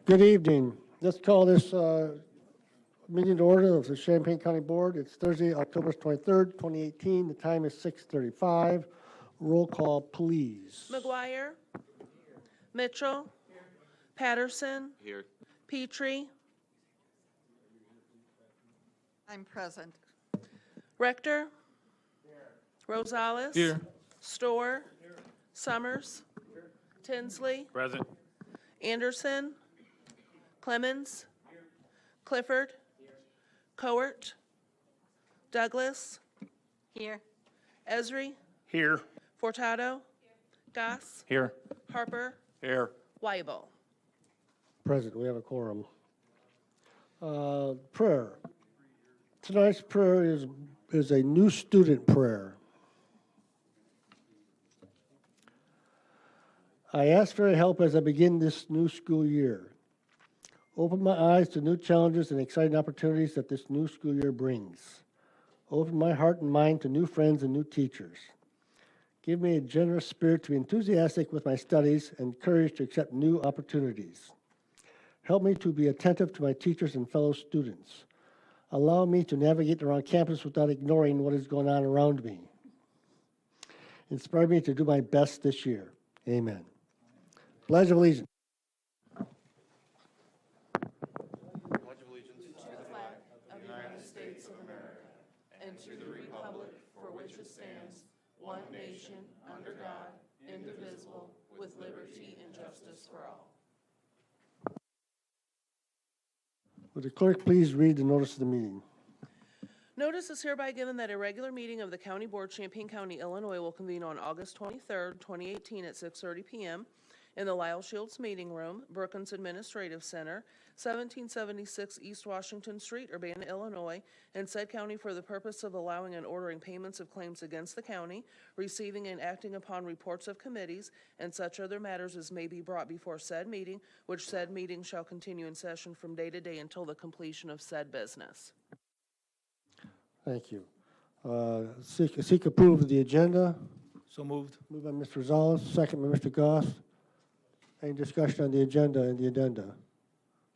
Good evening. Let's call this meeting to order of the Champaign County Board. It's Thursday, October 23rd, 2018. The time is 6:35. Roll call, please. McGuire. Mitchell. Patterson. Here. Petrie. I'm present. Rector. Rosales. Here. Storr. Summers. Tinsley. Present. Anderson. Clemens. Clifford. Coert. Douglas. Here. Esri. Here. Furtado. Goss. Here. Harper. Here. Weibel. Present, we have a quorum. Prayer. Tonight's prayer is a new student prayer. I ask for your help as I begin this new school year. Open my eyes to new challenges and exciting opportunities that this new school year brings. Open my heart and mind to new friends and new teachers. Give me a generous spirit to be enthusiastic with my studies and courage to accept new opportunities. Help me to be attentive to my teachers and fellow students. Allow me to navigate around campus without ignoring what is going on around me. Inspire me to do my best this year. Amen. Pledge of Allegiance. Pledge of allegiance to the flag Of the United States of America and to the republic for which it stands, one nation, under God, indivisible, with liberty and justice for all. Would the clerk please read the notice of the meeting? Notice is hereby given that a regular meeting of the County Board, Champaign County, Illinois will convene on August 23rd, 2018 at 6:30 p.m. in the Lyle Shields Meeting Room, Brookins Administrative Center, 1776 East Washington Street, Urbana, Illinois, in said county for the purpose of allowing and ordering payments of claims against the county, receiving and acting upon reports of committees, and such other matters as may be brought before said meeting, which said meeting shall continue in session from day to day until the completion of said business. Thank you. Seek approval of the agenda. So moved. Moved by Mr. Rosales, second by Mr. Goss. Any discussion on the agenda and the addenda?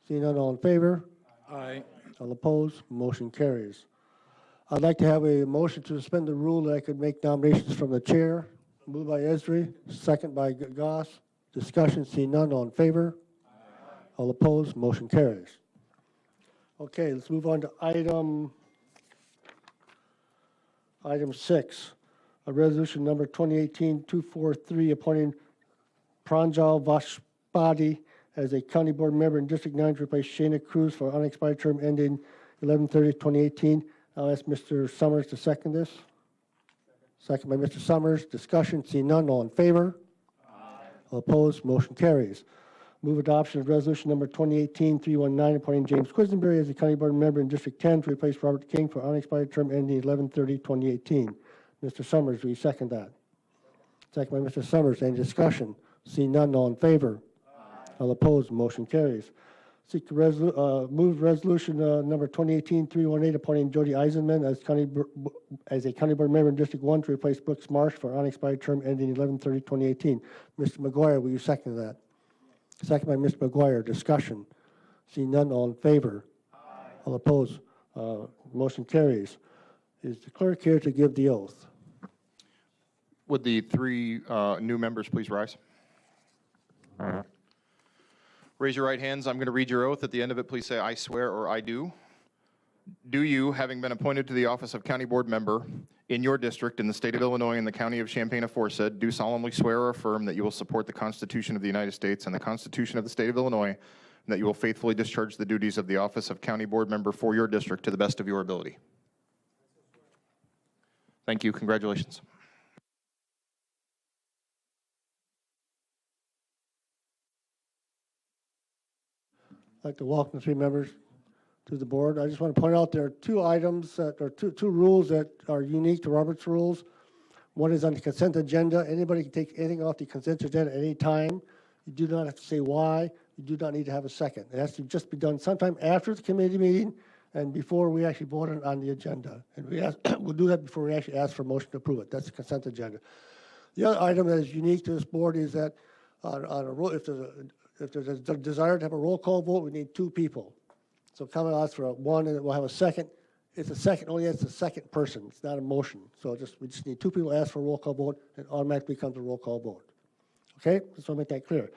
Seeing none, all in favor? Aye. All opposed? Motion carries. I'd like to have a motion to suspend the rule that I could make nominations from the chair. Moved by Esri, second by Goss. Discussion, seeing none, all in favor? All opposed? Motion carries. Okay, let's move on to item 6, a resolution number 2018-243 appointing Pranjal Vashpati as a county board member in District 9 to replace Shana Cruz for unexpired term ending 11/30/2018. I'll ask Mr. Summers to second this. Second by Mr. Summers. Discussion, see none, all in favor? Aye. All opposed, motion carries. Move adoption of resolution number 2018-319 appointing James Quisenberry as a county board member in District 10 to replace Robert King for unexpired term ending 11/30/2018. Mr. Summers, will you second that? Second by Mr. Summers. Any discussion? See none, all in favor? Aye. All opposed, motion carries. Move resolution number 2018-318 appointing Jody Eisenman as a county board member in District 1 to replace Brooks Marsh for unexpired term ending 11/30/2018. Mr. McGuire, will you second that? Second by Mr. McGuire. Discussion. See none, all in favor? Aye. All opposed, motion carries. Is the clerk here to give the oath? Would the three new members please rise? Raise your right hands. I'm going to read your oath. At the end of it, please say, I swear or I do. Do you, having been appointed to the office of county board member in your district in the state of Illinois and the county of Champaign aforesaid, do solemnly swear or affirm that you will support the Constitution of the United States and the Constitution of the state of Illinois, and that you will faithfully discharge the duties of the office of county board member for your district to the best of your ability? Thank you. Congratulations. I'd like to welcome the three members to the board. I just want to point out there are two items that are two rules that are unique to Robert's rules. One is on the consent agenda. Anybody can take anything off the consent agenda at any time. You do not have to say why. You do not need to have a second. It has to just be done sometime after the committee meeting and before we actually vote on the agenda. And we'll do that before we actually ask for a motion to approve it. That's the consent agenda. The other item that is unique to this board is that on a rule, if there's If there's a desire to have a roll call vote, we need 2 people. So Council asks for a 1, and we'll have a second. It's a second, only it's a second person. It's not a motion. So we just need 2 people to ask for a roll call vote, and it automatically becomes a roll call vote. Okay? Just want to make that clear.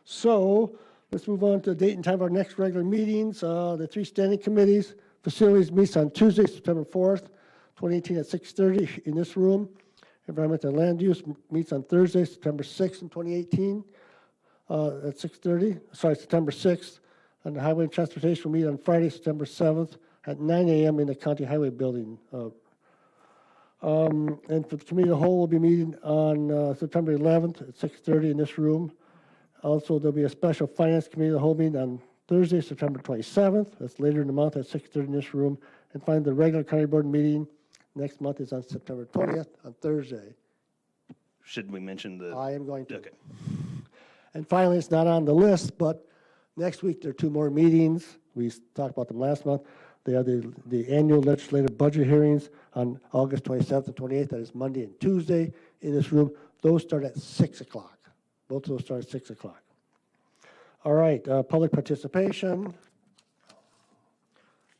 So let's move on to the date and time of our next regular meetings. The 3 standing committees. Facilities meets on Tuesday, September 4th, 2018 at 6:30 in this room. Environmental and Land Use meets on Thursday, September 6th in 2018 at 6:30. Sorry, September 6th. And the Highway and Transportation will meet on Friday, September 7th at 9 a.m. in the County Highway Building. And for the Committee of the Whole, we'll be meeting on September 11th at 6:30 in this room. Also, there'll be a special Finance Committee of the Whole meeting on Thursday, September 27th. That's later in the month at 6:30 in this room. And finally, the regular County Board meeting next month is on September 20th on Thursday. Should we mention the? I am going to. Okay. And finally, it's not on the list, but next week there are 2 more meetings. We talked about them last month. They are the annual legislative budget hearings on August 27th and 28th. That is Monday and Tuesday in this room. Those start at 6 o'clock. Both of those start at 6 o'clock. All right, public participation.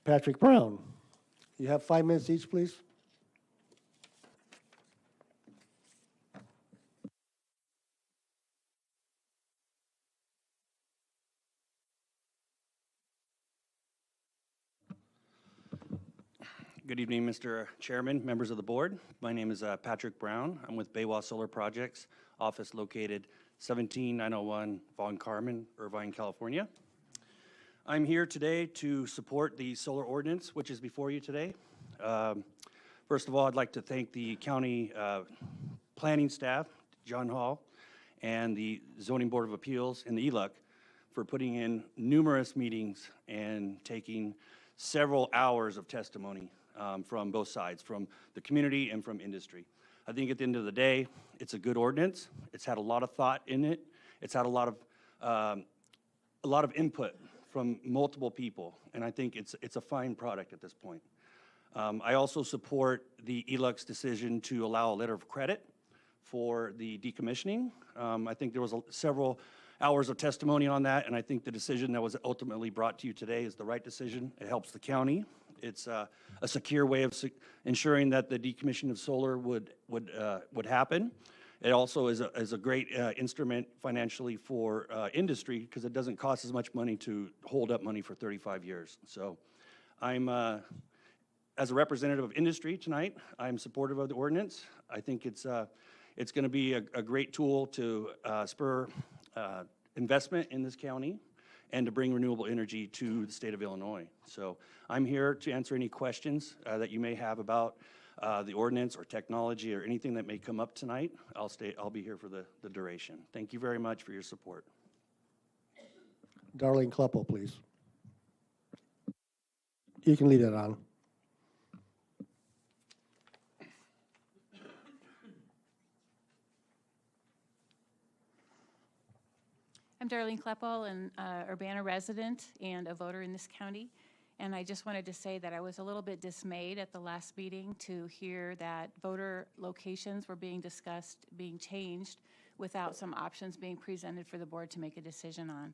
Patrick Brown. You have 5 minutes each, please. Good evening, Mr. Chairman, members of the board. My name is Patrick Brown. I'm with Baywa Solar Projects, office located 17901 Von Carmen, Irvine, California. I'm here today to support the solar ordinance, which is before you today. First of all, I'd like to thank the county planning staff, John Hall, and the Zoning Board of Appeals and the ELUC for putting in numerous meetings and taking several hours of testimony from both sides, from the community and from industry. I think at the end of the day, it's a good ordinance. It's had a lot of thought in it. It's had a lot of input from multiple people, and I think it's a fine product at this point. I also support the ELUC's decision to allow a letter of credit for the decommissioning. I think there was several hours of testimony on that, and I think the decision that was ultimately brought to you today is the right decision. It helps the county. It's a secure way of ensuring that the decommission of solar would happen. It also is a great instrument financially for industry because it doesn't cost as much money to hold up money for 35 years. So I'm, as a representative of industry tonight, I'm supportive of the ordinance. I think it's going to be a great tool to spur investment in this county and to bring renewable energy to the state of Illinois. So I'm here to answer any questions that you may have about the ordinance or technology or anything that may come up tonight. I'll be here for the duration. Thank you very much for your support. Darlene Keppel, please. You can leave that on. I'm Darlene Keppel, an Urbana resident and a voter in this county. And I just wanted to say that I was a little bit dismayed at the last meeting to hear that voter locations were being discussed, being changed, without some options being presented for the board to make a decision on.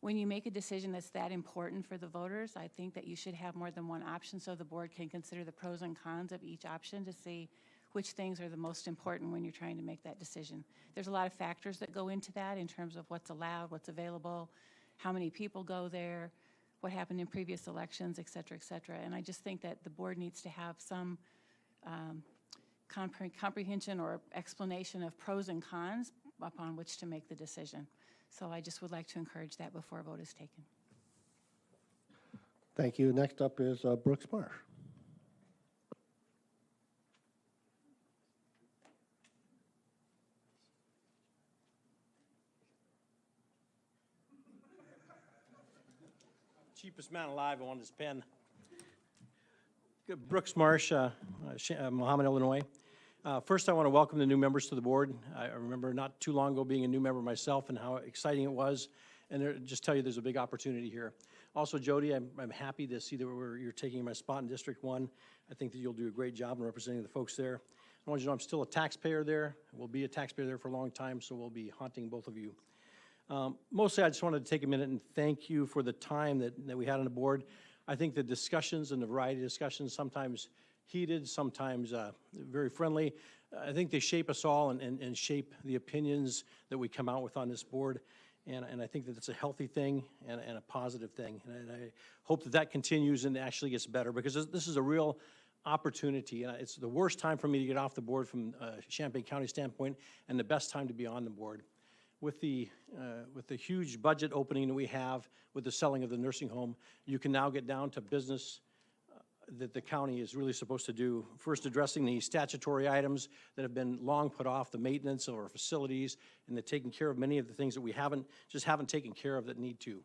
When you make a decision that's that important for the voters, I think that you should have more than one option so the board can consider the pros and cons of each option to see which things are the most important when you're trying to make that decision. There's a lot of factors that go into that in terms of what's allowed, what's available, how many people go there, what happened in previous elections, et cetera, et cetera. And I just think that the board needs to have some comprehension or explanation of pros and cons upon which to make the decision. So I just would like to encourage that before a vote is taken. Thank you. Next up is Brooks Marsh. Cheapest man alive, I wanted to spend. Good. Brooks Marsh, Mohammed, Illinois. First, I want to welcome the new members to the board. I remember not too long ago being a new member myself and how exciting it was, and just tell you there's a big opportunity here. Also, Jody, I'm happy to see that you're taking my spot in District 1. I think that you'll do a great job in representing the folks there. I want you to know I'm still a taxpayer there. We'll be a taxpayer there for a long time, so we'll be haunting both of you. Mostly, I just wanted to take a minute and thank you for the time that we had on the board. I think the discussions and the variety of discussions, sometimes heated, sometimes very friendly, I think they shape us all and shape the opinions that we come out with on this board. And I think that it's a healthy thing and a positive thing. And I hope that that continues and actually gets better, because this is a real opportunity. And it's the worst time for me to get off the board from Champaign County standpoint, and the best time to be on the board. With the huge budget opening that we have with the selling of the nursing home, you can now get down to business that the county is really supposed to do. First, addressing the statutory items that have been long put off, the maintenance of our facilities, and the taking care of many of the things that we haven't taken care of that need to.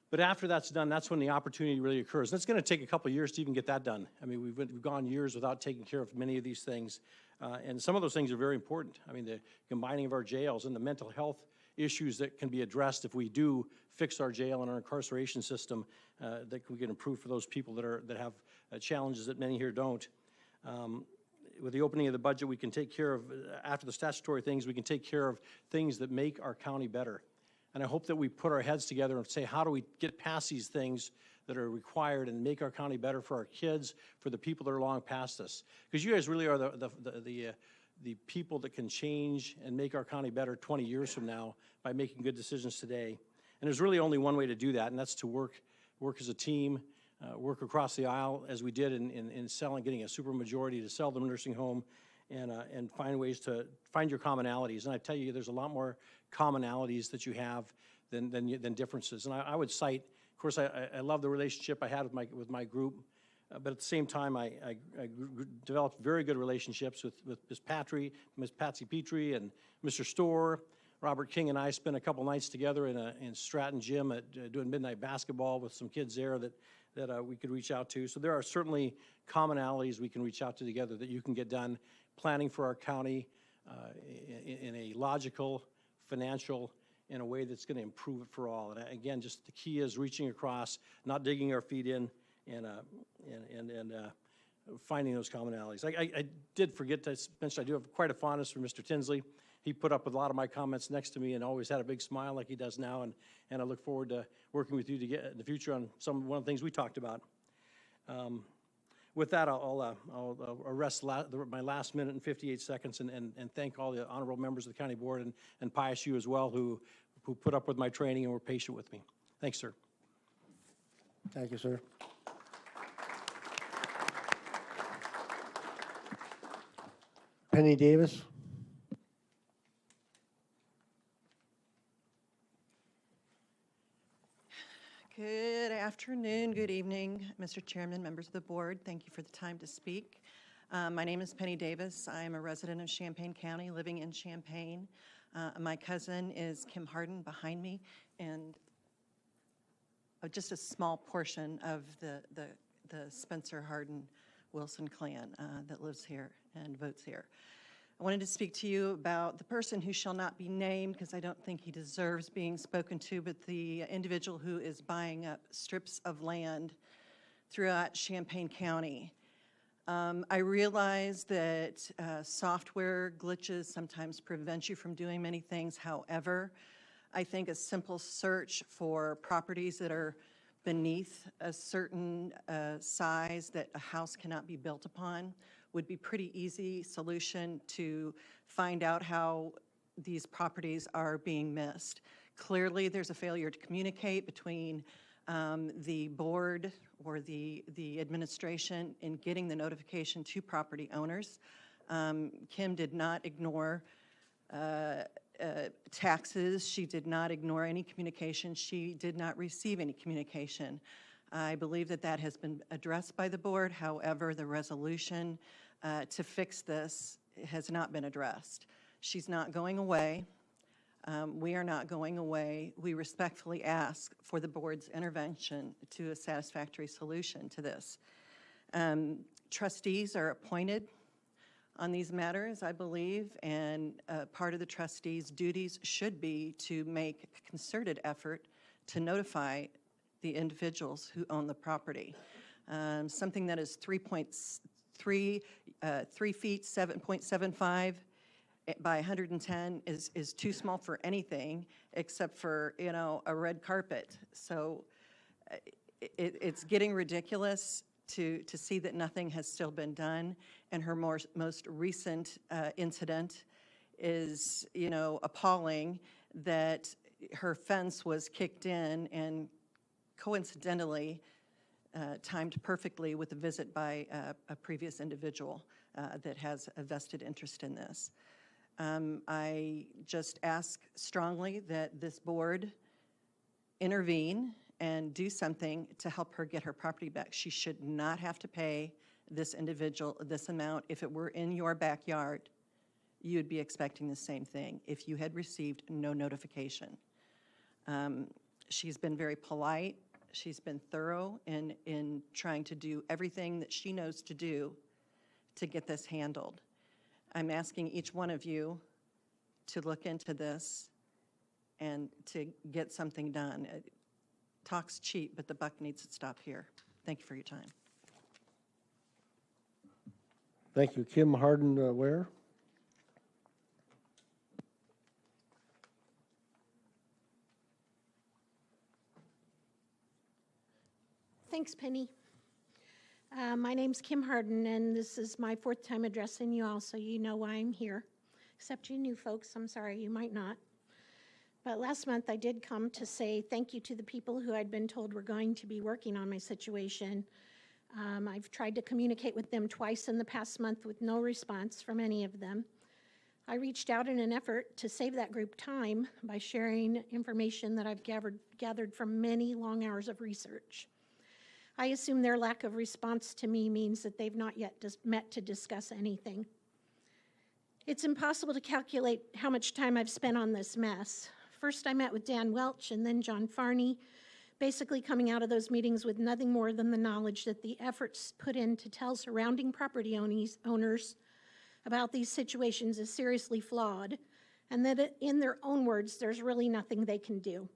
But after that's done, that's when the opportunity really occurs. And it's going to take a couple of years to even get that done. I mean, we've gone years without taking care of many of these things. And some of those things are very important. I mean, the combining of our jails and the mental health issues that can be addressed if we do fix our jail and our incarceration system, that we can improve for those people that have challenges that many here don't. With the opening of the budget, we can take care of, after the statutory things, we can take care of things that make our county better. And I hope that we put our heads together and say, how do we get past these things that are required and make our county better for our kids, for the people that are long past us? Because you guys really are the people that can change and make our county better 20 years from now by making good decisions today. And there's really only one way to do that, and that's to work as a team, work across the aisle as we did in getting a supermajority to sell the nursing home, and find ways to find your commonalities. And I tell you, there's a lot more commonalities that you have than differences. And I would cite, of course, I love the relationship I had with my group, but at the same time, I developed very good relationships with Ms. Patsy Petrie, and Mr. Storr. Robert King and I spent a couple nights together in Stratton Gym doing midnight basketball with some kids there that we could reach out to. So there are certainly commonalities we can reach out to together that you can get done planning for our county in a logical, financial, in a way that's going to improve it for all. And again, just the key is reaching across, not digging our feet in, and finding those commonalities. I did forget to mention, I do have quite a fondness for Mr. Tinsley. He put up with a lot of my comments next to me and always had a big smile like he does now, and I look forward to working with you to get in the future on one of the things we talked about. With that, I'll arrest my last minute and 58 seconds and thank all the honorable members of the county board and Pius, you as well, who put up with my training and were patient with me. Thanks, sir. Thank you, sir. Penny Davis. Good afternoon, good evening, Mr. Chairman, members of the board. Thank you for the time to speak. My name is Penny Davis. I am a resident of Champaign County, living in Champaign. My cousin is Kim Hardin behind me, and just a small portion of the Spencer Hardin Wilson clan that lives here and votes here. I wanted to speak to you about the person who shall not be named, because I don't think he deserves being spoken to, but the individual who is buying up strips of land throughout Champaign County. I realize that software glitches sometimes prevent you from doing many things. However, I think a simple search for properties that are beneath a certain size that a house cannot be built upon would be pretty easy solution to find out how these properties are being missed. Clearly, there's a failure to communicate between the board or the administration in getting the notification to property owners. Kim did not ignore taxes. She did not ignore any communication. She did not receive any communication. I believe that that has been addressed by the board. However, the resolution to fix this has not been addressed. She's not going away. We are not going away. We respectfully ask for the board's intervention to a satisfactory solution to this. Trustees are appointed on these matters, I believe, and part of the trustees' duties should be to make a concerted effort to notify the individuals who own the property. Something that is 3 feet, 7.75 by 110 is too small for anything except for, you know, a red carpet. So it's getting ridiculous to see that nothing has still been done. And her most recent incident is, you know, appalling, that her fence was kicked in and coincidentally timed perfectly with a visit by a previous individual that has a vested interest in this. I just ask strongly that this board intervene and do something to help her get her property back. She should not have to pay this individual this amount. If it were in your backyard, you'd be expecting the same thing if you had received no notification. She's been very polite. She's been thorough in trying to do everything that she knows to do to get this handled. I'm asking each one of you to look into this and to get something done. Talk's cheap, but the buck needs to stop here. Thank you for your time. Thank you. Kim Hardin, where? Thanks, Penny. My name's Kim Harden, and this is my 4th time addressing you all, so you know why I'm here. Except you new folks, I'm sorry, you might not. But last month I did come to say thank you to the people who I'd been told were going to be working on my situation. I've tried to communicate with them twice in the past month with no response from any of them. I reached out in an effort to save that group time by sharing information that I've gathered from many long hours of research. I assume their lack of response to me means that they've not yet met to discuss anything. It's impossible to calculate how much time I've spent on this mess. First, I met with Dan Welch and then John Farney, basically coming out of those meetings with nothing more than the knowledge that the efforts put in to tell surrounding property owners about these situations is seriously flawed, and that in their own words, there's really nothing they can do.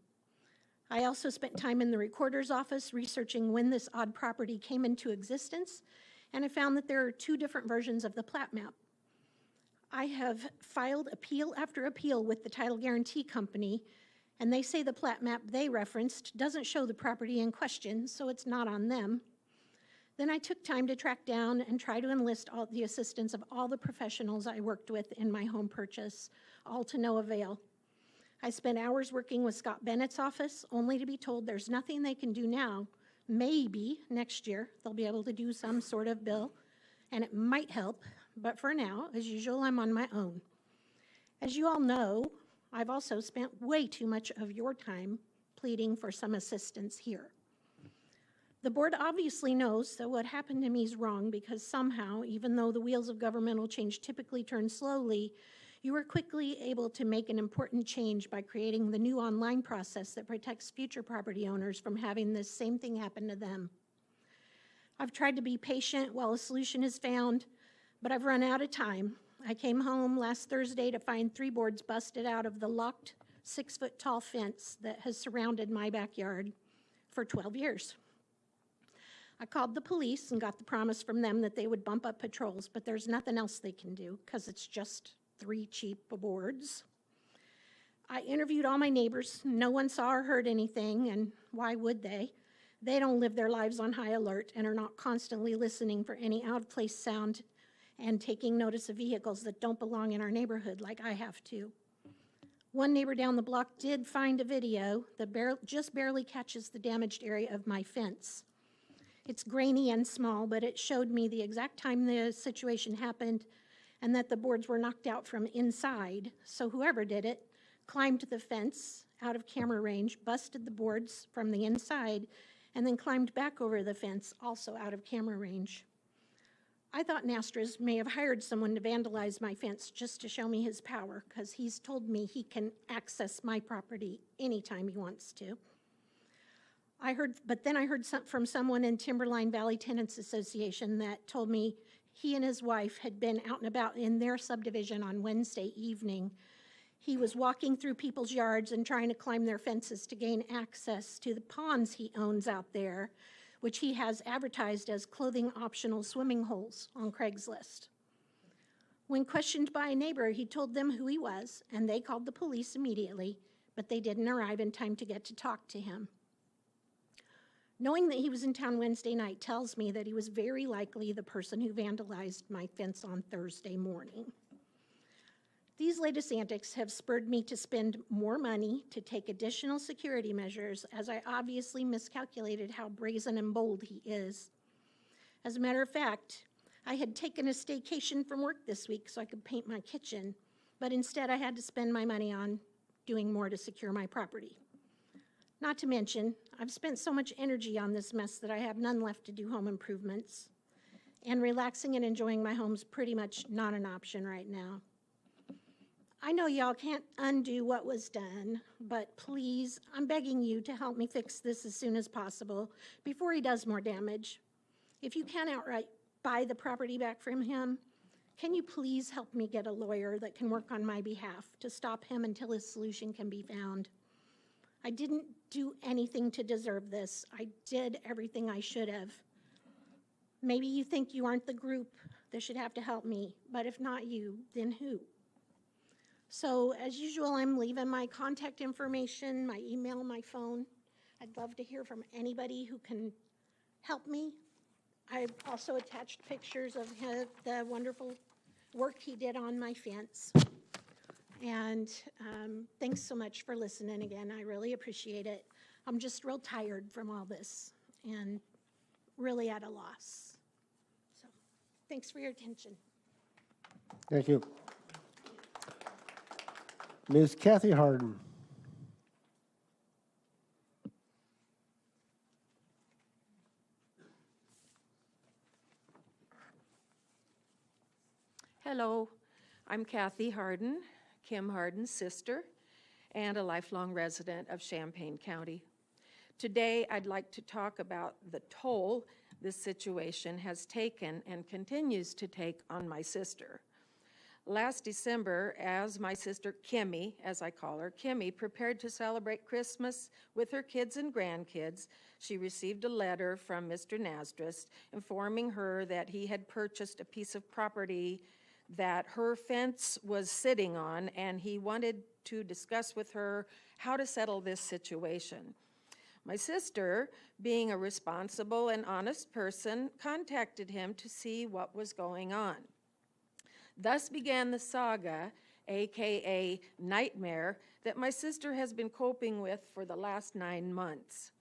I also spent time in the recorder's office researching when this odd property came into existence, and I found that there are 2 different versions of the plat map. I have filed appeal after appeal with the Title Guarantee Company, and they say the plat map they referenced doesn't show the property in question, so it's not on them. Then I took time to track down and try to enlist all the assistance of all the professionals I worked with in my home purchase, all to no avail. I spent hours working with Scott Bennett's office, only to be told there's nothing they can do now. Maybe next year they'll be able to do some sort of bill, and it might help, but for now, as usual, I'm on my own. As you all know, I've also spent way too much of your time pleading for some assistance here. The board obviously knows that what happened to me is wrong because somehow, even though the wheels of governmental change typically turn slowly, you were quickly able to make an important change by creating the new online process that protects future property owners from having this same thing happen to them. I've tried to be patient while a solution is found, but I've run out of time. I came home last Thursday to find 3 boards busted out of the locked 6-foot-tall fence that has surrounded my backyard for 12 years. I called the police and got the promise from them that they would bump up patrols, but there's nothing else they can do because it's just 3 cheap boards. I interviewed all my neighbors. No one saw or heard anything, and why would they? They don't live their lives on high alert and are not constantly listening for any out-of-place sound and taking notice of vehicles that don't belong in our neighborhood like I have to. One neighbor down the block did find a video that just barely catches the damaged area of my fence. It's grainy and small, but it showed me the exact time the situation happened and that the boards were knocked out from inside. So whoever did it climbed the fence out of camera range, busted the boards from the inside, and then climbed back over the fence, also out of camera range. I thought Nastras may have hired someone to vandalize my fence just to show me his power, because he's told me he can access my property anytime he wants to. But then I heard from someone in Timberline Valley Tenants Association that told me he and his wife had been out and about in their subdivision on Wednesday evening. He was walking through people's yards and trying to climb their fences to gain access to the ponds he owns out there, which he has advertised as clothing optional swimming holes on Craigslist. When questioned by a neighbor, he told them who he was, and they called the police immediately, but they didn't arrive in time to get to talk to him. Knowing that he was in town Wednesday night tells me that he was very likely the person who vandalized my fence on Thursday morning. These latest antics have spurred me to spend more money to take additional security measures, as I obviously miscalculated how brazen and bold he is. As a matter of fact, I had taken a staycation from work this week so I could paint my kitchen, but instead I had to spend my money on doing more to secure my property. Not to mention, I've spent so much energy on this mess that I have none left to do home improvements, and relaxing and enjoying my home's pretty much not an option right now. I know y'all can't undo what was done, but please, I'm begging you to help me fix this as soon as possible before he does more damage. If you can't outright buy the property back from him, can you please help me get a lawyer that can work on my behalf to stop him until his solution can be found? I didn't do anything to deserve this. I did everything I should have. Maybe you think you aren't the group that should have to help me, but if not you, then who? So as usual, I'm leaving my contact information, my email, my phone. I'd love to hear from anybody who can help me. I've also attached pictures of the wonderful work he did on my fence. And thanks so much for listening again. I really appreciate it. I'm just real tired from all this and really at a loss. So thanks for your attention. Thank you. Ms. Kathy Harden. Hello, I'm Kathy Hardin, Kim Hardin's sister, and a lifelong resident of Champaign County. Today, I'd like to talk about the toll this situation has taken and continues to take on my sister. Last December, as my sister Kimmy, as I call her, Kimmy, prepared to celebrate Christmas with her kids and grandkids, she received a letter from Mr. Nasdrist informing her that he had purchased a piece of property that her fence was sitting on, and he wanted to discuss with her how to settle this situation. My sister, being a responsible and honest person, contacted him to see what was going on. Thus began the saga, AKA nightmare, that my sister has been coping with for the last 9 months.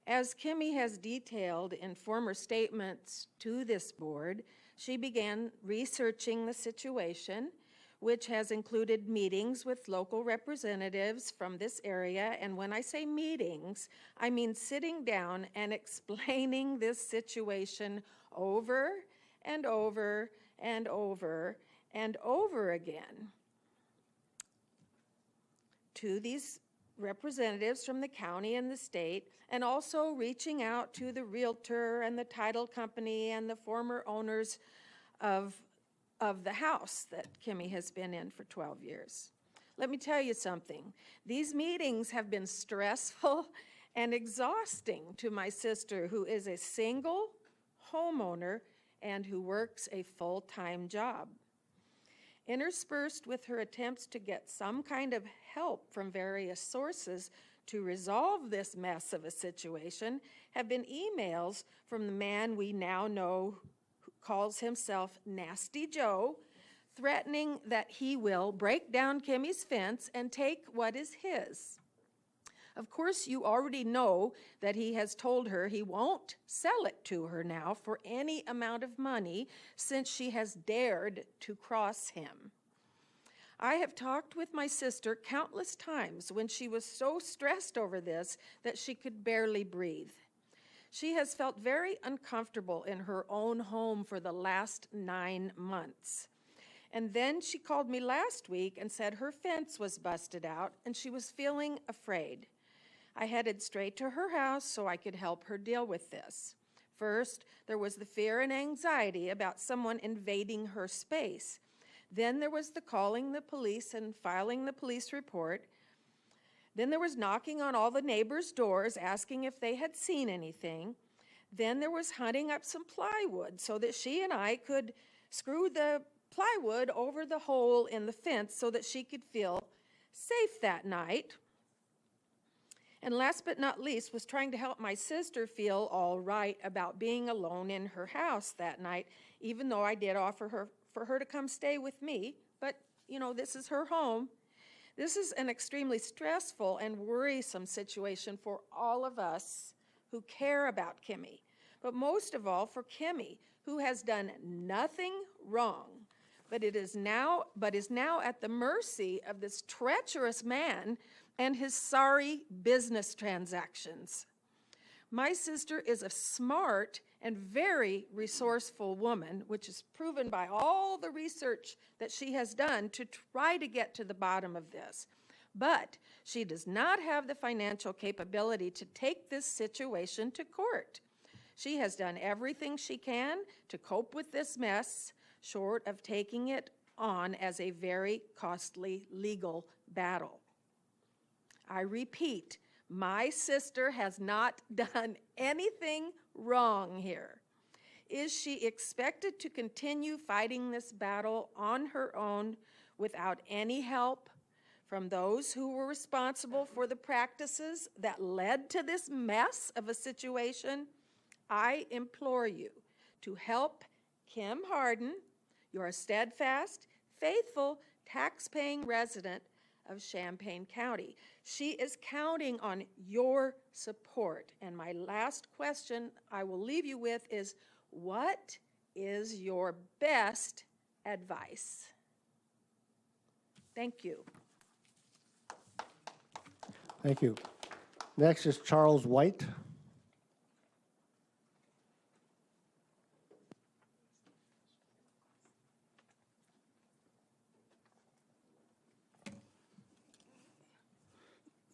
As Kimmy has detailed in former statements to this board, she began researching the situation, which has included meetings with local representatives from this area. And when I say meetings, I mean sitting down and explaining this situation over and over and over and over again to these representatives from the county and the state, and also reaching out to the realtor and the title company and the former owners of the house that Kimmy has been in for 12 years. Let me tell you something. These meetings have been stressful and exhausting to my sister, who is a single homeowner and who works a full-time job. Interspersed with her attempts to get some kind of help from various sources to resolve this mess of a situation have been emails from the man we now know who calls himself Nasty Joe, threatening that he will break down Kimmy's fence and take what is his. Of course, you already know that he has told her he won't sell it to her now for any amount of money since she has dared to cross him. I have talked with my sister countless times when she was so stressed over this that she could barely breathe. She has felt very uncomfortable in her own home for the last 9 months. And then she called me last week and said her fence was busted out and she was feeling afraid. I headed straight to her house so I could help her deal with this. First, there was the fear and anxiety about someone invading her space. Then there was the calling the police and filing the police report. Then there was knocking on all the neighbors' doors asking if they had seen anything. Then there was hunting up some plywood so that she and I could screw the plywood over the hole in the fence so that she could feel safe that night. And last but not least was trying to help my sister feel all right about being alone in her house that night, even though I did offer her for her to come stay with me. But, you know, this is her home. This is an extremely stressful and worrisome situation for all of us who care about Kimmy, but most of all for Kimmy, who has done nothing wrong, but is now at the mercy of this treacherous man and his sorry business transactions. My sister is a smart and very resourceful woman, which is proven by all the research that she has done to try to get to the bottom of this. But she does not have the financial capability to take this situation to court. She has done everything she can to cope with this mess, short of taking it on as a very costly legal battle. I repeat, my sister has not done anything wrong here. Is she expected to continue fighting this battle on her own without any help from those who were responsible for the practices that led to this mess of a situation? I implore you to help Kim Hardin, your steadfast, faithful, tax-paying resident of Champaign County. She is counting on your support. And my last question I will leave you with is, what is your best advice? Thank you. Thank you. Next is Charles White.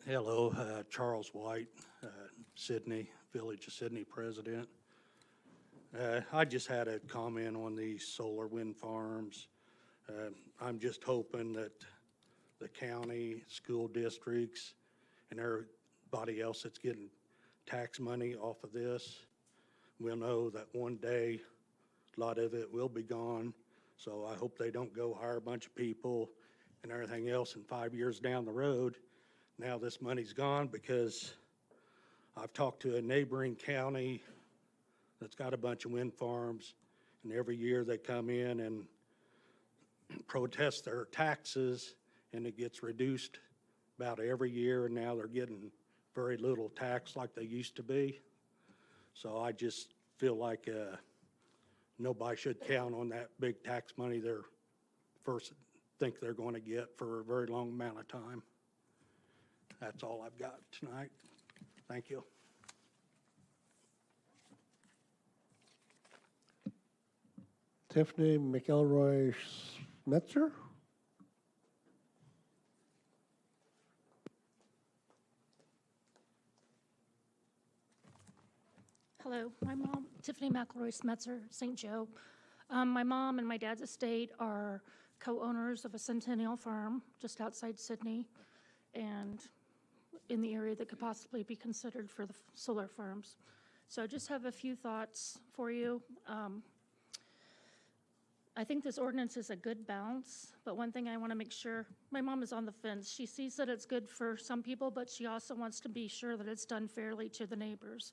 Hello, Charles White, Sydney, Village of Sydney president. I just had a comment on these solar wind farms. I'm just hoping that the county, school districts, and everybody else that's getting tax money off of this will know that one day a lot of it will be gone. So I hope they don't go hire a bunch of people and everything else, and 5 years down the road, now this money's gone, because I've talked to a neighboring county that's got a bunch of wind farms, and every year they come in and protest their taxes, and it gets reduced about every year, and now they're getting very little tax like they used to be. So I just feel like nobody should count on that big tax money they're first think they're going to get for a very long amount of time. That's all I've got tonight. Thank you. Tiffany McElroy Smetzer. Hello, my mom, Tiffany McElroy Smetzer, St. Joe. My mom and my dad's estate are co-owners of a centennial farm just outside Sydney and in the area that could possibly be considered for the solar farms. So I just have a few thoughts for you. I think this ordinance is a good balance, but one thing I want to make sure, my mom is on the fence. She sees that it's good for some people, but she also wants to be sure that it's done fairly to the neighbors.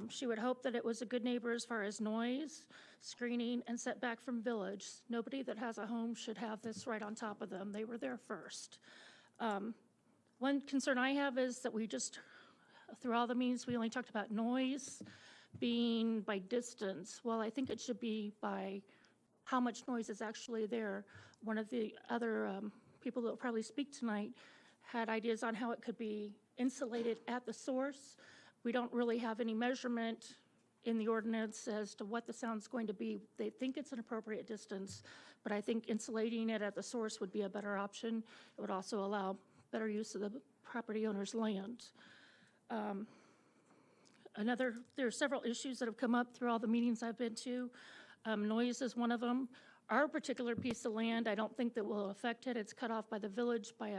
She would hope that it was a good neighbor as far as noise, screening, and setback from village. Nobody that has a home should have this right on top of them. They were there first. One concern I have is that we just, through all the meetings, we only talked about noise being by distance. Well, I think it should be by how much noise is actually there. One of the other people that will probably speak tonight had ideas on how it could be insulated at the source. We don't really have any measurement in the ordinance as to what the sound's going to be. They think it's an appropriate distance, but I think insulating it at the source would be a better option. It would also allow better use of the property owner's land. There are several issues that have come up through all the meetings I've been to. Noise is one of them. Our particular piece of land, I don't think that will affect it. It's cut off by the village by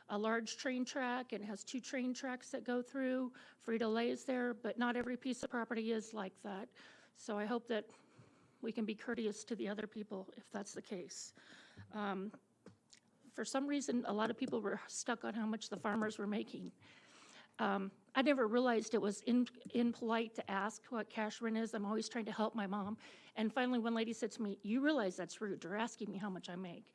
a large train track, and has 2 train tracks that go through. Frito-Lay is there, but not every piece of property is like that. So I hope that we can be courteous to the other people if that's the case. For some reason, a lot of people were stuck on how much the farmers were making. I never realized it was impolite to ask what cash rent is. I'm always trying to help my mom. And finally, one lady said to me, "You realize that's rude. You're asking me how much I make."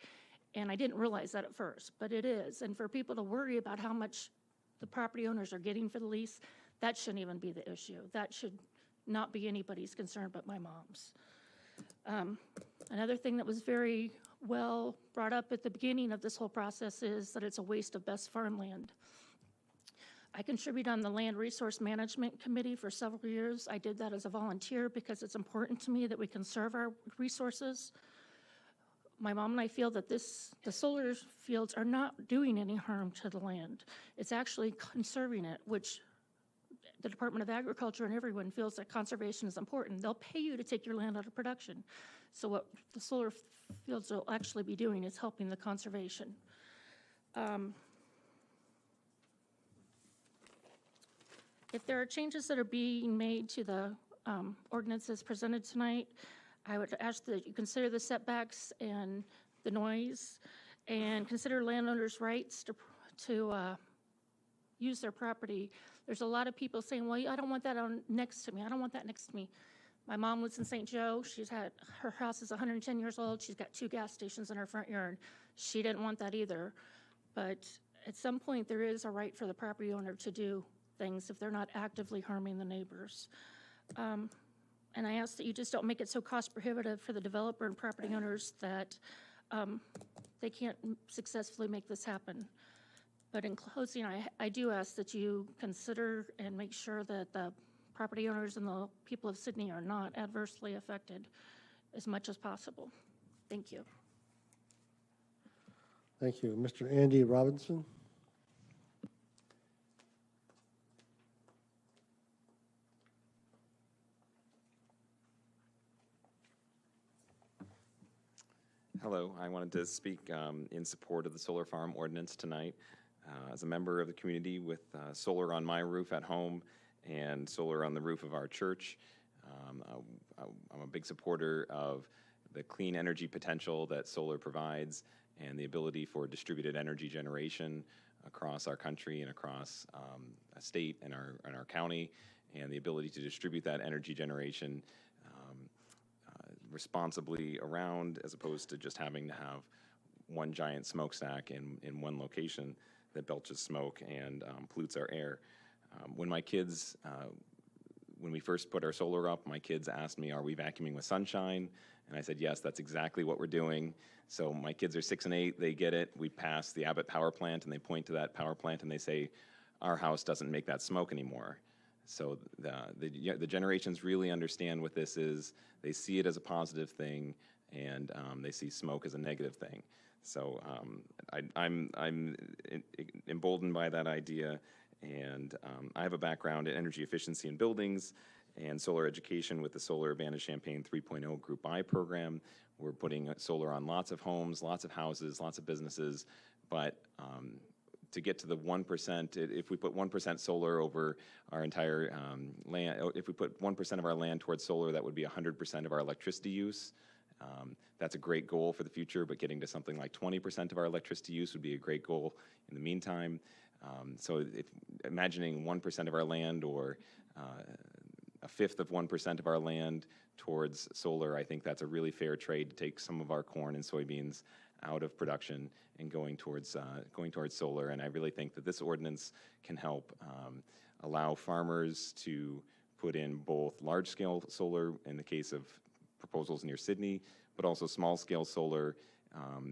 And I didn't realize that at first, but it is. And for people to worry about how much the property owners are getting for the lease, that shouldn't even be the issue. That should not be anybody's concern but my mom's. Another thing that was very well brought up at the beginning of this whole process is that it's a waste of best farmland. I contribute on the Land Resource Management Committee for several years. I did that as a volunteer because it's important to me that we conserve our resources. My mom and I feel that the solar fields are not doing any harm to the land. It's actually conserving it, which the Department of Agriculture and everyone feels that conservation is important. They'll pay you to take your land out of production. So what the solar fields will actually be doing is helping the conservation. If there are changes that are being made to the ordinances presented tonight, I would ask that you consider the setbacks and the noise, and consider landowners' rights to use their property. There's a lot of people saying, "Well, I don't want that next to me. I don't want that next to me." My mom lives in St. Joe. Her house is 110 years old. She's got 2 gas stations in her front yard. She didn't want that either. But at some point, there is a right for the property owner to do things if they're not actively harming the neighbors. And I ask that you just don't make it so cost prohibitive for the developer and property owners that they can't successfully make this happen. But in closing, I do ask that you consider and make sure that the property owners and the people of Sydney are not adversely affected as much as possible. Thank you. Thank you. Mr. Andy Robinson? Hello, I wanted to speak in support of the solar farm ordinance tonight. As a member of the community with solar on my roof at home and solar on the roof of our church, I'm a big supporter of the clean energy potential that solar provides and the ability for distributed energy generation across our country and across a state and our county, and the ability to distribute that energy generation responsibly around, as opposed to just having to have one giant smokestack in one location that belches smoke and pollutes our air. When we first put our solar up, my kids asked me, "Are we vacuuming with sunshine?" And I said, "Yes, that's exactly what we're doing." So my kids are 6 and 8, they get it. We pass the Abbott power plant and they point to that power plant and they say, "Our house doesn't make that smoke anymore." So the generations really understand what this is. They see it as a positive thing, and they see smoke as a negative thing. So I'm emboldened by that idea, and I have a background in energy efficiency in buildings and solar education with the Solar Advantage Champaign 3.0 Group I program. We're putting solar on lots of homes, lots of houses, lots of businesses, but to get to the 1%, if we put 1% solar over our entire land, if we put 1% of our land towards solar, that would be 100% of our electricity use. That's a great goal for the future, but getting to something like 20% of our electricity use would be a great goal in the meantime. So imagining 1% of our land, or a fifth of 1% of our land towards solar, I think that's a really fair trade to take some of our corn and soybeans out of production and going towards solar. And I really think that this ordinance can help allow farmers to put in both large-scale solar in the case of proposals near Sydney, but also small-scale solar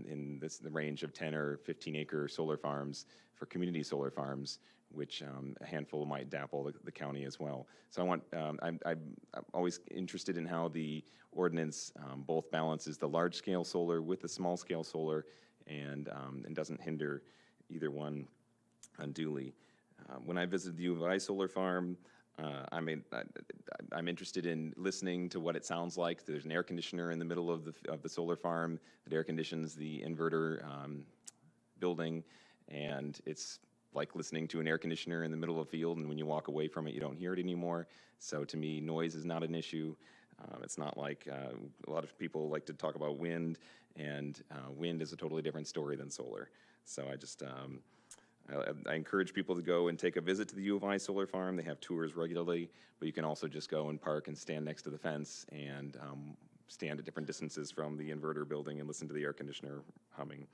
in the range of 10 or 15-acre solar farms for community solar farms, which a handful might dapple the county as well. So I'm always interested in how the ordinance both balances the large-scale solar with the small-scale solar, and doesn't hinder either one unduly. When I visited the U of I solar farm, I'm interested in listening to what it sounds like. There's an air conditioner in the middle of the solar farm that air conditions the inverter building, and it's like listening to an air conditioner in the middle of a field, and when you walk away from it, you don't hear it anymore. So to me, noise is not an issue. It's not like a lot of people like to talk about wind, and wind is a totally different story than solar. So I encourage people to go and take a visit to the U of I solar farm. They have tours regularly, but you can also just go and park and stand next to the fence and stand at different distances from the inverter building and listen to the air conditioner humming.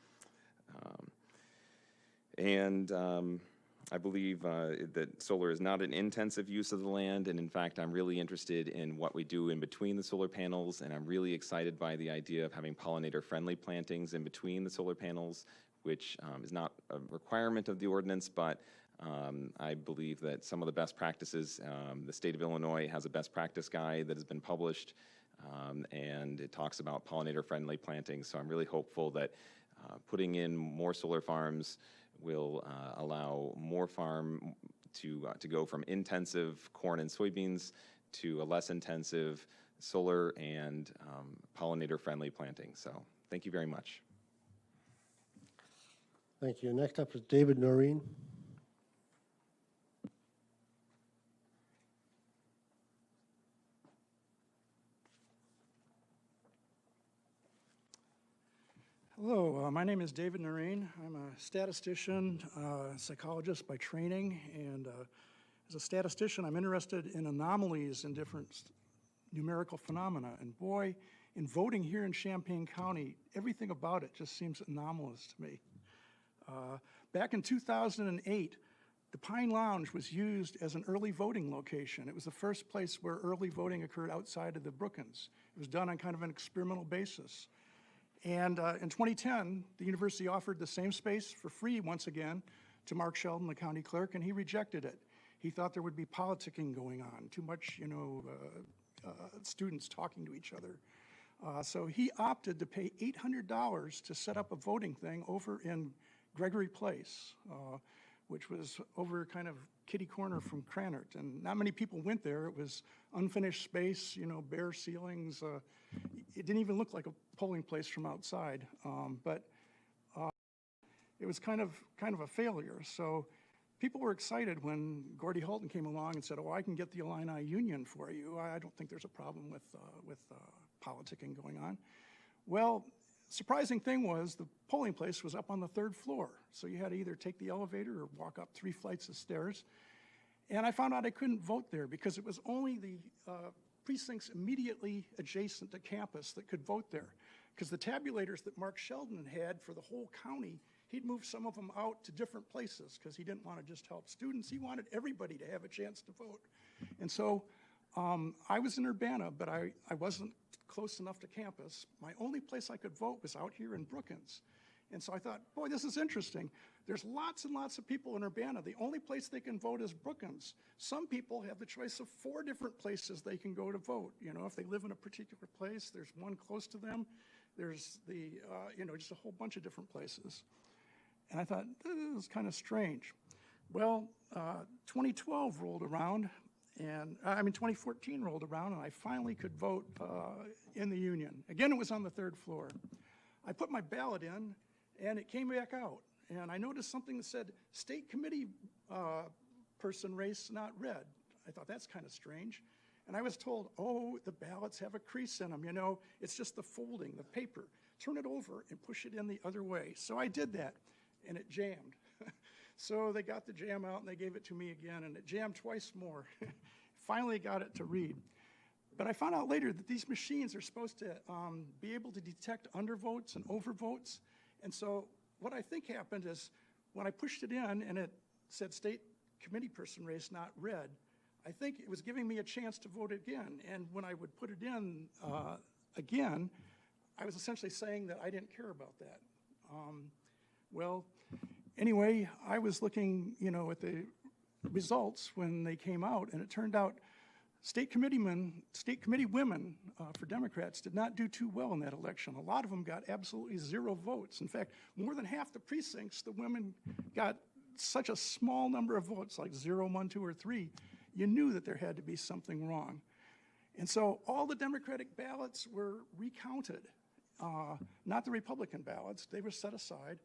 I believe that solar is not an intensive use of the land, and in fact, I'm really interested in what we do in between the solar panels, and I'm really excited by the idea of having pollinator-friendly plantings in between the solar panels, which is not a requirement of the ordinance, but I believe that some of the best practices, the state of Illinois has a best practice guide that has been published, and it talks about pollinator-friendly plantings, so I'm really hopeful that putting in more solar farms will allow more farm to go from intensive corn and soybeans to a less intensive solar and pollinator-friendly planting. So thank you very much. Thank you. Next up is David Noreen. Hello, my name is David Noreen. I'm a statistician, psychologist by training, and as a statistician, I'm interested in anomalies in different numerical phenomena. And boy, in voting here in Champaign County, everything about it just seems anomalous to me. Back in 2008, the Pine Lounge was used as an early voting location. It was the first place where early voting occurred outside of the Brookings. It was done on kind of an experimental basis. And in 2010, the university offered the same space for free once again to Mark Sheldon, the county clerk, and he rejected it. He thought there would be politicking going on, too much, students talking to each other. So he opted to pay $800 to set up a voting thing over in Gregory Place, which was over kind of kitty corner from Cranert. And not many people went there. It was unfinished space, bare ceilings. It didn't even look like a polling place from outside. But it was kind of a failure. So people were excited when Gordy Halton came along and said, "Oh, I can get the Illini Union for you. I don't think there's a problem with politicking going on." Well, surprising thing was the polling place was up on the 3rd floor. So you had to either take the elevator or walk up 3 flights of stairs. And I found out I couldn't vote there because it was only the precincts immediately adjacent to campus that could vote there. Because the tabulators that Mark Sheldon had for the whole county, he'd moved some of them out to different places because he didn't want to just help students. He wanted everybody to have a chance to vote. And so I was in Urbana, but I wasn't close enough to campus. My only place I could vote was out here in Brookings. And so I thought, boy, this is interesting. There's lots and lots of people in Urbana. The only place they can vote is Brookings. Some people have the choice of 4 different places they can go to vote. If they live in a particular place, there's one close to them. There's just a whole bunch of different places. And I thought, this is kind of strange. Well, 2012 rolled around, and 2014 rolled around, and I finally could vote in the Union. Again, it was on the 3rd floor. I put my ballot in, and it came back out. And I noticed something that said, state committee person race not read. I thought, that's kind of strange. And I was told, oh, the ballots have a crease in them. It's just the folding, the paper. Turn it over and push it in the other way. So I did that, and it jammed. So they got the jam out, and they gave it to me again, and it jammed twice more. Finally got it to read. But I found out later that these machines are supposed to be able to detect undervotes and overvotes. And so what I think happened is when I pushed it in and it said state committee person race not read, I think it was giving me a chance to vote again. And when I would put it in again, I was essentially saying that I didn't care about that. Well, anyway, I was looking, at the results when they came out, and it turned out state committee women for Democrats did not do too well in that election. A lot of them got absolutely 0 votes. In fact, more than half the precincts, the women got such a small number of votes, like 0, 1, 2, or 3, you knew that there had to be something wrong. And so all the Democratic ballots were recounted, not the Republican ballots. They were set aside.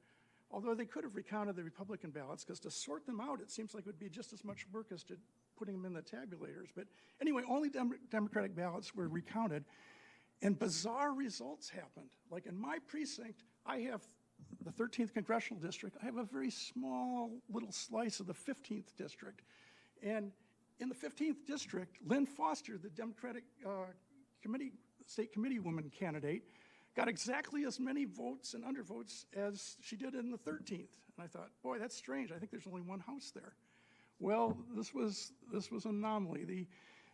although they could have recounted the Republican ballots, because to sort them out, it seems like it would be just as much work as to putting them in the tabulators. But anyway, only Democratic ballots were recounted, and bizarre results happened. Like in my precinct, I have the 13th Congressional District. I have a very small little slice of the 15th District. And in the 15th District, Lynn Foster, the Democratic state committee woman candidate, got exactly as many votes and undervotes as she did in the 13th. And I thought, boy, that's strange. I think there's only one house there. Well, this was an anomaly.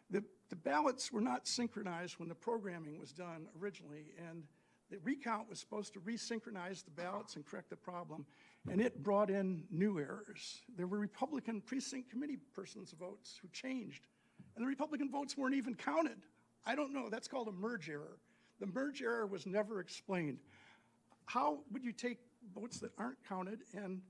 The ballots were not synchronized when the programming was done originally, and the recount was supposed to resynchronize the ballots and correct the problem, and it brought in new errors. There were Republican precinct committee persons' votes who changed, and the Republican votes weren't even counted. I don't know, that's called a merge error. The merge error was never explained. How would you take votes that aren't counted and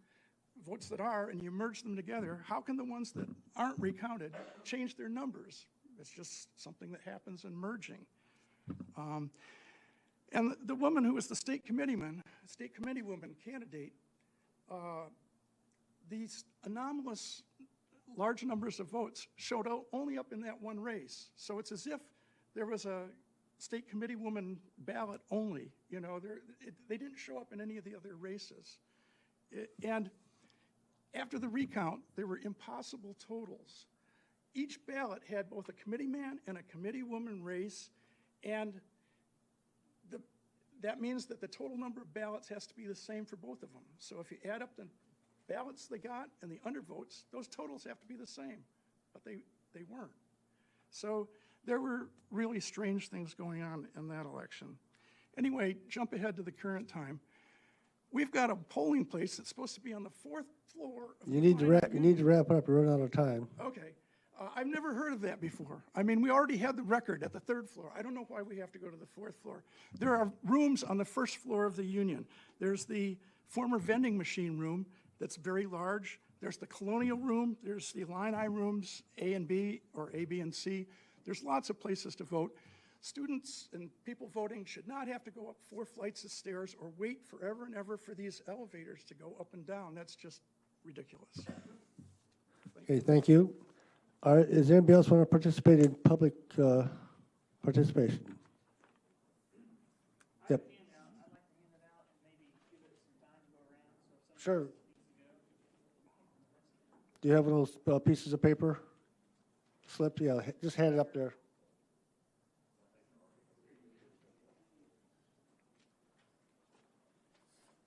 votes that are, and you merge them together? How can the ones that aren't recounted change their numbers? It's just something that happens in merging. And the woman who was the state committeewoman candidate, these anomalous large numbers of votes showed out only up in that one race. So it's as if there was a state committeewoman ballot only. You know, they didn't show up in any of the other races. And after the recount, there were impossible totals. Each ballot had both a committeeman and a committeewoman race, and that means that the total number of ballots has to be the same for both of them. So if you add up the ballots they got and the undervotes, those totals have to be the same, but they weren't. So there were really strange things going on in that election. Anyway, jump ahead to the current time. We've got a polling place that's supposed to be on the 4th floor. You need to wrap up. We're running out of time. Okay. I've never heard of that before. I mean, we already had the record at the 3rd floor. I don't know why we have to go to the 4th floor. There are rooms on the 1st floor of the Union. There's the former vending machine room that's very large. There's the colonial room. There's the Illini rooms, A and B, or A, B, and C. There's lots of places to vote. Students and people voting should not have to go up 4 flights of stairs or wait forever and ever for these elevators to go up and down. That's just ridiculous. Okay, thank you. All right, does anybody else want to participate in public participation? Yep. Sure. Do you have those pieces of paper? Slip? Yeah, just hand it up there.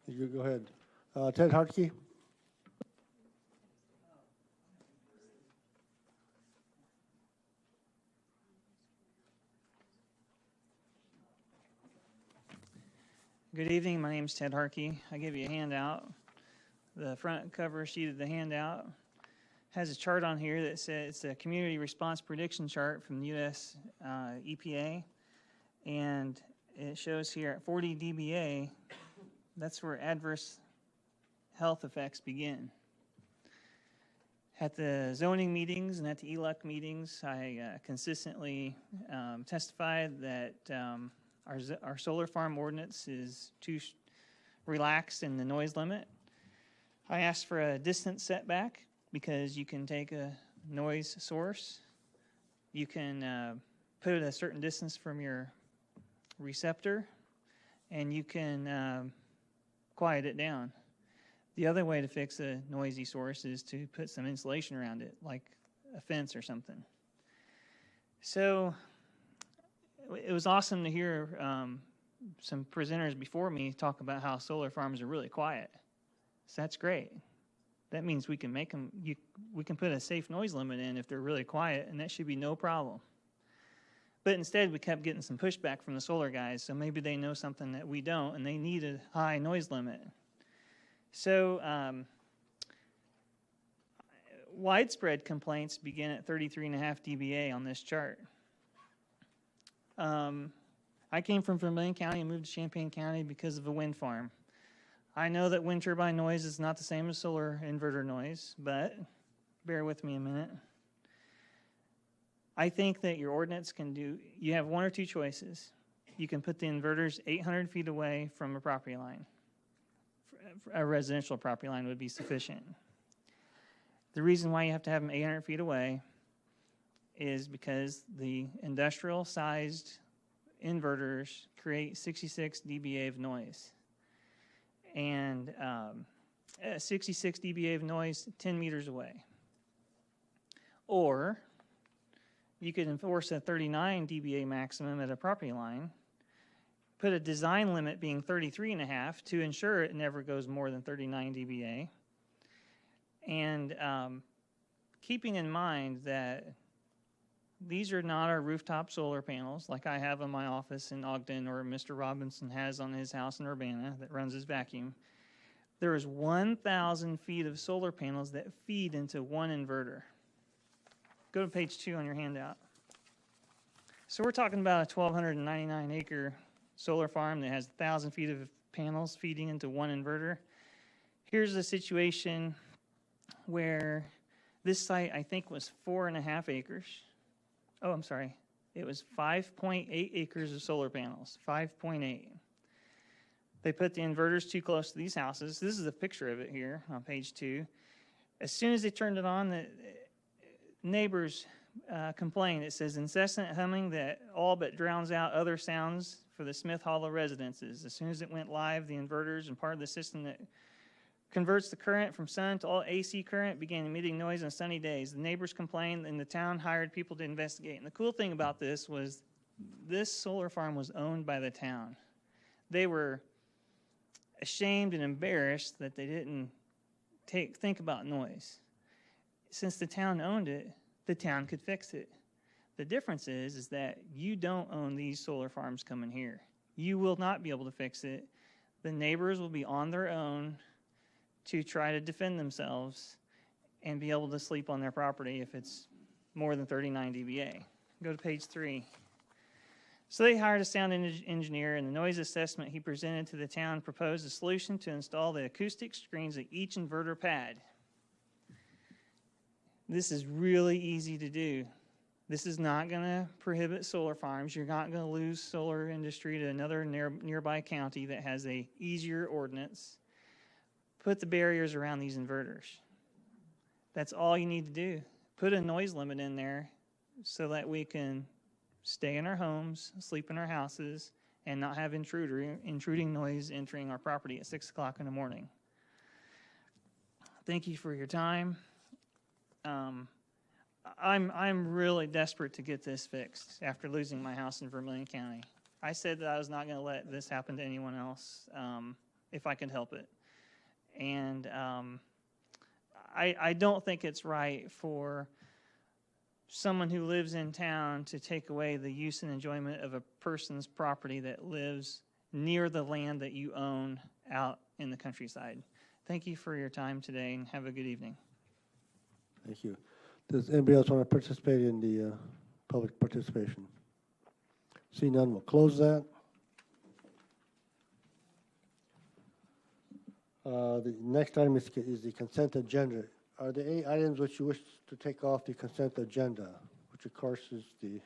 You go ahead. Ted Hartke. Good evening. My name is Ted Harkey. I give you a handout. The front cover sheet of the handout has a chart on here that says it's a community response prediction chart from the U.S. EPA, and it shows here at 40 dBA, that's where adverse health effects begin. At the zoning meetings and at the ELUC meetings, I consistently testified that our solar farm ordinance is too relaxed in the noise limit. I asked for a distance setback because you can take a noise source, you can put it a certain distance from your receptor, and you can quiet it down. The other way to fix a noisy source is to put some insulation around it, like a fence or something. So it was awesome to hear some presenters before me talk about how solar farms are really quiet. So that's great. That means we can make them, we can put a safe noise limit in if they're really quiet, and that should be no problem. But instead, we kept getting some pushback from the solar guys, so maybe they know something that we don't, and they need a high noise limit. So widespread complaints begin at 33.5 dBA on this chart. I came from Vermilion County and moved to Champaign County because of a wind farm. I know that wind turbine noise is not the same as solar inverter noise, but bear with me a minute. I think that your ordinance can do, you have one or two choices. You can put the inverters 800 feet away from a property line. a residential property line would be sufficient. The reason why you have to have them 800 feet away is because the industrial-sized inverters create 66 dBA of noise. And 66 dBA of noise 10 meters away. Or you could enforce a 39 dBA maximum at a property line, put a design limit being 33.5 to ensure it never goes more than 39 dBA. And keeping in mind that these are not our rooftop solar panels like I have in my office in Ogden or Mr. Robinson has on his house in Urbana that runs his vacuum. There is 1,000 feet of solar panels that feed into one inverter. Go to page 2 on your handout. So we're talking about a 1,299 acre solar farm that has 1,000 feet of panels feeding into one inverter. Here's a situation where this site, I think, was 4.5 acres. Oh, I'm sorry. It was 5.8 acres of solar panels, 5.8. They put the inverters too close to these houses. This is a picture of it here on page 2. As soon as they turned it on, the neighbors complained. It says incessant humming that all but drowns out other sounds for the Smith Hollow residences. As soon as it went live, the inverters and part of the system that converts the current from sun to all AC current began emitting noise on sunny days. The neighbors complained and the town hired people to investigate. And the cool thing about this was this solar farm was owned by the town. They were ashamed and embarrassed that they didn't think about noise. Since the town owned it, the town could fix it. The difference is that you don't own these solar farms coming here. You will not be able to fix it. The neighbors will be on their own to try to defend themselves and be able to sleep on their property if it's more than 39 dBA. Go to page 3. So they hired a sound engineer, and the noise assessment he presented to the town proposed a solution to install the acoustic screens at each inverter pad. This is really easy to do. This is not going to prohibit solar farms. You're not going to lose solar industry to another nearby county that has a easier ordinance. Put the barriers around these inverters. That's all you need to do. Put a noise limit in there so that we can stay in our homes, sleep in our houses, and not have intruding noise entering our property at 6 o'clock in the morning. Thank you for your time. I'm really desperate to get this fixed after losing my house in Vermilion County. I said that I was not going to let this happen to anyone else if I could help it. And I don't think it's right for someone who lives in town to take away the use and enjoyment of a person's property that lives near the land that you own out in the countryside. Thank you for your time today, and have a good evening. Thank you. Does anybody else want to participate in the public participation? See none, we'll close that. The next item is the consent agenda. Are there any items which you wish to take off the consent agenda, which of course is the,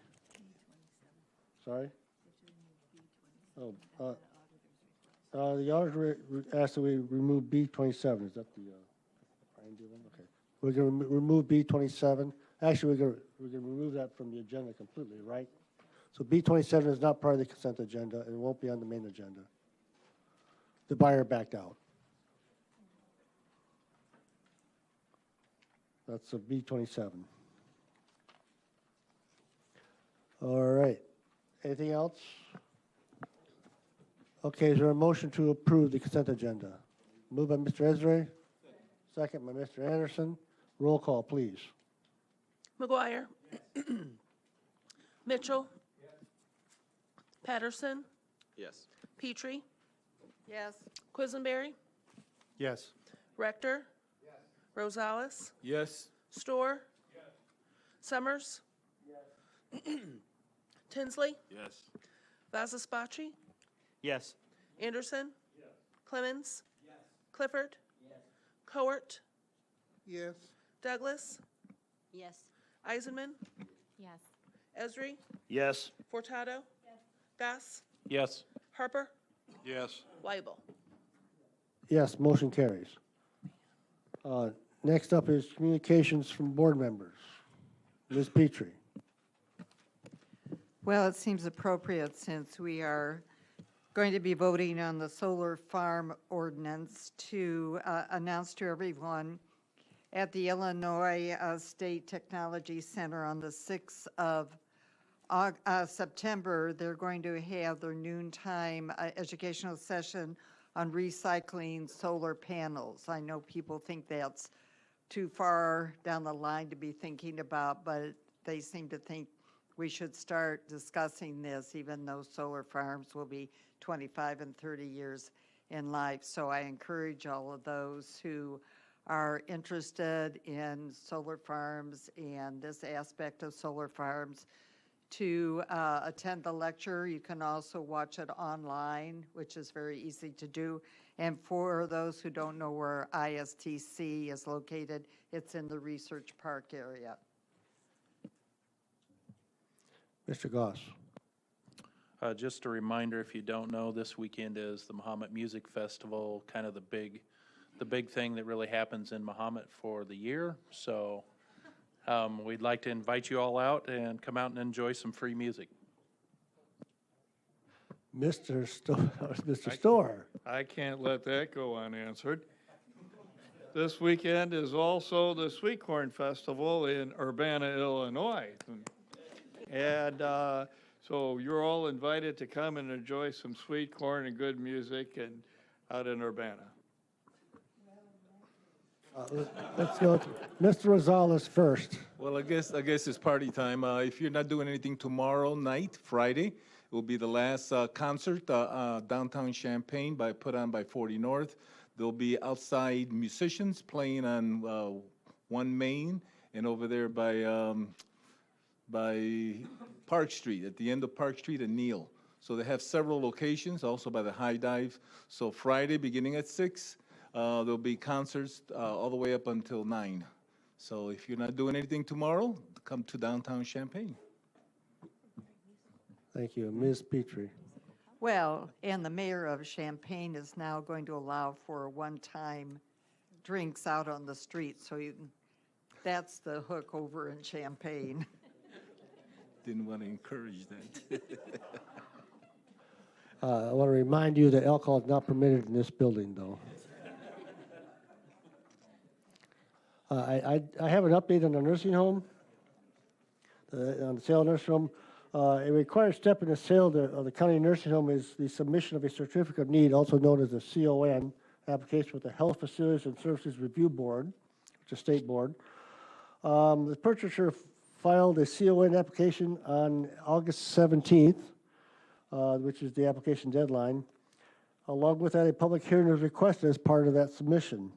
sorry? Oh, the auditor asked that we remove B27. Is that the, okay. We're going to remove B27. Actually, we're going to remove that from the agenda completely, right? So B27 is not part of the consent agenda and won't be on the main agenda. The buyer backed out. That's a B27. All right. Anything else? Okay, is there a motion to approve the consent agenda? Moved by Mr. Ezra, second by Mr. Anderson. Roll call, please. McGuire. Mitchell. Patterson. Yes. Petrie. Yes. Quisenberry. Yes. Rector. Rosales. Yes. Storr. Summers. Tinsley. Yes. Vazaspachi. Yes. Anderson. Clemens. Clifford. Coert. Yes. Douglas. Yes. Eisenman. Yes. Esri. Yes. Furtado. Goss. Yes. Harper. Yes. Weibel. Yes, motion carries. Next up is communications from board members. Ms. Petrie. Well, it seems appropriate since we are going to be voting on the solar farm ordinance to announce to everyone at the Illinois State Technology Center on the 6th of September, they're going to have their noontime educational session on recycling solar panels. I know people think that's too far down the line to be thinking about, but they seem to think we should start discussing this, even though solar farms will be 25 and 30 years in life. So I encourage all of those who are interested in solar farms and this aspect of solar farms to attend the lecture. You can also watch it online, which is very easy to do. And for those who don't know where ISTC is located, it's in the Research Park area. Mr. Goss. Just a reminder, if you don't know, this weekend is the Mahomet Music Festival, kind of the big thing that really happens in Mahomet for the year. So we'd like to invite you all out and come out and enjoy some free music. Mr. Storr. I can't let that go unanswered. This weekend is also the Sweet Corn Festival in Urbana, Illinois. And so you're all invited to come and enjoy some sweet corn and good music and out in Urbana. Let's go to Mr. Rosales first. Well, I guess it's party time. If you're not doing anything tomorrow night, Friday, it will be the last concert downtown Champaign put on by 40 North. There'll be outside musicians playing on 1 Main and over there by Park Street, at the end of Park Street and Neal. So they have several locations, also by the High Dive. So Friday, beginning at 6, there'll be concerts all the way up until 9. So if you're not doing anything tomorrow, come to downtown Champaign. Thank you. Ms. Petrie. Well, and the mayor of Champaign is now going to allow for one-time drinks out on the street. So that's the hook over in Champaign. Didn't want to encourage that. I want to remind you that alcohol is not permitted in this building, though. I have an update on the nursing home, on the sale of nursing home. A required step in the sale of the county nursing home is the submission of a certificate of need, also known as a CON, application with the Health Facilities and Services Review Board, which is a state board. The purchaser filed a CON application on August 17th, which is the application deadline. Along with that, a public hearing was requested as part of that submission.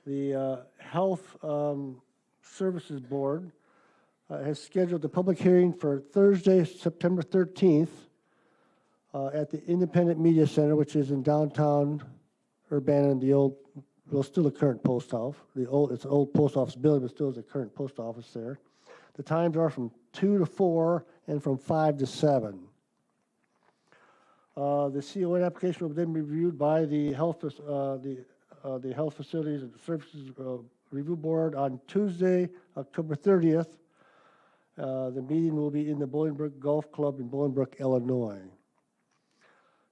The Health Services Board has scheduled the public hearing for Thursday, September 13th at the Independent Media Center, which is in downtown Urbana in the old, well, still the current post office. It's an old post office building, but still is the current post office there. The times are from 2 to 4 and from 5 to 7. The CON application will then be reviewed by the Health Facilities and Services Review Board on Tuesday, October 30th. The meeting will be in the Bolingbrook Golf Club in Bolingbrook, Illinois.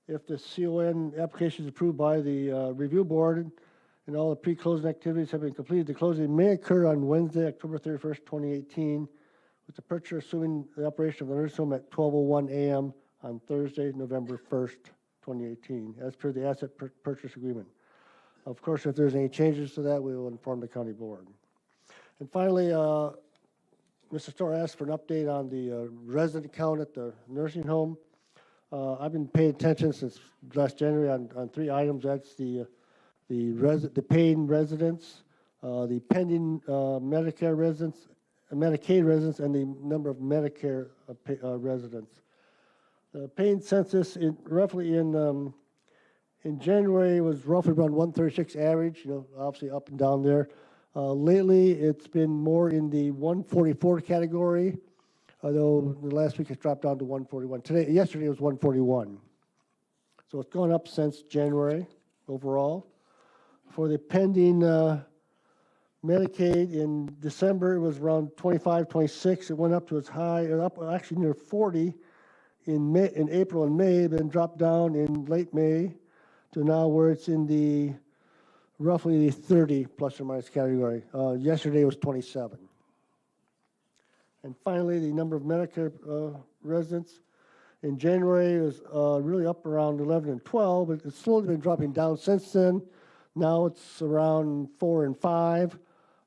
If the CON application is approved by the Review Board and all the pre-closing activities have been completed, the closing may occur on Wednesday, October 31st, 2018, with the purchaser assuming the operation of the nursing home at 12:01 a.m. on Thursday, November 1st, 2018, as per the asset purchase agreement. Of course, if there's any changes to that, we will inform the county board. And finally, Mr. Storr asked for an update on the resident count at the nursing home. I've been paying attention since last January on 3 items. That's the paying residents, the pending Medicare residents, Medicaid residents, and the number of Medicare residents. The paying census roughly in January was roughly around 136 average, obviously up and down there. Lately, it's been more in the 144 category, although the last week it's dropped down to 141. Yesterday it was 141. So it's gone up since January overall. For the pending Medicaid in December, it was around 25, 26. It went up to its high, up actually near 40 in April and May, then dropped down in late May to now where it's in the roughly the 30 plus or minus category. Yesterday was 27. And finally, the number of Medicare residents in January is really up around 11 and 12, but it's slowly been dropping down since then. Now it's around 4 and 5.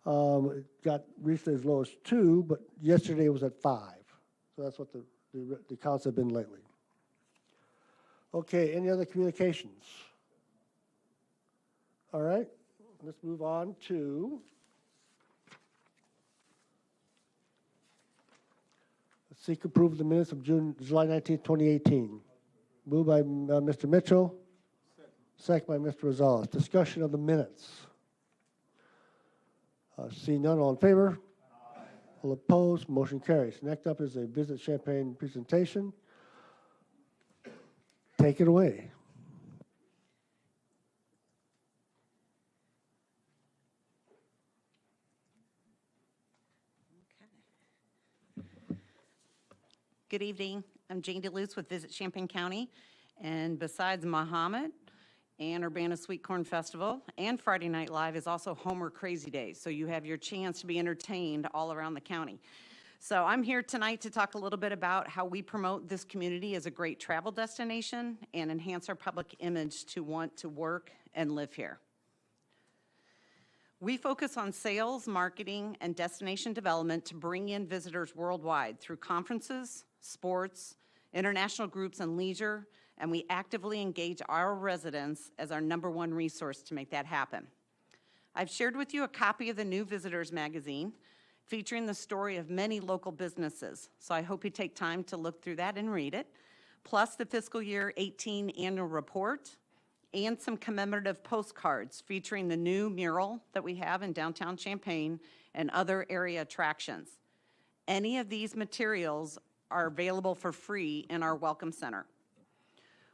It got reached as low as 2, but yesterday it was at 5. So that's what the counts have been lately. Okay, any other communications? All right, let's move on to seek approval of the minutes of July 19, 2018. Moved by Mr. Mitchell. Second by Mr. Rosales. Discussion of the minutes. See none, all in favor? Aye. All opposed, motion carries. Next up is a Visit Champaign presentation. Take it away. Good evening. I'm Jane DeLuce with Visit Champaign County. And besides Muhammad and Urbana Sweet Corn Festival and Friday Night Live is also Homer Crazy Days. So you have your chance to be entertained all around the county. So I'm here tonight to talk a little bit about how we promote this community as a great travel destination and enhance our public image to want to work and live here. We focus on sales, marketing, and destination development to bring in visitors worldwide through conferences, sports, international groups, and leisure, and we actively engage our residents as our #1 resource to make that happen. I've shared with you a copy of the new Visitors magazine featuring the story of many local businesses, so I hope you take time to look through that and read it, plus the fiscal year 18 annual report and some commemorative postcards featuring the new mural that we have in downtown Champaign and other area attractions. Any of these materials are available for free in our Welcome Center.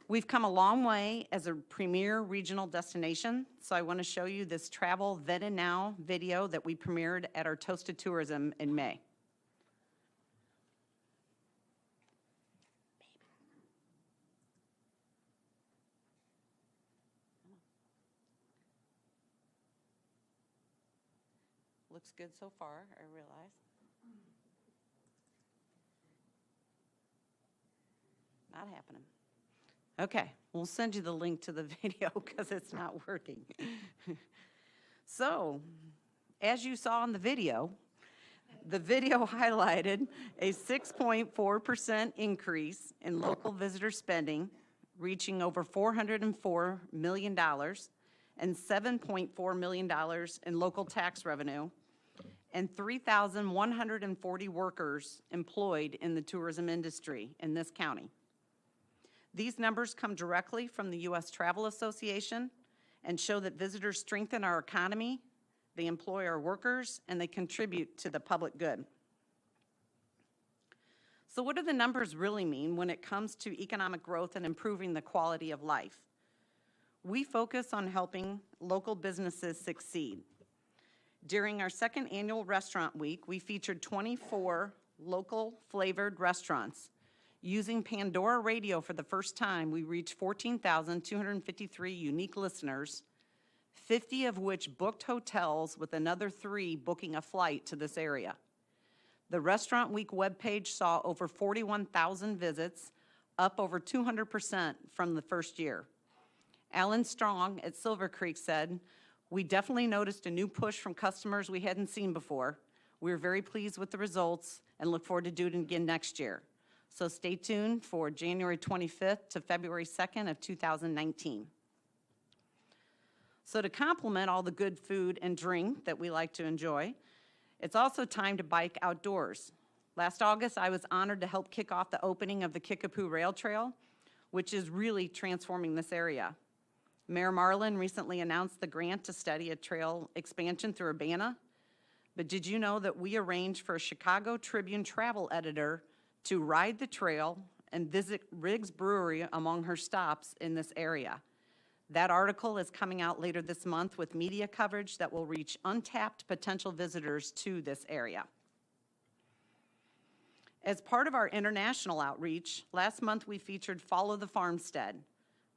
We've come a long way as a premier regional destination, so I want to show you this Travel Then and Now video that we premiered at our Toasted Tourism in May. Looks good so far, I realize. Not happening. Okay, we'll send you the link to the video because it's not working. So, as you saw in the video highlighted a 6.4% increase in local visitor spending, reaching over $404 million, and $7.4 million in local tax revenue, and 3,140 workers employed in the tourism industry in this county. These numbers come directly from the U.S. Travel Association and show that visitors strengthen our economy, they employ our workers, and they contribute to the public good. So what do the numbers really mean when it comes to economic growth and improving the quality of life? We focus on helping local businesses succeed. During our second annual restaurant week, we featured 24 local flavored restaurants. Using Pandora Radio for the first time, we reached 14,253 unique listeners, 50 of which booked hotels, with another 3 booking a flight to this area. The Restaurant Week webpage saw over 41,000 visits, up over 200% from the first year. Alan Strong at Silver Creek said, "We definitely noticed a new push from customers we hadn't seen before. We're very pleased with the results and look forward to doing it again next year." So stay tuned for January 25th to February 2nd of 2019. So to complement all the good food and drink that we like to enjoy, it's also time to bike outdoors. Last August, I was honored to help kick off the opening of the Kickapoo Rail Trail, which is really transforming this area. Mayor Marlin recently announced the grant to study a trail expansion through Urbana, but did you know that we arranged for a Chicago Tribune travel editor to ride the trail and visit Riggs Brewery among her stops in this area? That article is coming out later this month with media coverage that will reach untapped potential visitors to this area. As part of our international outreach, last month we featured Follow the Farmstead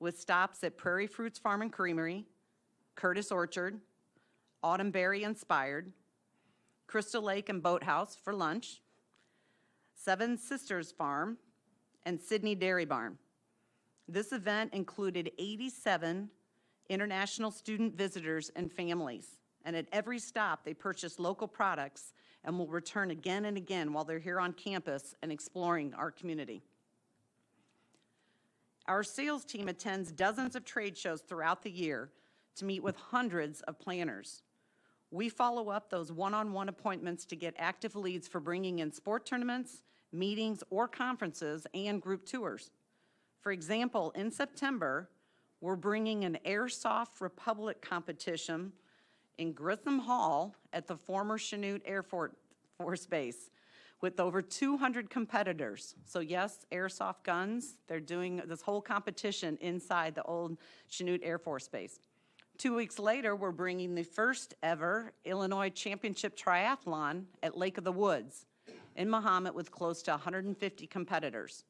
with stops at Prairie Fruits Farm and Creamery, Curtis Orchard, Autumn Berry Inspired, Crystal Lake and Boathouse for lunch, Seven Sisters Farm, and Sydney Dairy Barn. This event included 87 international student visitors and families, and at every stop they purchased local products and will return again and again while they're here on campus and exploring our community. Our sales team attends dozens of trade shows throughout the year to meet with hundreds of planners. We follow up those one-on-one appointments to get active leads for bringing in sport tournaments, meetings, or conferences, and group tours. For example, in September, we're bringing an Airsoft Republic competition in Grissom Hall at the former Chanute Air Force Base with over 200 competitors. So yes, airsoft guns, they're doing this whole competition inside the old Chanute Air Force Base. 2 weeks later, we're bringing the first ever Illinois Championship Triathlon at Lake of the Woods in Mahomet with close to 150 competitors.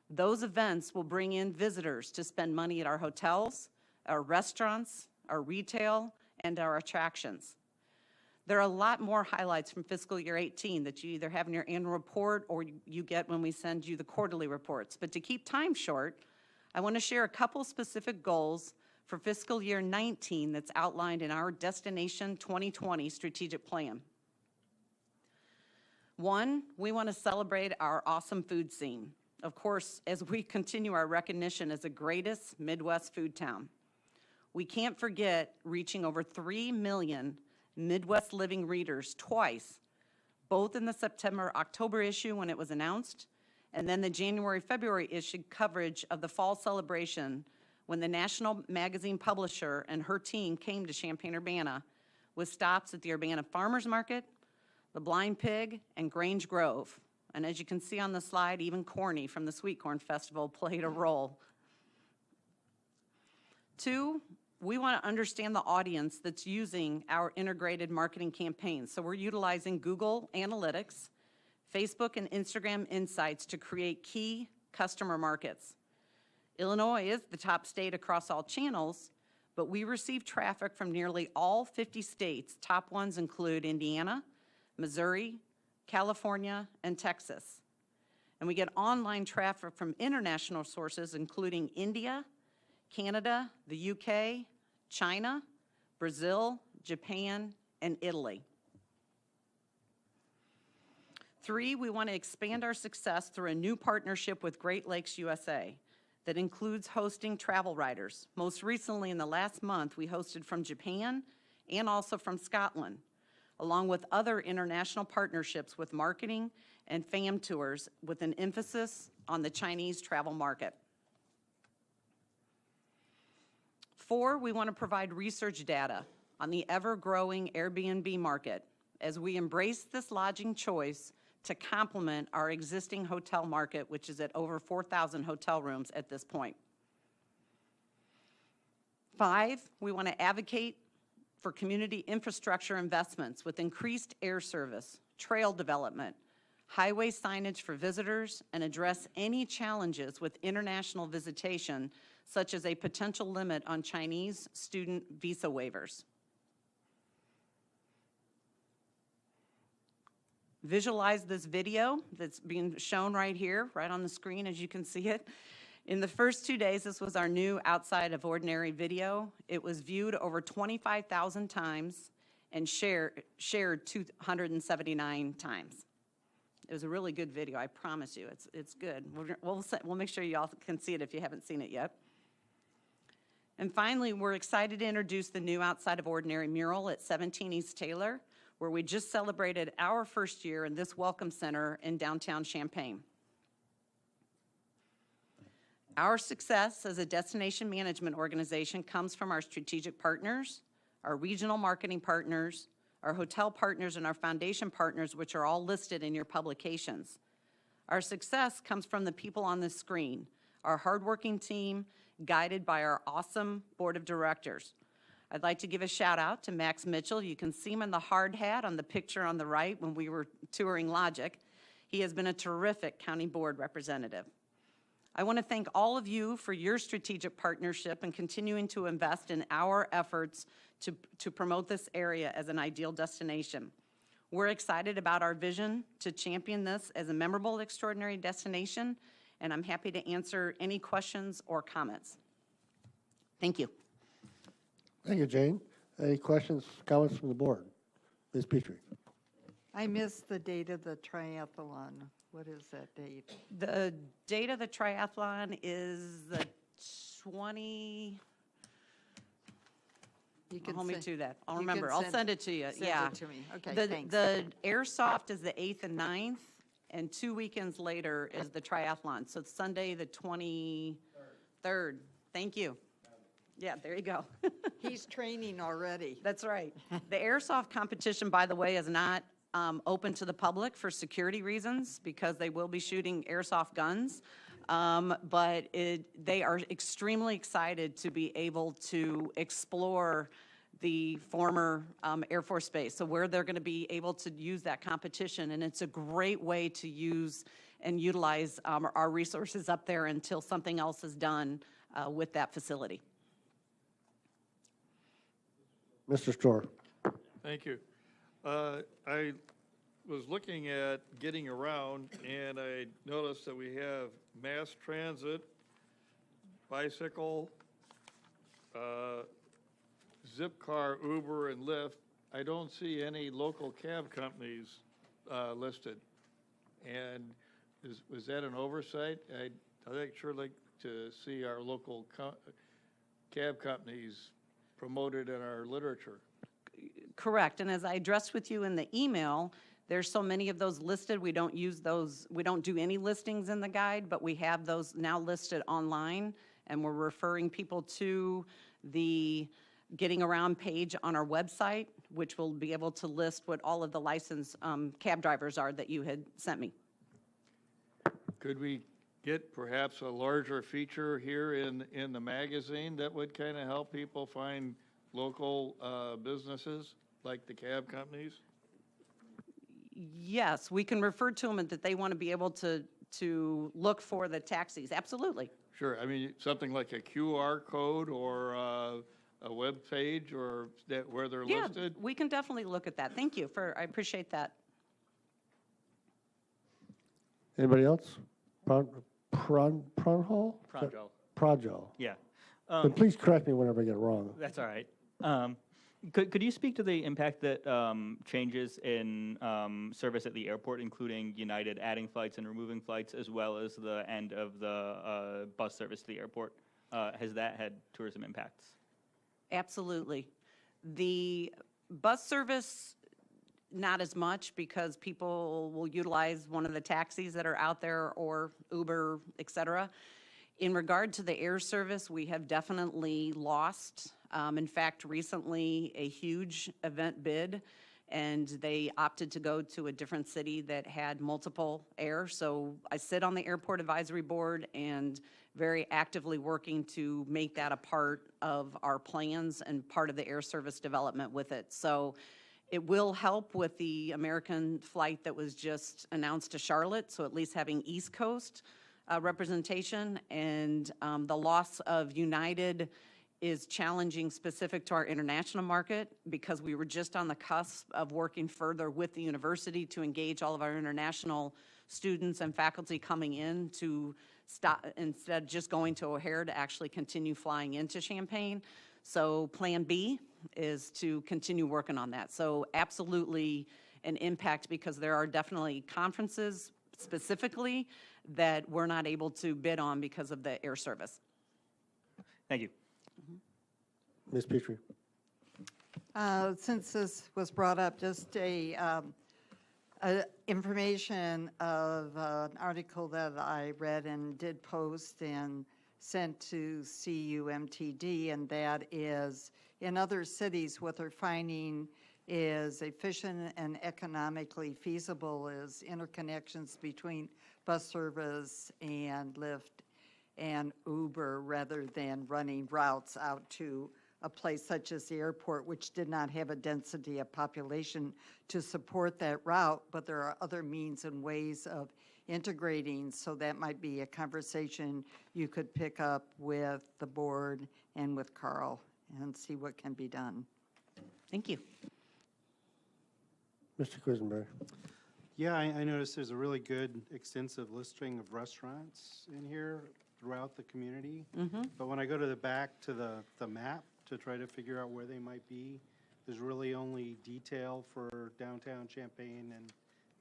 Those events will bring in visitors to spend money at our hotels, our restaurants, our retail, and our attractions. There are a lot more highlights from fiscal year 18 that you either have in your annual report or you get when we send you the quarterly reports. But to keep time short, I want to share a couple specific goals for fiscal year 19 that's outlined in our Destination 2020 strategic plan. One, we want to celebrate our awesome food scene. Of course, as we continue our recognition as the greatest Midwest food town. We can't forget reaching over 3 million Midwest Living readers twice, both in the September-October issue when it was announced, and then the January-February issue coverage of the fall celebration when the national magazine publisher and her team came to Champaign-Urbana with stops at the Urbana Farmers Market, the Blind Pig, and Grange Grove. And as you can see on the slide, even Corny from the Sweet Corn Festival played a role. Two, we want to understand the audience that's using our integrated marketing campaigns. So we're utilizing Google Analytics, Facebook and Instagram Insights to create key customer markets. Illinois is the top state across all channels, but we receive traffic from nearly all 50 states. Top ones include Indiana, Missouri, California, and Texas. And we get online traffic from international sources, including India, Canada, the UK, China, Brazil, Japan, and Italy. Three, we want to expand our success through a new partnership with Great Lakes USA that includes hosting travel writers. Most recently, in the last month, we hosted from Japan and also from Scotland, along with other international partnerships with marketing and fam tours with an emphasis on the Chinese travel market. Four, we want to provide research data on the ever-growing Airbnb market as we embrace this lodging choice to complement our existing hotel market, which is at over 4,000 hotel rooms at this point. Five, we want to advocate for community infrastructure investments with increased air service, trail development, highway signage for visitors, and address any challenges with international visitation, such as a potential limit on Chinese student visa waivers. Visualize this video that's being shown right here, right on the screen as you can see it. In the first 2 days, this was our new Outside of Ordinary video. It was viewed over 25,000 times and shared 279 times. It was a really good video, I promise you. It's good. We'll make sure you all can see it if you haven't seen it yet. And finally, we're excited to introduce the new Outside of Ordinary mural at 17 East Taylor, where we just celebrated our first year in this welcome center in downtown Champaign. Our success as a destination management organization comes from our strategic partners, our regional marketing partners, our hotel partners, and our foundation partners, which are all listed in your publications. Our success comes from the people on this screen, our hardworking team guided by our awesome board of directors. I'd like to give a shout out to Max Mitchell. You can see him in the hard hat on the picture on the right when we were touring Logic. He has been a terrific county board representative. I want to thank all of you for your strategic partnership and continuing to invest in our efforts to promote this area as an ideal destination. We're excited about our vision to champion this as a memorable, extraordinary destination, and I'm happy to answer any questions or comments. Thank you. Thank you, Jane. Any questions, comments from the board? Ms. Petrie. I missed the date of the triathlon. What is that date? The date of the triathlon is the 20. You can Hold me send- to that. I'll you can remember. I'll send it to you. Send Yeah. it to me. Okay, The- thanks. The airsoft is the 8th and 9th, and 2 weekends later is the triathlon. So it's Sunday, the 23rd. Thank you. Yeah, there you go. He's training already. That's right. The airsoft competition, by the way, is not open to the public for security reasons because they will be shooting airsoft guns. But they are extremely excited to be able to explore the former Air Force Base, so where they're going to be able to use that competition. And it's a great way to use and utilize our resources up there until something else is done with that facility. Mr. Storr. Thank you. I was looking at getting around, and I noticed that we have mass transit, bicycle, Zipcar, Uber, and Lyft. I don't see any local cab companies listed. And was that an oversight? I'd sure like to see our local cab companies promoted in our literature. Correct, and as I addressed with you in the email, there's so many of those listed, we don't use those, we don't do any listings in the guide, but we have those now listed online, and we're referring people to the Getting Around page on our website, which will be able to list what all of the licensed cab drivers are that you had sent me. Could we get perhaps a larger feature here in the magazine that would kind of help people find local businesses like the cab companies? Yes, we can refer to them and that they want to be able to look for the taxis, absolutely. Sure, I mean, something like a QR code or a web page or that where they're listed? We can definitely look at that. Thank you I appreciate that. Anybody else? Pronjal? Pronjal. Pronjal. Yeah. But please correct me whenever I get it wrong. That's all right. Could you speak to the impact that changes in service at the airport, including United adding flights and removing flights, as well as the end of the bus service to the airport? Has that had tourism impacts? Absolutely. The bus service, not as much because people will utilize one of the taxis that are out there or Uber, et cetera. In regard to the air service, we have definitely lost. In fact, recently a huge event bid, and they opted to go to a different city that had multiple air. So I sit on the airport advisory board and very actively working to make that a part of our plans and part of the air service development with it. So it will help with the American flight that was just announced to Charlotte, so at least having East Coast representation. And the loss of United is challenging specific to our international market because we were just on the cusp of working further with the university to engage all of our international students and faculty coming in to stop, instead of just going to O'Hare, to actually continue flying into Champaign. So Plan B is to continue working on that. So absolutely an impact because there are definitely conferences specifically that we're not able to bid on because of the air service. Thank you. Ms. Petrie. Since this was brought up, just information of an article that I read and did post and sent to CUMTD, and that is in other cities what they're finding is efficient and economically feasible is interconnections between bus service and Lyft and Uber rather than running routes out to a place such as the airport, which did not have a density of population to support that route, but there are other means and ways of integrating, so that might be a conversation you could pick up with the board and with Carl and see what can be done. Thank you. Mr. Quisenberry. Yeah, I noticed there's a really good extensive listing of restaurants in here throughout the community. But when I go to the back to the map to try to figure out where they might be, there's really only detail for downtown Champaign and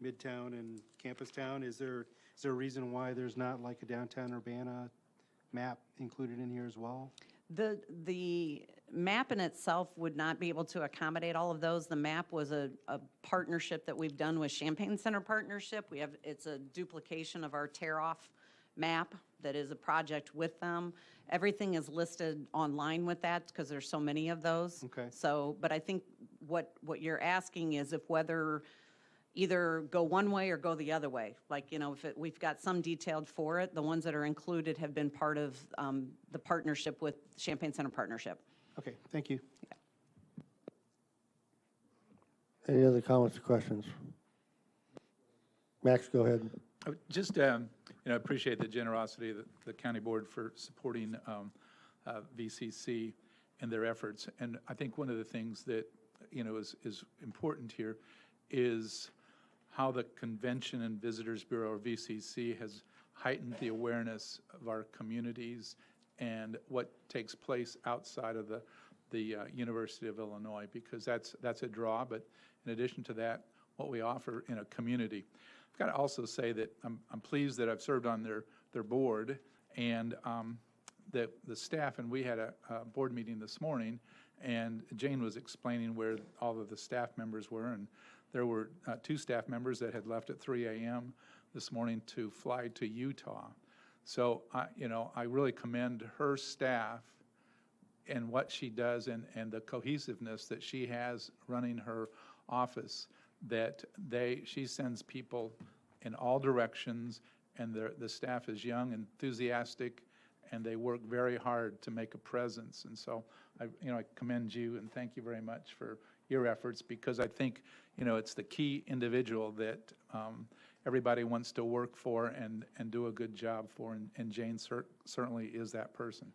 Midtown and Campus Town. Is there a reason why there's not like a downtown Urbana map included in here as well? The map in itself would not be able to accommodate all of those. The map was a partnership that we've done with Champaign Center Partnership. It's a duplication of our tear-off map that is a project with them. Everything is listed online with that because there's so many of those. Okay. So, but I think what you're asking is if whether either go one way or go the other way. Like, you know, if we've got some detailed for it, the ones that are included have been part of the partnership with Champaign Center Partnership. Okay, thank you. Any other comments or questions? Max, go ahead. Just, appreciate the generosity of the county board for supporting VCC and their efforts. And I think one of the things that, is important here is how the Convention and Visitors Bureau, or VCC, has heightened the awareness of our communities and what takes place outside of the University of Illinois, because that's a draw. But in addition to that, what we offer in a community. I've got to also say that I'm pleased that I've served on their board and the staff, and we had a board meeting this morning, and Jane was explaining where all of the staff members were, and there were 2 staff members that had left at 3 a.m. this morning to fly to Utah. So, I really commend her staff and what she does and the cohesiveness that she has running her office, that she sends people in all directions, and the staff is young, enthusiastic, and they work very hard to make a presence. And so I commend you and thank you very much for your efforts, because I think, it's the key individual that everybody wants to work for and do a good job for, and Jane certainly is that person.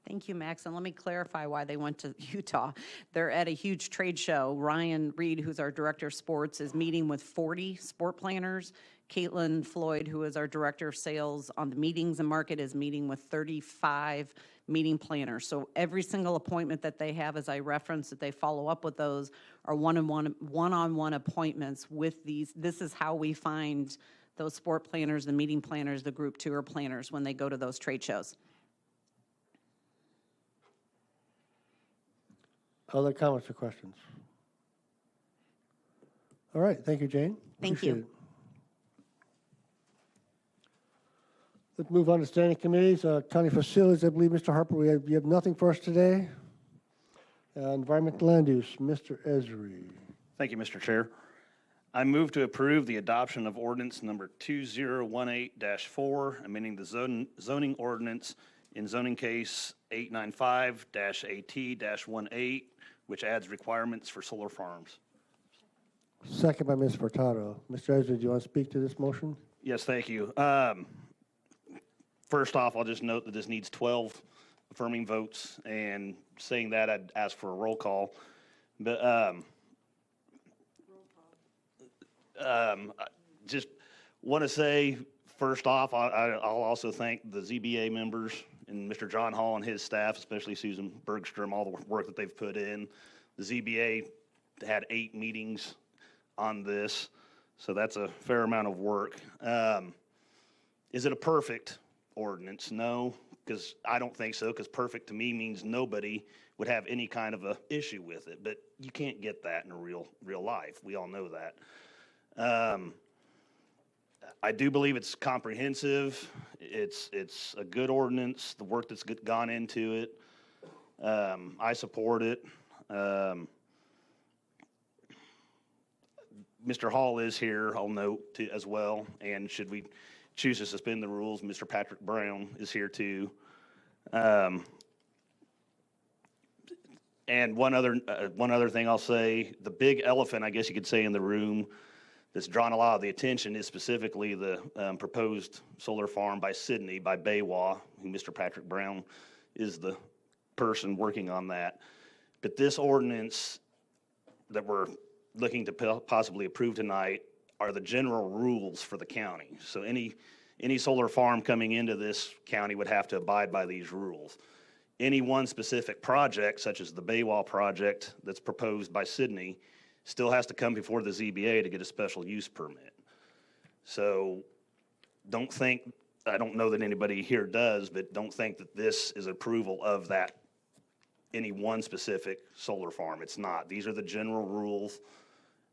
Thank you, Max. And let me clarify why they went to Utah. They're at a huge trade show. Ryan Reed, who's our director of sports, is meeting with 40 sport planners. Caitlin Floyd, who is our director of sales on the meetings and market, is meeting with 35 meeting planners. So every single appointment that they have, as I referenced, that they follow up with those, are one-on-one appointments with these. This is how we find those sport planners, the meeting planners, the group tour planners when they go to those trade shows. Other comments or questions? All right, thank you, Jane. Thank Appreciate you. it. Let's move on to standing committees. County facilities, I believe, Mr. Harper, you have nothing for us today. Environmental land use, Mr. Esri. Thank you, Mr. Chair. I move to approve the adoption of ordinance number 2018-4, amending the zoning ordinance in zoning case 895-AT-18, which adds requirements for solar farms. Second by Ms. Furtado. Mr. Esri, do you want to speak to this motion? Yes, thank you. First off, I'll just note that this needs 12 affirming votes, and saying that, I'd ask for a roll call. But just want to say, first off, I'll also thank the ZBA members and Mr. John Hall and his staff, especially Susan Bergstrom, all the work that they've put in. The ZBA had 8 meetings on this, so that's a fair amount of work. Is it a perfect ordinance? No, because I don't think so, because perfect to me means nobody would have any kind of a issue with it, but you can't get that in a real life. We all know that. I do believe it's comprehensive. It's a good ordinance, the work that's gone into it. I support it. Mr. Hall is here, I'll note as well, and should we choose to suspend the rules, Mr. Patrick Brown is here too. And one other thing I'll say, the big elephant, I guess you could say, in the room that's drawn a lot of the attention is specifically the proposed solar farm by Sydney, by Baywa, who Mr. Patrick Brown is the person working on that. But this ordinance that we're looking to possibly approve tonight are the general rules for the county. So any solar farm coming into this county would have to abide by these rules. Any one specific project, such as the Baywa project that's proposed by Sydney, still has to come before the ZBA to get a special use permit. So don't think, I don't know that anybody here does, but don't think that this is approval of that, any one specific solar farm. It's not. These are the general rules,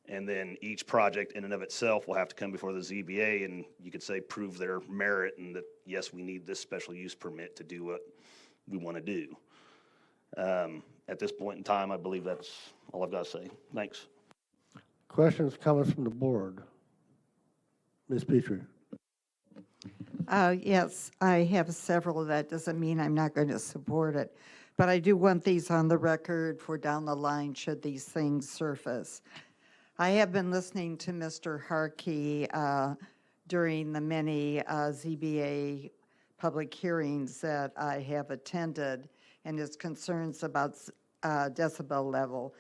and then each project in and of itself will have to come before the ZBA, and you could say prove their merit and that, yes, we need this special use permit to do what we want to do. At this point in time, I believe that's all I've got to say. Thanks. Questions, comments from the board? Ms. Petrie. Yes, I have several. That doesn't mean I'm not going to support it. But I do want these on the record for down the line should these things surface. I have been listening to Mr. Harkey during the many ZBA public hearings that I have attended and his concerns about decibel level.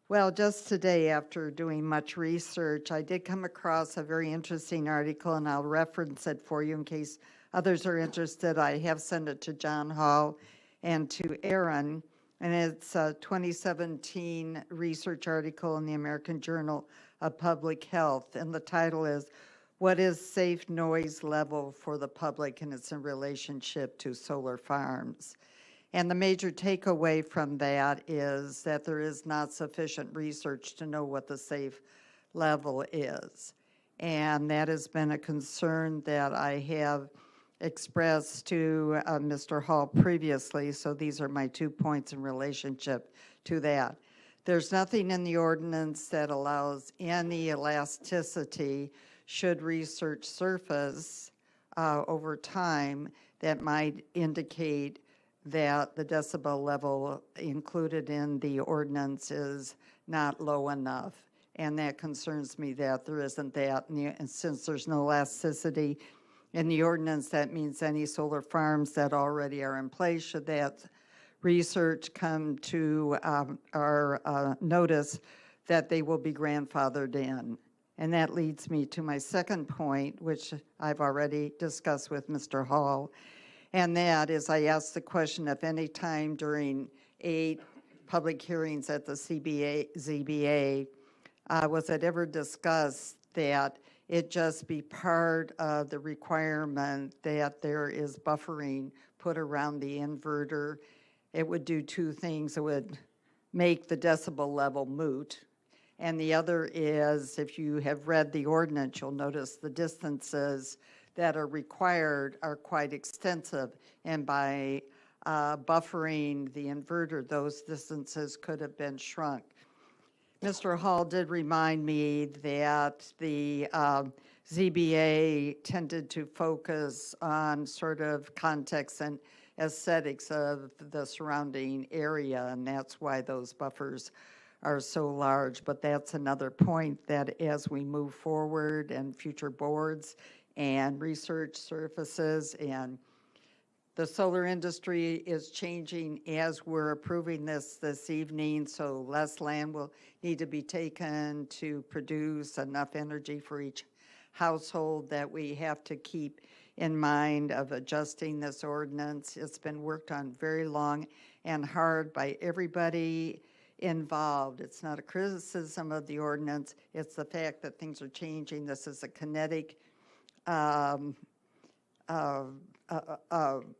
Well, just today, after doing much research, I did come across a very interesting article, and I'll reference it for you in case others are interested. I have sent it to John Hall and to Aaron, and it's a 2017 research article in the American Journal of Public Health, and the title is, "What is safe noise level for the public and its in relationship to solar farms?" And the major takeaway from that is that there is not sufficient research to know what the safe level is. And that has been a concern that I have expressed to Mr. Hall previously, so these are my 2 points in relationship to that. There's nothing in the ordinance that allows any elasticity should research surface over time that might indicate that the decibel level included in the ordinance is not low enough. And that concerns me that there isn't that. And since there's no elasticity in the ordinance, that means any solar farms that already are in place, should that research come to our notice, that they will be grandfathered in. And that leads me to my second point, which I've already discussed with Mr. Hall. And that is, I asked the question if any time during 8 public hearings at the ZBA, was it ever discussed that it just be part of the requirement that there is buffering put around the inverter? It would do 2 things. It would make the decibel level moot. And the other is, if you have read the ordinance, you'll notice the distances that are required are quite extensive, and by buffering the inverter, those distances could have been shrunk. Mr. Hall did remind me that the ZBA tended to focus on sort of context and aesthetics of the surrounding area, and that's why those buffers are so large. But that's another point that as we move forward and future boards and research surfaces, and the solar industry is changing as we're approving this evening, so less land will need to be taken to produce enough energy for each household that we have to keep in mind of adjusting this ordinance. It's been worked on very long and hard by everybody involved. It's not a criticism of the ordinance, it's the fact that things are changing. This is a kinetic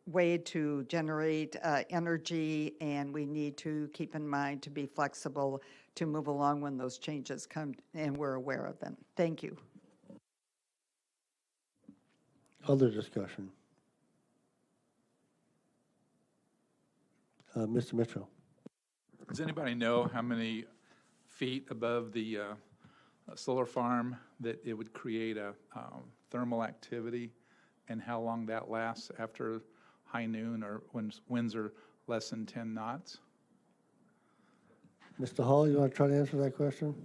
way to generate energy, and we need to keep in mind to be flexible to move along when those changes come, and we're aware of them. Thank you. Other discussion? Mr. Mitchell. Does anybody know how many feet above the solar farm that it would create a thermal activity and how long that lasts after high noon or when winds are less than 10 knots? Mr. Hall, you want to try to answer that question?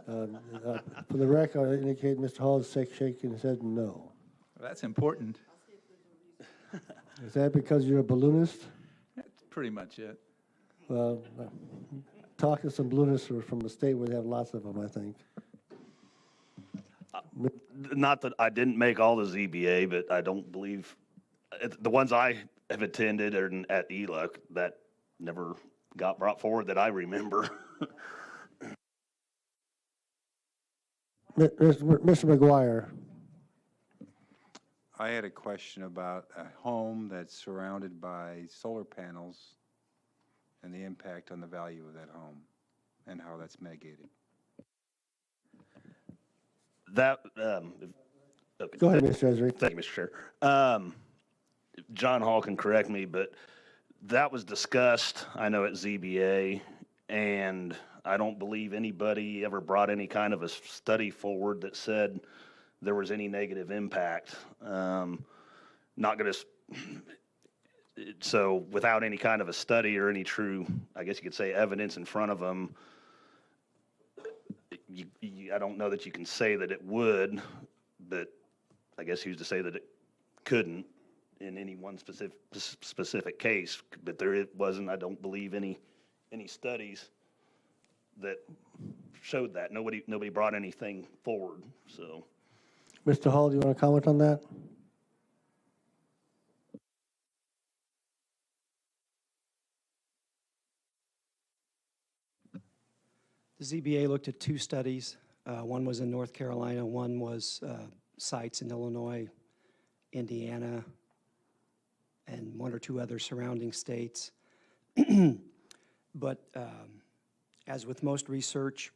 For the record, I indicate Mr. Hall is shaking his head no. That's important. Is that because you're a balloonist? That's pretty much it. Well, talk to some balloonists who are from the state where they have lots of them, I think. Not that I didn't make all the ZBA, but I don't believe, the ones I have attended are at ELUC, that never got brought forward that I remember. Mr. McGuire. I had a question about a home that's surrounded by solar panels and the impact on the value of that home and how that's mitigated. That, Go ahead, Mr. Esri. Thank you, Mr. Chair. John Hall can correct me, but that was discussed, I know, at ZBA, and I don't believe anybody ever brought any kind of a study forward that said there was any negative impact. Not going to, so without any kind of a study or any true, I guess you could say, evidence in front of them, I don't know that you can say that it would, but I guess who's to say that it couldn't in any one specific case. But there wasn't, I don't believe, any studies that showed that. Nobody brought anything forward. So, Mr. Hall, do you want to comment on that? The ZBA looked at two studies. One was in North Carolina, one was sites in Illinois, Indiana, and one or two other surrounding states. But as with most research,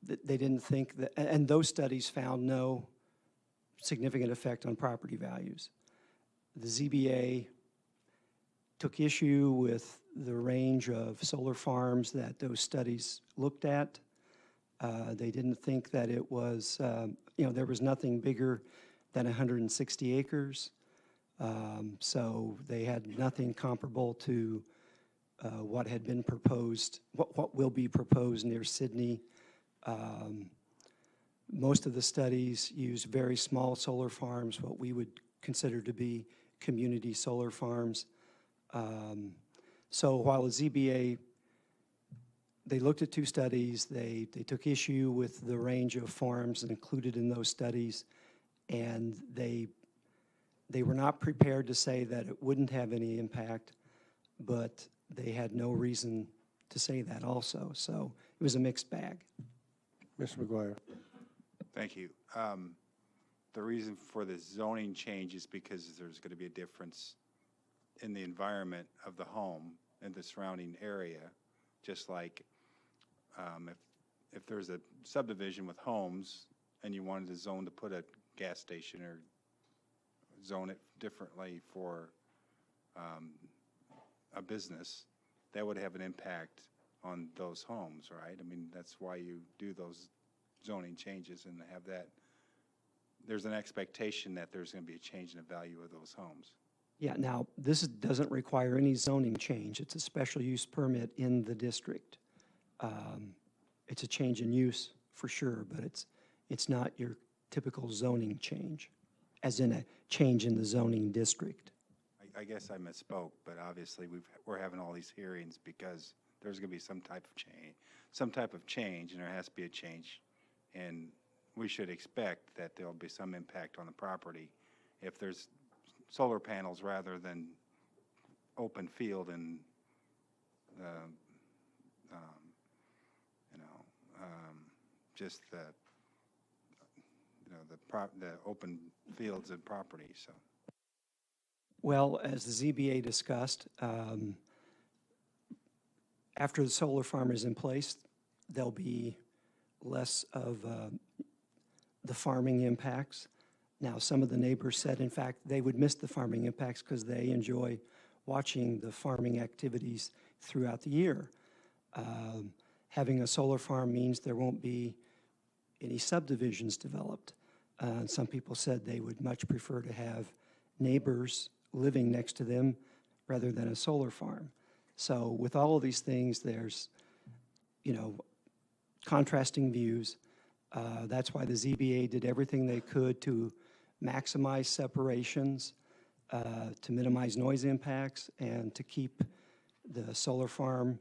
they didn't think that, and those studies found no significant effect on property values. The ZBA took issue with the range of solar farms that those studies looked at. They didn't think that it was, there was nothing bigger than 160 acres. So they had nothing comparable to what had been proposed, what will be proposed near Sydney. Most of the studies used very small solar farms, what we would consider to be community solar farms. So while the ZBA, they looked at two studies, they took issue with the range of farms included in those studies, and they were not prepared to say that it wouldn't have any impact, but they had no reason to say that also. So it was a mixed bag. Mr. McGuire. Thank you. The reason for the zoning change is because there's going to be a difference in the environment of the home and the surrounding area, just like if there's a subdivision with homes and you wanted to zone to put a gas station or zone it differently for a business, that would have an impact on those homes, right? I mean, that's why you do those zoning changes and have that. There's an expectation that there's going to be a change in the value of those homes. Yeah, now, this doesn't require any zoning change. It's a special use permit in the district. It's a change in use for sure, but it's not your typical zoning change, as in a change in the zoning district. I guess I misspoke, but obviously we're having all these hearings because there's going to be some type of change, and there has to be a change, and we should expect that there'll be some impact on the property if there's solar panels rather than open field and just the open fields and property. So, well, as the ZBA discussed, after the solar farm is in place, there'll be less of the farming impacts. Now, some of the neighbors said, in fact, they would miss the farming impacts because they enjoy watching the farming activities throughout the year. Having a solar farm means there won't be any subdivisions developed. Some people said they would much prefer to have neighbors living next to them rather than a solar farm. So with all of these things, there's, contrasting views. That's why the ZBA did everything they could to maximize separations, to minimize noise impacts, and to keep the solar farm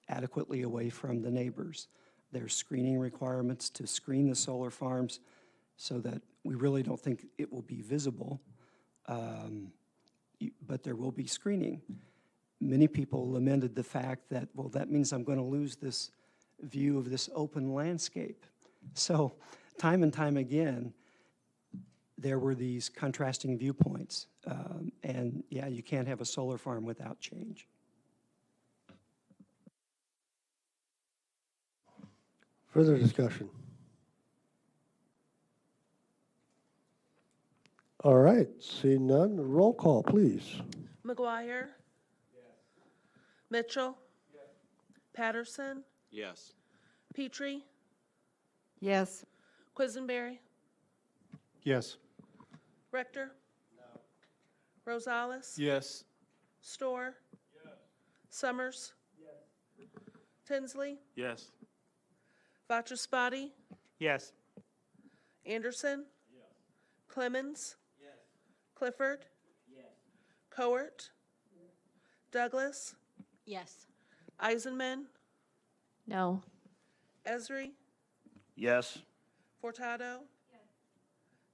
adequately away from the neighbors. There's screening requirements to screen the solar farms so that we really don't think it will be visible, but there will be screening. Many people lamented the fact that, well, that means I'm going to lose this view of this open landscape. So time and time again, there were these contrasting viewpoints. And yeah, you can't have a solar farm without change. Further discussion? All right, seeing none, roll call, please. McGuire? Mitchell? Patterson? Yes. Petrie? Yes. Quisenberry? Yes. Rector? No. Rosales? Yes. Storr? Yes. Summers? Yes. Tinsley? Yes. Vachaspati? Yes. Anderson? Yes. Clemens? Yes. Clifford? Yes. Coert? Yes. Douglas? Yes. Eisenman? No. Esri? Yes. Furtado? Yes.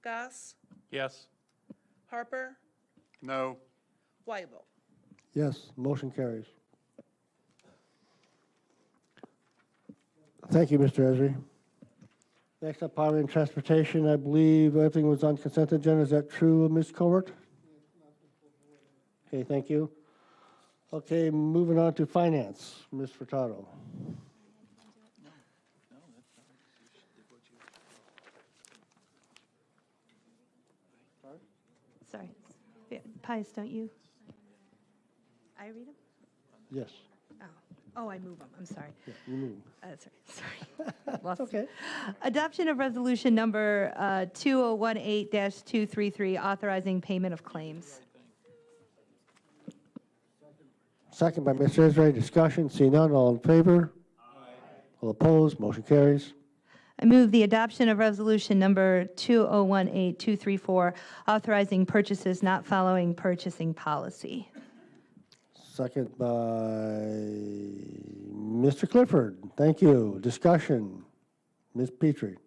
Goss? Yes. Harper? No. Weibel? Yes, motion carries. Thank you, Mr. Esri. Next up, Highway and Transportation. I believe everything was on consent agenda. Is that true, Ms. Covert? Okay, thank you. Okay, moving on to Finance, Ms. Furtado. Sorry. Yeah, Pies, don't you? I read them? Yes. Oh, I move them. I'm sorry. Yeah, you move. Sorry. That's okay. Adoption of resolution number 2018-233, authorizing payment of claims. Second by Mr. Esri. Discussion. See none. All in favor? Aye. All opposed? Motion carries. I move the adoption of resolution number 2018-234, authorizing purchases not following purchasing policy. Second by Mr. Clifford. Thank you. Discussion. Ms. Petrie.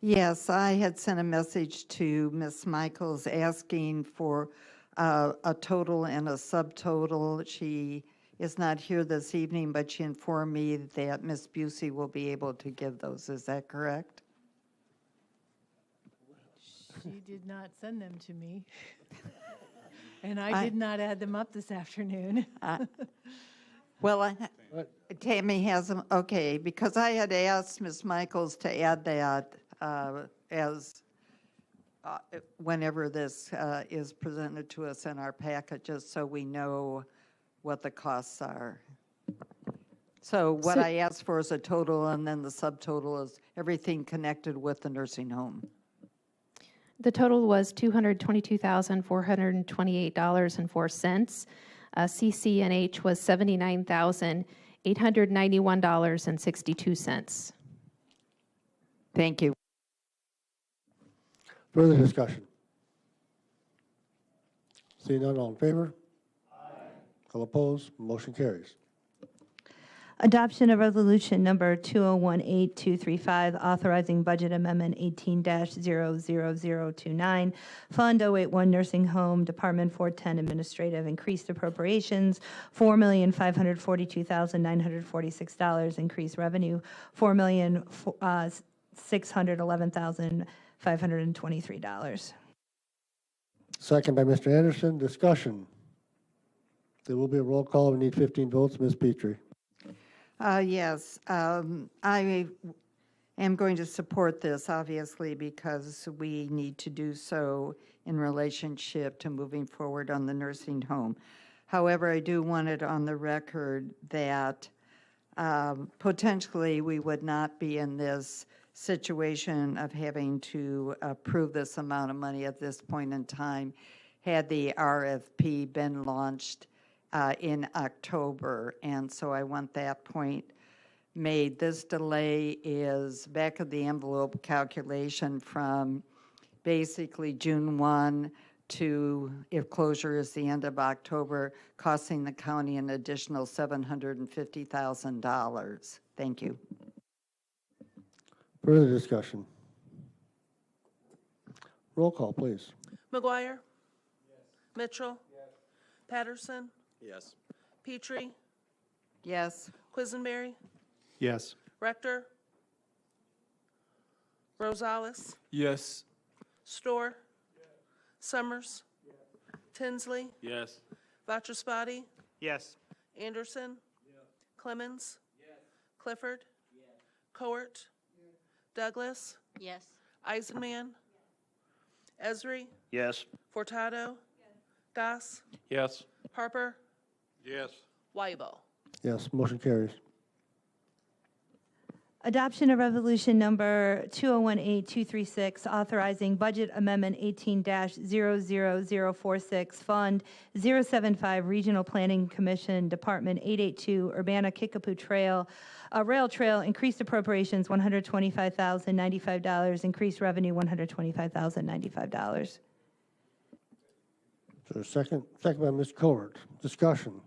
Yes, I had sent a message to Ms. Michaels asking for a total and a subtotal. She is not here this evening, but she informed me that Ms. Busey will be able to give those. Is that correct? She did not send them to me. And I did not add them up this afternoon. Well, Tammy has them, okay, because I had asked Ms. Michaels to add that as whenever this is presented to us in our packet, just so we know what the costs are. So what I asked for is a total, and then the subtotal is everything connected with the nursing home. The total was $222,428.04. CC&H was $79,891.62. Thank you. Further discussion. Seeing none, all in favor? Aye. All opposed? Motion carries. Adoption of resolution number 2018-235, authorizing budget amendment 18-00029, Fund 081 Nursing Home, Department 410 Administrative, increased appropriations, $4,542,946, increased revenue, $4,611,523. Second by Mr. Anderson. Discussion. There will be a roll call. We need 15 votes. Ms. Petrie. Yes, I am going to support this, obviously, because we need to do so in relationship to moving forward on the nursing home. However, I do want it on the record that potentially we would not be in this situation of having to approve this amount of money at this point in time had the RFP been launched in October. And so I want that point made. This delay is back of the envelope calculation from basically June 1 to, if closure is the end of October, costing the county an additional $750,000. Thank you. Further discussion? Roll call, please. McGuire? Mitchell? Patterson? Yes. Petrie? Yes. Quisenberry? Yes. Rector? Rosales? Yes. Storr? Summers? Tinsley? Yes. Vachaspati? Yes. Anderson? Clemens? Clifford? Coert? Douglas? Yes. Eisenman? Esri? Yes. Furtado? Goss? Yes. Harper? Yes. Weibel? Yes, motion carries. Adoption of resolution number 2018-236, authorizing budget amendment 18-00046, Fund 075, Regional Planning Commission, Department 882, Urbana Kickapoo Trail, Rail Trail, increased appropriations $125,095, increased revenue $125,095. Is there a second? Second by Ms. Court. Discussion.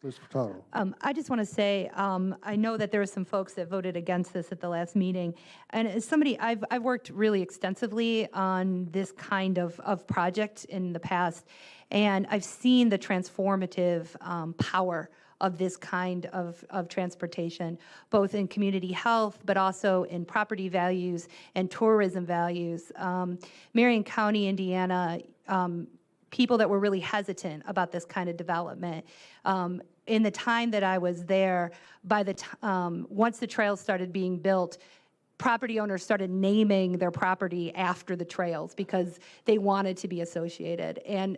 Ms. Furtado. I just want to say, I know that there were some folks that voted against this at the last meeting. And as somebody, I've worked really extensively on this kind of project in the past. And I've seen the transformative power of this kind of transportation, both in community health, but also in property values and tourism values. Marion County, Indiana, people that were really hesitant about this kind of development. In the time that I was there, once the trails started being built, property owners started naming their property after the trails because they wanted to be associated. And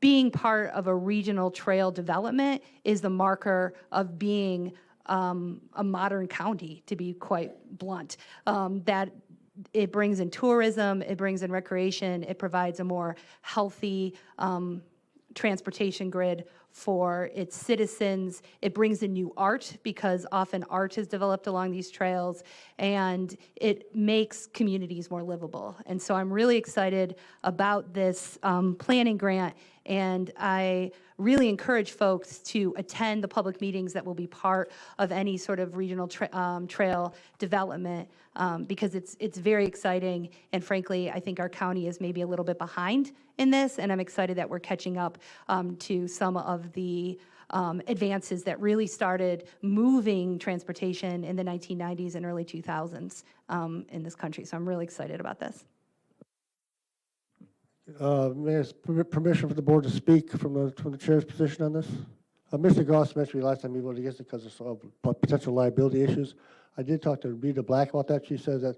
being part of a regional trail development is the marker of being a modern county, to be quite blunt. That it brings in tourism, it brings in recreation, it provides a more healthy transportation grid for its citizens. It brings in new art because often art is developed along these trails, and it makes communities more livable. And so I'm really excited about this planning grant, and I really encourage folks to attend the public meetings that will be part of any sort of regional trail development because it's very exciting, and frankly, I think our county is maybe a little bit behind in this, and I'm excited that we're catching up to some of the advances that really started moving transportation in the 1990s and early 2000s in this country. So I'm really excited about this. May I ask permission for the board to speak from the chair's position on this? Mr. Goss mentioned me last time he voted against it because of potential liability issues. I did talk to Rita Black about that. She says that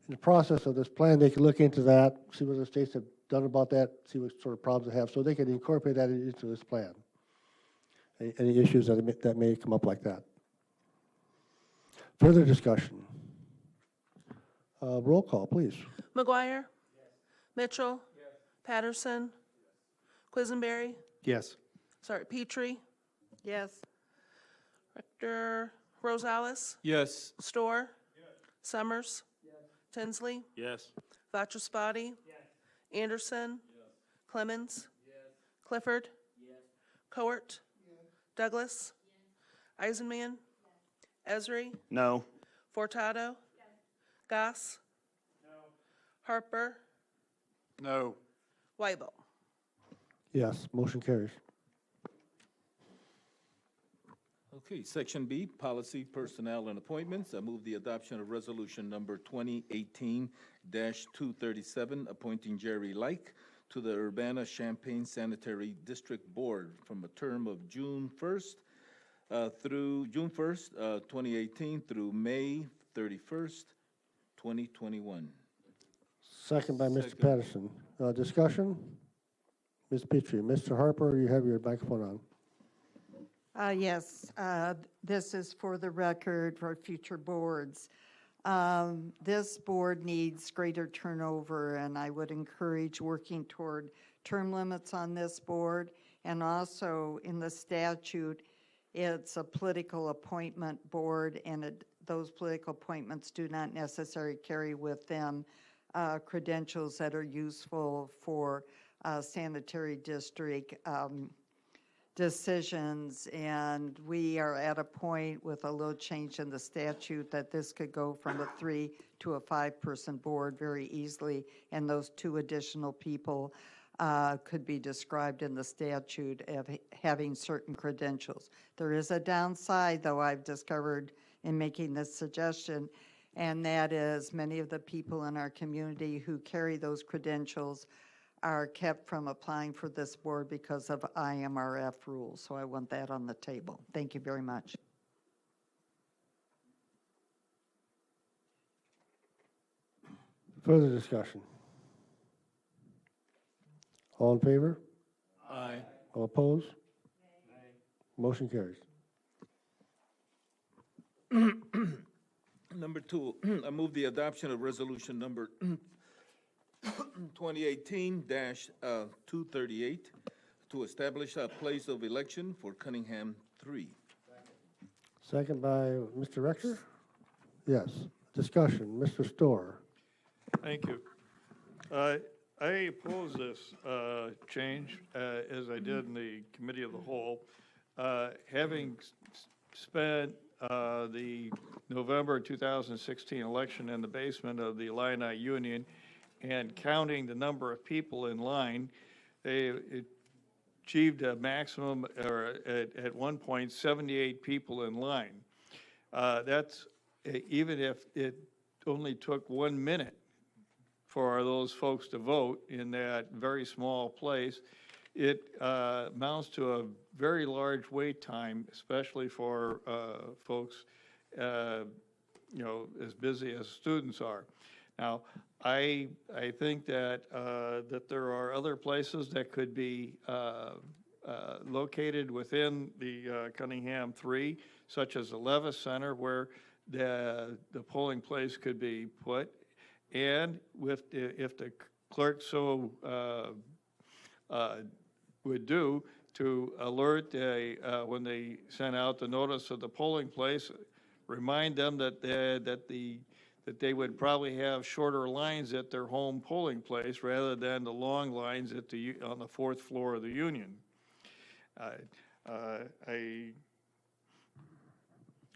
in the process of this plan, they can look into that, see what the states have done about that, see what sort of problems they have, so they can incorporate that into this plan. Any issues that may come up like that. Further discussion. Roll call, please. McGuire? Mitchell? Patterson? Quisenberry? Yes. Sorry, Petrie? Yes. Rector Rosales? Yes. Storr? Summers? Tinsley? Yes. Vachaspati? Anderson? Clemens? Clifford? Coert? Douglas? Eisenman? Esri? No. Furtado? Goss? Harper? No. Weibel? Yes, motion carries. Okay, Section B, Policy, Personnel, and Appointments. I move the adoption of Resolution Number 2018-237, appointing Jerry Like to the Urbana Champaign Sanitary District Board from a term of June 1st, 2018 through May 31st, 2021. Second by Mr. Patterson. Discussion? Ms. Petrie. Mr. Harper, you have your microphone on. Yes, this is for the record for future boards. This board needs greater turnover, and I would encourage working toward term limits on this board. And also in the statute, it's a political appointment board, and those political appointments do not necessarily carry with them credentials that are useful for sanitary district decisions, and we are at a point with a little change in the statute that this could go from a 3 to a 5-person board very easily, and those 2 additional people could be described in the statute of having certain credentials. There is a downside, though, I've discovered in making this suggestion, and that is many of the people in our community who carry those credentials are kept from applying for this board because of IMRF rules. So I want that on the table. Thank you very much. Further discussion? All in favor? Aye. All opposed? Motion carries. Number 2, I move the adoption of resolution number 2018-238 to establish a place of election for Cunningham 3. Second by Mr. Rector? Yes. Discussion, Mr. Storr. Thank you. I oppose this change, as I did in the Committee of the Whole. Having spent the November 2016 election in the basement of the Illini Union and counting the number of people in line, they achieved a maximum, or at one point, 78 people in line. That's, even if it only took 1 minute for those folks to vote in that very small place, it amounts to a very large wait time, especially for folks, you know, as busy as students are. Now, I think that that there are other places that could be located within the Cunningham 3, such as the Levis Center, where the polling place could be put, and with if the clerk so would do, to alert when they send out the notice of the polling place, remind them that they would probably have shorter lines at their home polling place rather than the long lines at on the 4th floor of the Union.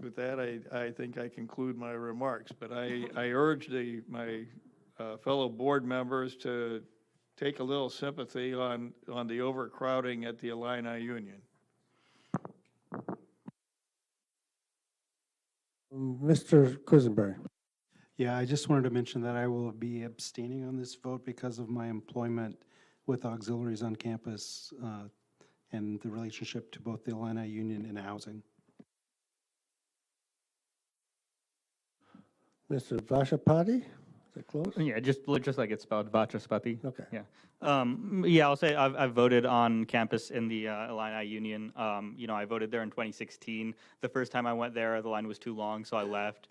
With that, I think I conclude my remarks, but I urge my fellow board members to take a little sympathy on the overcrowding at the Illini Union. Mr. Quisenberry. Yeah, I just wanted to mention that I will be abstaining on this vote because of my employment with auxiliaries on campus and the relationship to both the Illini Union and housing. Mr. Vashapati, is that close? Yeah, just like it's spelled, Vachaspati. Okay. Yeah. Yeah, I'll say I've voted on campus in the Illini Union. You know, I voted there in 2016. The first time I went there, the line was too long, so I left.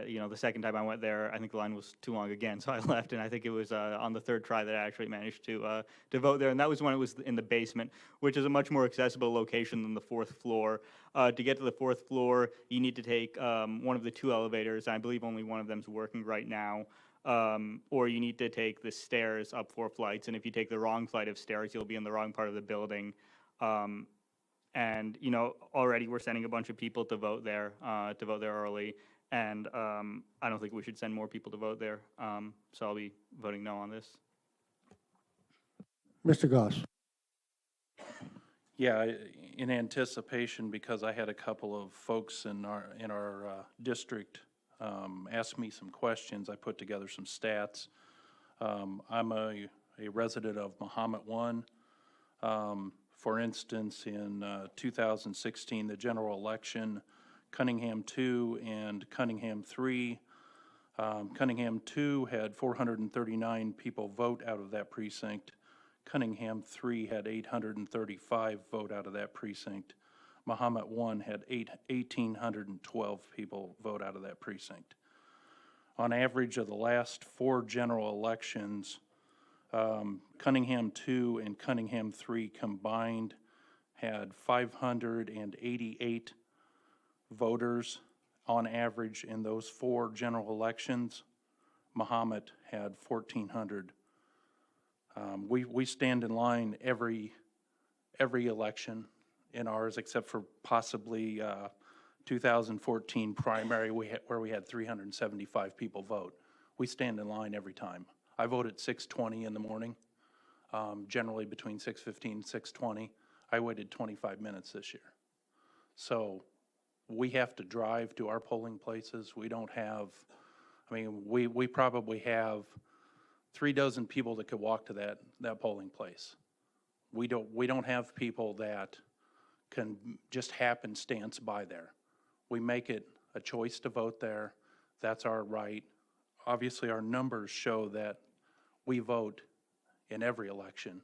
You know, the second time I went there, I think the line was too long again, so I left. And I think it was on the 3rd try that I actually managed to vote there. And that was when it was in the basement, which is a much more accessible location than the 4th floor. To get to the 4th floor, you need to take one of the 2 elevators. I believe only one of them's working right now. Or you need to take the stairs up 4 flights. And if you take the wrong flight of stairs, you'll be in the wrong part of the building. And, you know, already we're sending a bunch of people to vote there early. And I don't think we should send more people to vote there. So I'll be voting no on this. Mr. Goss. Yeah, in anticipation, because I had a couple of folks in our district ask me some questions, I put together some stats. I'm a resident of Mahomet 1. For instance, in 2016, the general election, Cunningham 2 and Cunningham 3. Cunningham 2 had 439 people vote out of that precinct. Cunningham 3 had 835 vote out of that precinct. Mahomet 1 had 1,812 people vote out of that precinct. On average of the last 4 general elections, Cunningham 2 and Cunningham 3 combined had 588 voters on average in those 4 general elections. Mahomet had 1,400. We stand in line every election in ours, except for possibly 2014 primary where we had 375 people vote. We stand in line every time. I vote at 6:20 in the morning, generally between 6:15 and 6:20. I waited 25 minutes this year. So we have to drive to our polling places. We don't have, I mean, we probably have 3 dozen people that could walk to that polling place. We don't have people that can just happenstance by there. We make it a choice to vote there. That's our right. Obviously, our numbers show that we vote in every election.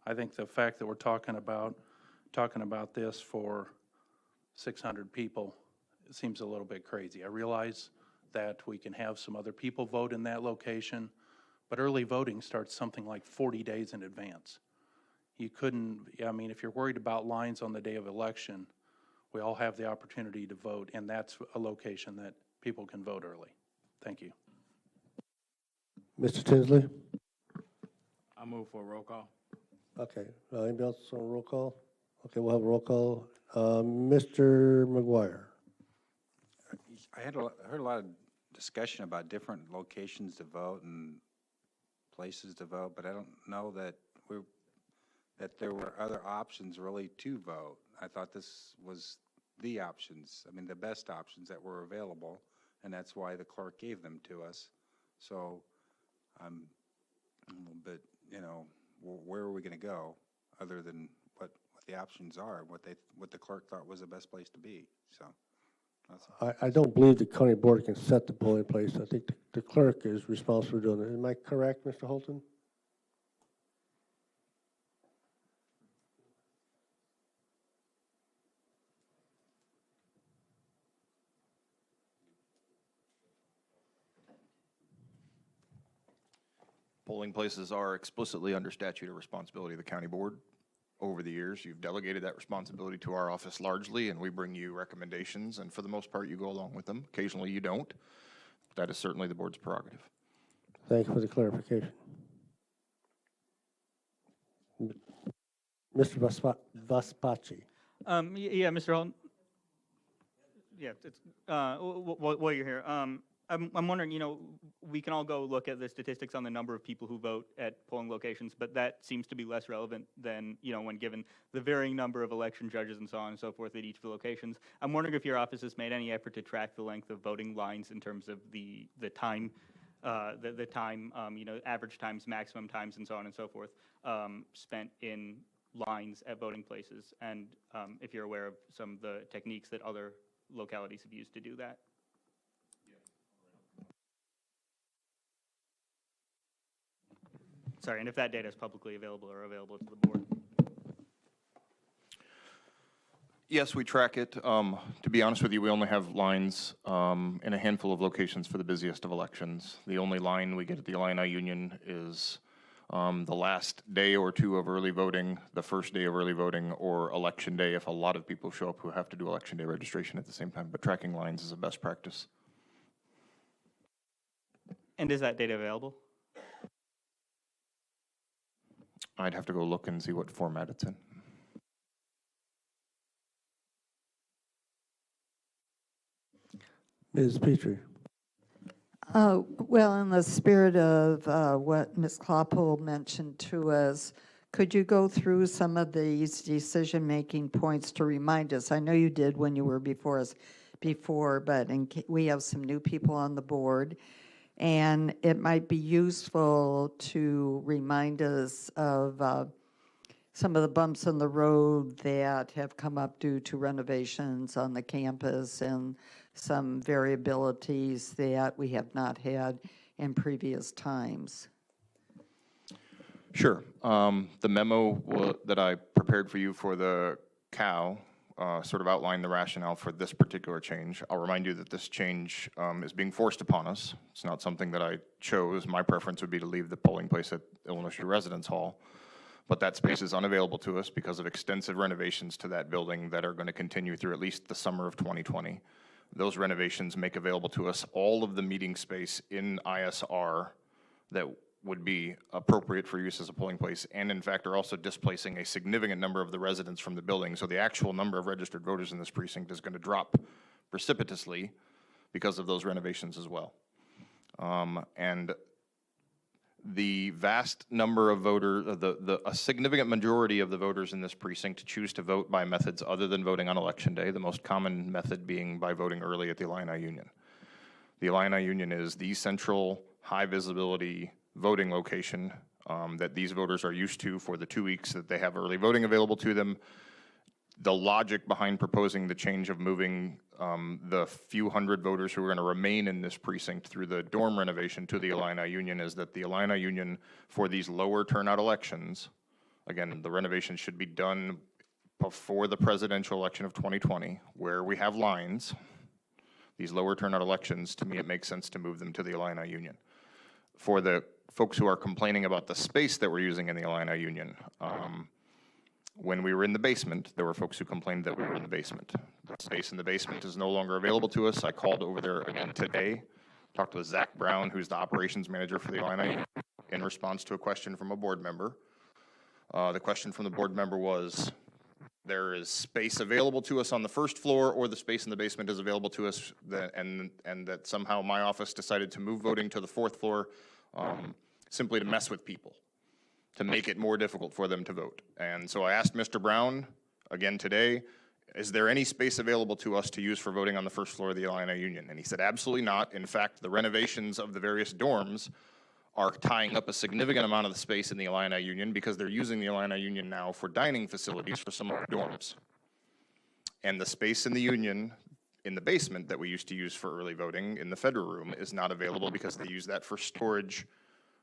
I think the fact that we're talking about this for 600 people, it seems a little bit crazy. I realize that we can have some other people vote in that location, but early voting starts something like 40 days in advance. You couldn't, I mean, if you're worried about lines on the day of election, we all have the opportunity to vote, and that's a location that people can vote early. Thank you. Mr. Tinsley? I move for a roll call. Okay. Anybody else on roll call? Okay, we'll have a roll call. Mr. McGuire? I heard a lot of discussion about different locations to vote and places to vote, but I don't know that there were other options really to vote. I thought this was the options, I mean, the best options that were available, and that's why the clerk gave them to us. So I'm a little bit, you know, where are we going to go other than what the options are, what the clerk thought was the best place to be. So I don't believe the county board can set the polling place. I think the clerk is responsible for doing it. Am I correct, Mr. Holton? Polling places are explicitly under statute a responsibility of the county board. Over the years, you've delegated that responsibility to our office largely, and we bring you recommendations, and for the most part, you go along with them. Occasionally, you don't. That is certainly the board's prerogative. Thank you for the clarification. Mr. Vaspachi. Yeah, Mr. Holden. Yeah, it's, while you're here, I'm wondering, you know, we can all go look at the statistics on the number of people who vote at polling locations, but that seems to be less relevant than, you know, when given the varying number of election judges and so on and so forth at each of the locations. I'm wondering if your office has made any effort to track the length of voting lines in terms of the time, you know, average times, maximum times, and so on and so forth, spent in lines at voting places, and if you're aware of some of the techniques that other localities have used to do that. Sorry, and if that data is publicly available or available to the board. Yes, we track it. To be honest with you, we only have lines in a handful of locations for the busiest of elections. The only line we get at the Illini Union is the last day or two of early voting, the first day of early voting, or election day if a lot of people show up who have to do election day registration at the same time. But tracking lines is a best practice. And is that data available? I'd have to go look and see what format it's in. Ms. Petrie. Well, in the spirit of what Ms. Kloppel mentioned to us, could you go through some of these decision-making points to remind us? I know you did when you were before us before, but we have some new people on the board, and it might be useful to remind us of some of the bumps in the road that have come up due to renovations on the campus and some variabilities that we have not had in previous times. Sure. The memo that I prepared for you for the Cow sort of outlined the rationale for this particular change. I'll remind you that this change is being forced upon us. It's not something that I chose. My preference would be to leave the polling place at Illinois Street Residence Hall, but that space is unavailable to us because of extensive renovations to that building that are going to continue through at least the summer of 2020. Those renovations make available to us all of the meeting space in ISR that would be appropriate for use as a polling place, and in fact are also displacing a significant number of the residents from the building. So the actual number of registered voters in this precinct is going to drop precipitously because of those renovations as well. And the vast number of voters, a significant majority of the voters in this precinct choose to vote by methods other than voting on election day, the most common method being by voting early at the Illini Union. The Illini Union is the central, high visibility voting location that these voters are used to for the 2 weeks that they have early voting available to them. The logic behind proposing the change of moving the few hundred voters who are going to remain in this precinct through the dorm renovation to the Illini Union is that the Illini Union, for these lower turnout elections, again, the renovation should be done before the presidential election of 2020, where we have lines. These lower turnout elections, to me, it makes sense to move them to the Illini Union. For the folks who are complaining about the space that we're using in the Illini Union, when we were in the basement, there were folks who complained that we were in the basement. The space in the basement is no longer available to us. I called over there again today, talked with Zach Brown, who's the operations manager for the Illini, in response to a question from a board member. The question from the board member was, there is space available to us on the first floor, or the space in the basement is available to us, and that somehow my office decided to move voting to the fourth floor simply to mess with people, to make it more difficult for them to vote. And so I asked Mr. Brown again today, is there any space available to us to use for voting on the first floor of the Illini Union? And he said, absolutely not. In fact, the renovations of the various dorms are tying up a significant amount of the space in the Illini Union because they're using the Illini Union now for dining facilities for some of the dorms. And the space in the Union, in the basement that we used to use for early voting in the federal room, is not available because they use that for storage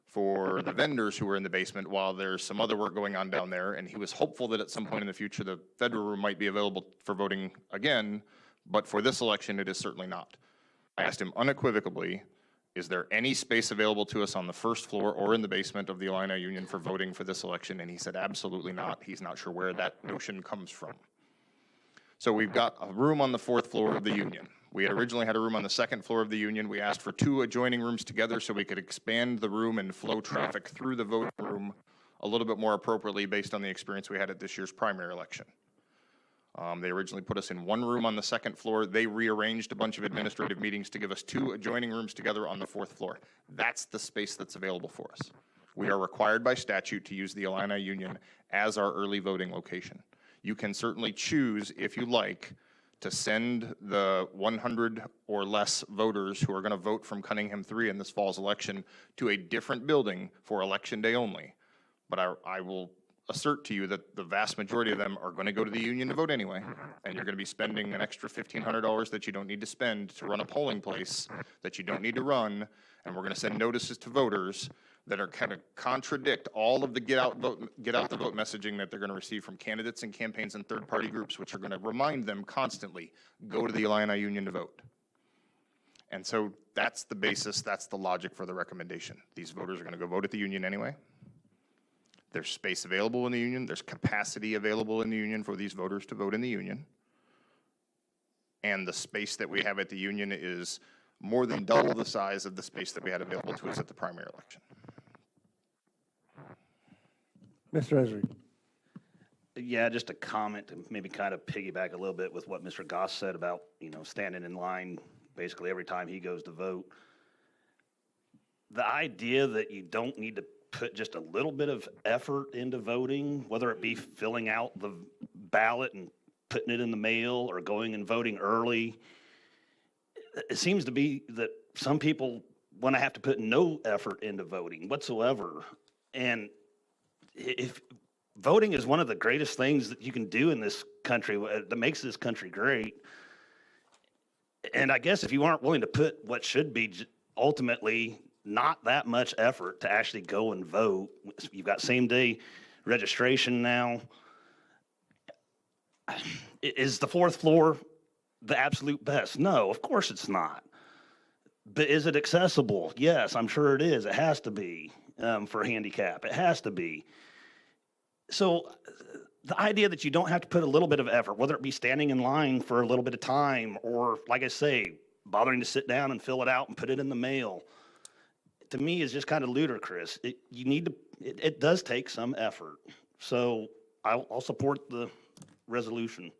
for the vendors who are in the basement while there's some other work going on down there. And he was hopeful that at some point in the future the federal room might be available for voting again, but for this election it is certainly not. I asked him unequivocally, is there any space available to us on the first floor or in the basement of the Illini Union for voting for this election? And he said absolutely not. He's not sure where that notion comes from. So we've got a room on the fourth floor of the Union. We had originally had a room on the second floor of the Union. We asked for 2 adjoining rooms together so we could expand the room and flow traffic through the voting room a little bit more appropriately based on the experience we had at this year's primary election. They originally put us in 1 room on the second floor. They rearranged a bunch of administrative meetings to give us 2 adjoining rooms together on the fourth floor. That's the space that's available for us. We are required by statute to use the Illini Union as our early voting location. You can certainly choose, if you like, to send the 100 or less voters who are going to vote from Cunningham 3 in this fall's election to a different building for election day only. But I will assert to you that the vast majority of them are going to go to the Union to vote anyway, and you're going to be spending an extra $1,500 that you don't need to spend to run a polling place that you don't need to run, and we're going to send notices to voters that are kind of contradict all of the get out the vote messaging that they're going to receive from candidates and campaigns and third-party groups, which are going to remind them constantly, go to the Illini Union to vote. And so that's the basis, that's the logic for the recommendation. These voters are going to go vote at the Union anyway. There's space available in the Union. There's capacity available in the Union for these voters to vote in the Union. And the space that we have at the Union is more than double the size of the space that we had available to us at the primary election. Mr. Esri. Yeah, just a comment to maybe kind of piggyback a little bit with what Mr. Goss said about, standing in line basically every time he goes to vote. The idea that you don't need to put just a little bit of effort into voting, whether it be filling out the ballot and putting it in the mail or going and voting early, it seems to be that some people want to have to put no effort into voting whatsoever. And if voting is one of the greatest things that you can do in this country that makes this country great, and I guess if you aren't willing to put what should be ultimately not that much effort to actually go and vote, you've got same-day registration now. Is the fourth floor the absolute best? No, of course it's not. But is it accessible? Yes, I'm sure it is. It has to be for handicap. It has to be. So the idea that you don't have to put a little bit of effort, whether it be standing in line for a little bit of time or, like I say, bothering to sit down and fill it out and put it in the mail, to me is just kind of ludicrous. It does take some effort. So I'll support the resolution.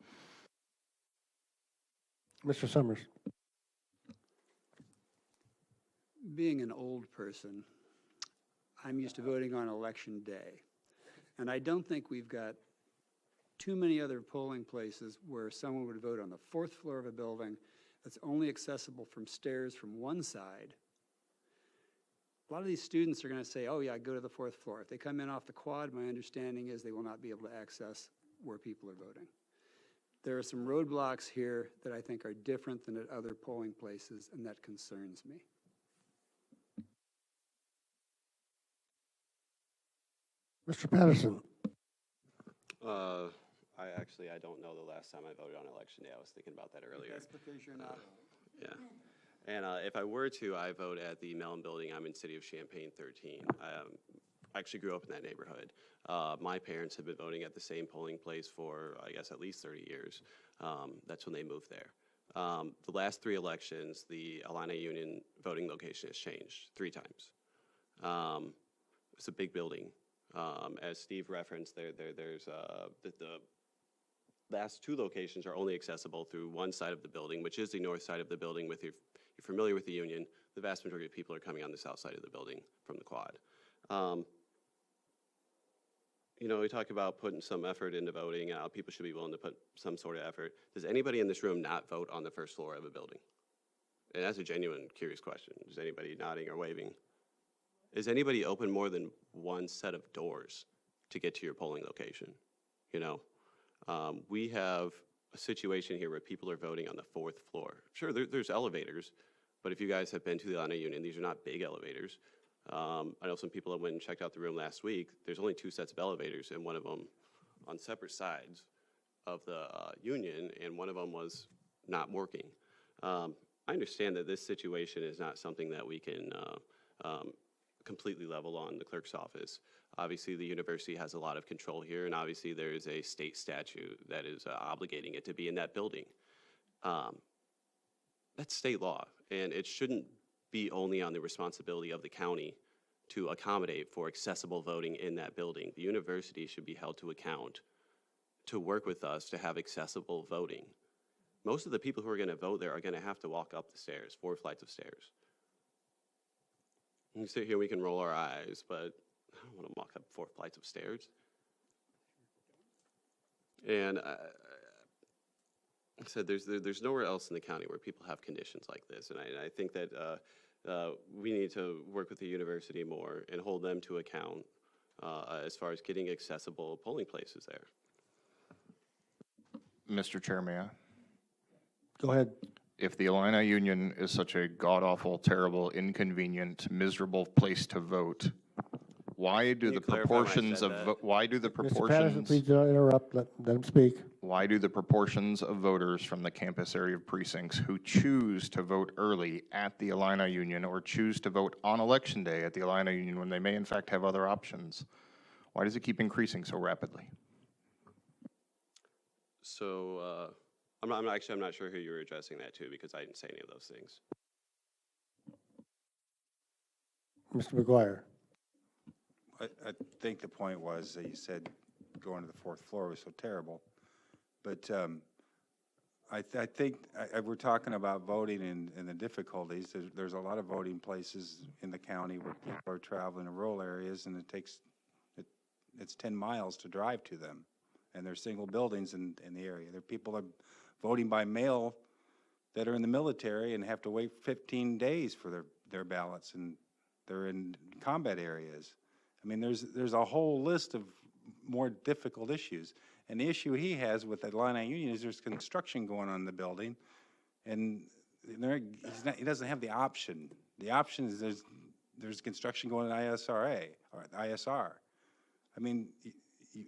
Mr. Summers. Being an old person, I'm used to voting on election day. And I don't think we've got too many other polling places where someone would vote on the fourth floor of a building that's only accessible from stairs from one side. A lot of these students are going to say, oh yeah, go to the fourth floor. If they come in off the quad, my understanding is they will not be able to access where people are voting. There are some roadblocks here that I think are different than at other polling places, and that concerns me. Mr. Patterson. I don't know the last time I voted on election day. I was thinking about that earlier. That's because you're not. Yeah. And if I were to, I vote at the Mellon Building. I'm in City of Champaign 13. I actually grew up in that neighborhood. My parents have been voting at the same polling place for, I guess, at least 30 years. That's when they moved there. The last 3 elections, the Illini Union voting location has changed 3 times. It's a big building. As Steve referenced, there's the last 2 locations are only accessible through one side of the building, which is the north side of the building. If you're familiar with the Union, the vast majority of people are coming on the south side of the building from the quad. You know, we talk about putting some effort into voting, and how people should be willing to put some sort of effort. Does anybody in this room not vote on the first floor of a building? And that's a genuine, curious question. Is anybody nodding or waving? Is anybody open more than one set of doors to get to your polling location? You know, we have a situation here where people are voting on the 4th floor. Sure, there's elevators, but if you guys have been to the Illini Union, these are not big elevators. I know some people that went and checked out the room last week. There's only 2 sets of elevators, and one of them on separate sides of the Union, and one of them was not working. I understand that this situation is not something that we can completely level on the clerk's office. Obviously, the university has a lot of control here, and obviously there is a state statute that is obligating it to be in that building. That's state law, and it shouldn't be only on the responsibility of the county to accommodate for accessible voting in that building. The university should be held to account to work with us to have accessible voting. Most of the people who are going to vote there are going to have to walk up the stairs, 4 flights of stairs. We can sit here, we can roll our eyes, but I don't want to walk up 4 flights of stairs. And I said there's nowhere else in the county where people have conditions like this, and I think that we need to work with the university more and hold them to account as far as getting accessible polling places there. Mr. Chair, may I? Go ahead. If the Illini Union is such a god-awful, terrible, inconvenient, miserable place to vote, why do the proportions of Mr. Patterson, please do not interrupt. Let him speak. Why do the proportions of voters from the campus area precincts who choose to vote early at the Illini Union or choose to vote on election day at the Illini Union when they may in fact have other options, why does it keep increasing so rapidly? So I'm not sure who you were addressing that to, because I didn't say any of those things. Mr. McGuire. I think the point was that you said going to the 4th floor was so terrible. But I think we're talking about voting and the difficulties. There's a lot of voting places in the county where people are traveling to rural areas, and it's 10 miles to drive to them. And there's single buildings in the area. There are people that are voting by mail that are in the military and have to wait 15 days for their ballots, and they're in combat areas. I mean, there's a whole list of more difficult issues. And the issue he has with the Illini Union is there's construction going on in the building, and he doesn't have the option. The option is there's construction going on in ISRA or ISR. I mean,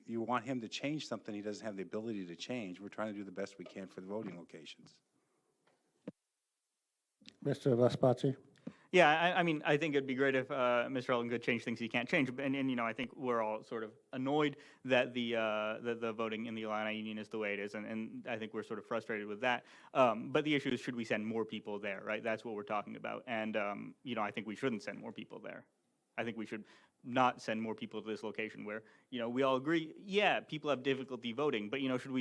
you want him to change something he doesn't have the ability to change. We're trying to do the best we can for the voting locations. Mr. Vespaci? Yeah, I mean, I think it'd be great if Mr. Eldon could change things he can't change. And you know, I think we're all sort of annoyed that the voting in the Illini Union is the way it is, and I think we're sort of frustrated with that. But the issue is, should we send more people there, right? That's what we're talking about. And, you know, I think we shouldn't send more people there. I think we should not send more people to this location where, you know, we all agree, yeah, people have difficulty voting, but, you know, should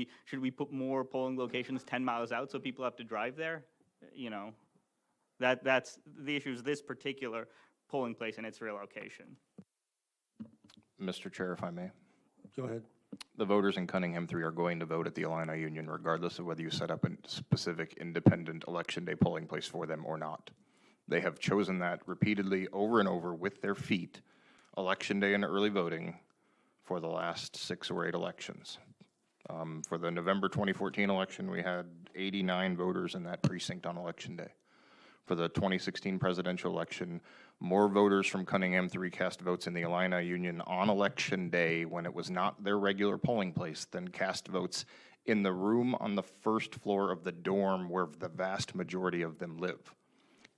we put more polling locations 10 miles out so people have to drive there? You know? That's the issue, is this particular polling place and its relocation. Mr. Chair, if I may. Go ahead. The voters in Cunningham 3 are going to vote at the Illini Union regardless of whether you set up a specific independent election day polling place for them or not. They have chosen that repeatedly over and over with their feet, election day and early voting, for the last 6 or 8 elections. For the November 2014 election, we had 89 voters in that precinct on election day. For the 2016 presidential election, more voters from Cunningham 3 cast votes in the Illini Union on election day when it was not their regular polling place than cast votes in the room on the first floor of the dorm where the vast majority of them live,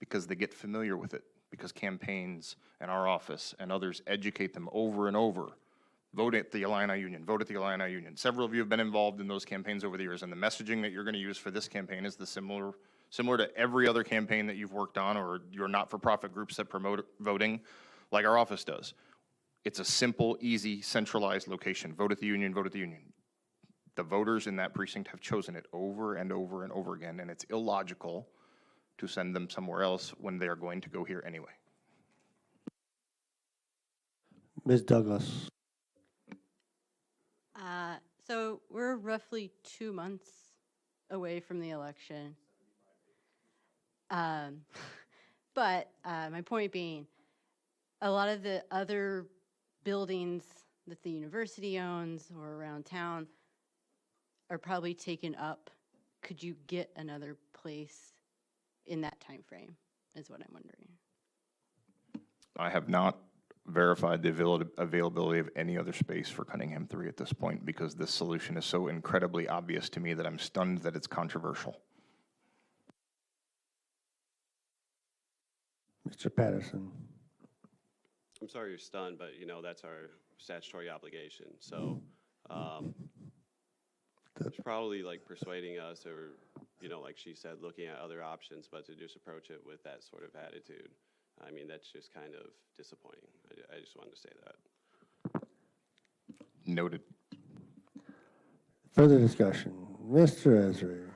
because they get familiar with it, because campaigns and our office and others educate them over and over. Vote at the Illini Union, vote at the Illini Union. Several of you have been involved in those campaigns over the years, and the messaging that you're going to use for this campaign is the similar to every other campaign that you've worked on, or your not-for-profit groups that promote voting, like our office does. It's a simple, easy, centralized location. Vote at the Union, vote at the Union. The voters in that precinct have chosen it over and over and over again, and it's illogical to send them somewhere else when they are going to go here anyway. Ms. Douglas? So we're roughly 2 months away from the election. But my point being, a lot of the other buildings that the university owns or around town are probably taken up. Could you get another place in that time frame, is what I'm wondering. I have not verified the availability of any other space for Cunningham 3 at this point, because this solution is so incredibly obvious to me that I'm stunned that it's controversial. Mr. Patterson? I'm sorry you're stunned, but you know, that's our statutory obligation. So it's probably like persuading us, or, you know, like she said, looking at other options, but to just approach it with that sort of attitude, I mean, that's just kind of disappointing. I just wanted to say that. Noted. Further discussion. Mr. Esri?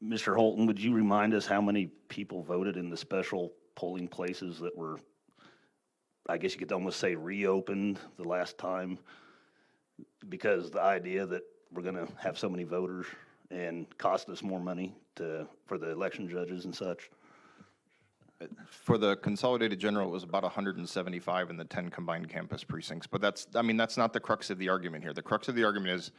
Mr. Holton, would you remind us how many people voted in the special polling places that were, I guess you could almost say, reopened the last time? Because the idea that we're going to have so many voters and cost us more money for the election judges and such. For the Consolidated General, it was about 175 in the 10 combined campus precincts. But that's not the crux of the argument here. The crux of the argument is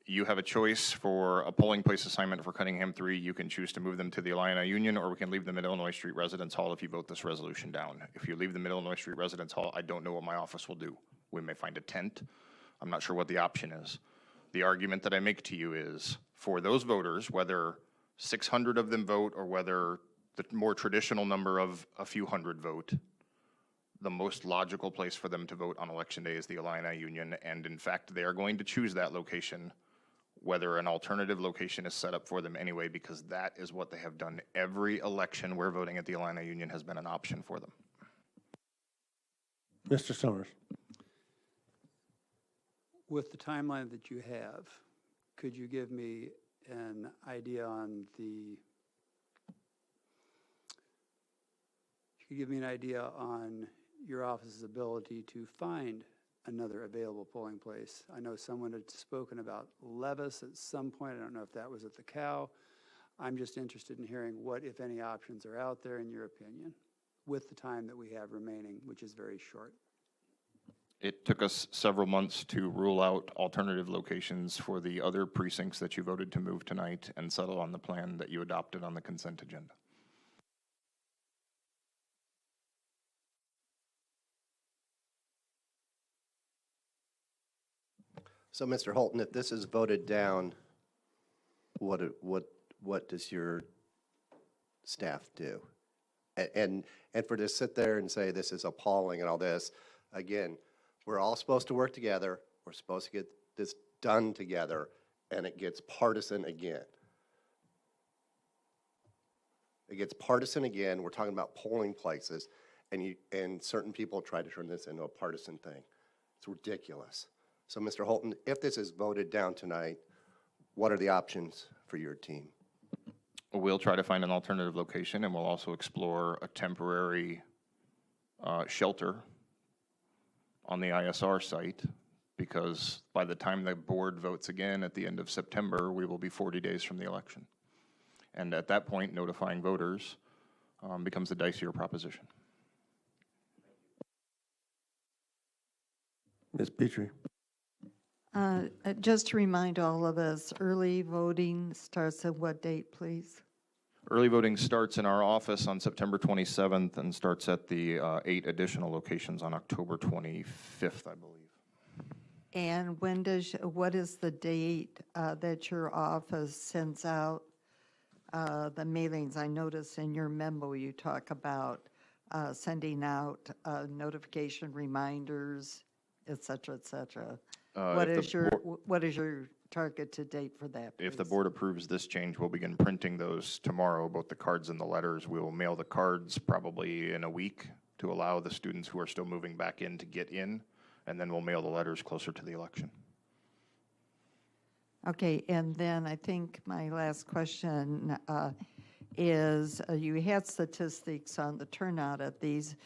you have a choice for a polling place assignment for Cunningham 3. You can choose to move them to the Illini Union, or we can leave them at Illinois Street Residence Hall if you vote this resolution down. If you leave them at Illinois Street Residence Hall, I don't know what my office will do. We may find a tent. I'm not sure what the option is. The argument that I make to you is, for those voters, whether 600 of them vote or whether the more traditional number of a few hundred vote, the most logical place for them to vote on election day is the Illini Union, and in fact, they are going to choose that location, whether an alternative location is set up for them anyway, because that is what they have done every election where voting at the Illini Union has been an option for them. Mr. Summers? With the timeline that you have, could you give me an idea on your office's ability to find another available polling place? I know someone had spoken about Levis at some point. I don't know if that was at the Cow. I'm just interested in hearing what, if any, options are out there in your opinion with the time that we have remaining, which is very short. It took us several months to rule out alternative locations for the other precincts that you voted to move tonight and settle on the plan that you adopted on the consent agenda. So, Mr. Holton, if this is voted down, what does your staff do? And for to sit there and say this is appalling and all this, again, we're all supposed to work together. We're supposed to get this done together, and it gets partisan again. It gets partisan again. We're talking about polling places, and certain people try to turn this into a partisan thing. It's ridiculous. So, Mr. Holton, if this is voted down tonight, what are the options for your team? We'll try to find an alternative location, and we'll also explore a temporary shelter on the ISR site, because by the time the board votes again at the end of September, we will be 40 days from the election. And at that point, notifying voters becomes a dicier proposition. Ms. Petrie. Just to remind all of us, early voting starts at what date, please? Early voting starts in our office on September 27th and starts at the 8 additional locations on October 25th, I believe. And what is the date that your office sends out the mailings? I noticed in your memo you talk about sending out notification reminders, et cetera, et cetera. What is your target to date for that, please? If the board approves this change, we'll begin printing those tomorrow, both the cards and the letters. We will mail the cards probably in a week to allow the students who are still moving back in to get in, and then we'll mail the letters closer to the election. Okay, and then I think my last question is, you had statistics on the turnout at these.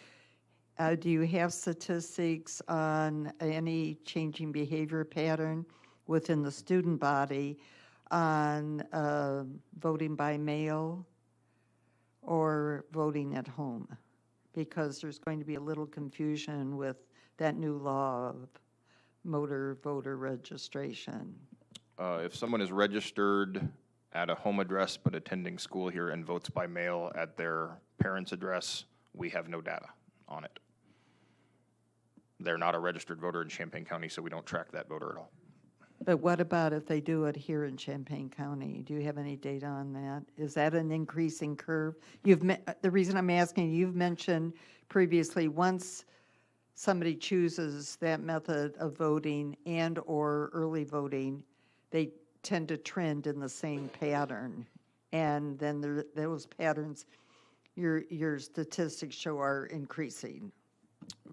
Do you have statistics on any changing behavior pattern within the student body on voting by mail or voting at home? Because there's going to be a little confusion with that new law of motor voter registration. If someone is registered at a home address but attending school here and votes by mail at their parent's address, we have no data on it. They're not a registered voter in Champaign County, so we don't track that voter at all. But what about if they do it here in Champaign County? Do you have any data on that? Is that an increasing curve? The reason I'm asking, you've mentioned previously, once somebody chooses that method of voting and or early voting, they tend to trend in the same pattern. And then those patterns, your statistics show, are increasing.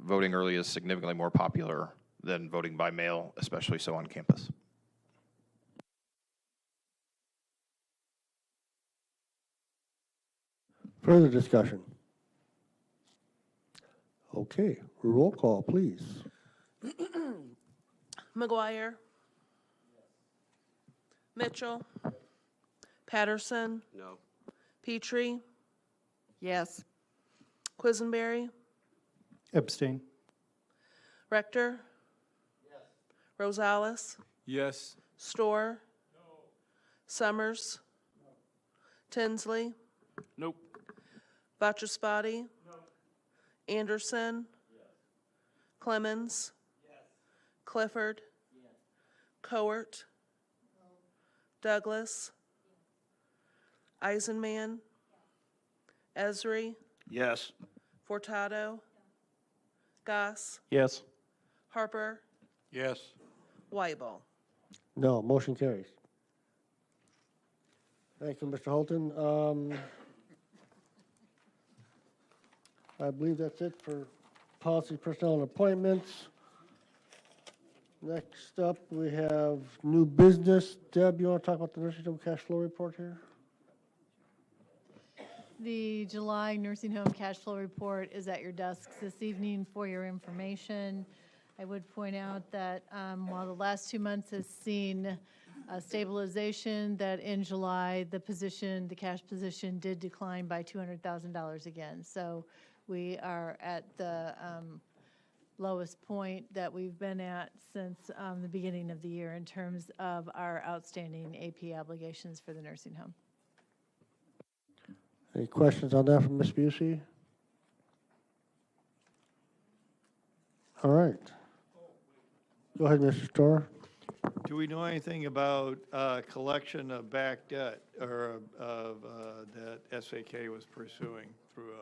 Voting early is significantly more popular than voting by mail, especially so on campus. Further discussion? Okay, roll call, please. McGuire. Mitchell. Patterson. No. Petrie. Yes. Quisenberry. Abstain. Rector. Yes. Rosales. Yes. Storr. No. Summers. No. Tinsley. Nope. Vachaspati. No. Anderson. Yes. Clemens. Yes. Clifford. Yes. Coert. No. Douglas. Yes. Eisenman. Yes. Esri. Yes. Furtado. Goss. Yes. Harper. Yes. Weibel. No, motion carries. Thank you, Mr. Holton. I believe that's it for policy, personnel, and appointments. Next up, we have new business. Deb, you want to talk about the nursing home cash flow report here? The July nursing home cash flow report is at your desks this evening for your information. I would point out that while the last 2 months has seen a stabilization, that in July the cash position did decline by $200,000 again. So we are at the lowest point that we've been at since the beginning of the year in terms of our outstanding AP obligations for the nursing home. Any questions on that from Ms. Busey? All right. Go ahead, Mr. Storr. Do we know anything about collection of back debt or that SAK was pursuing through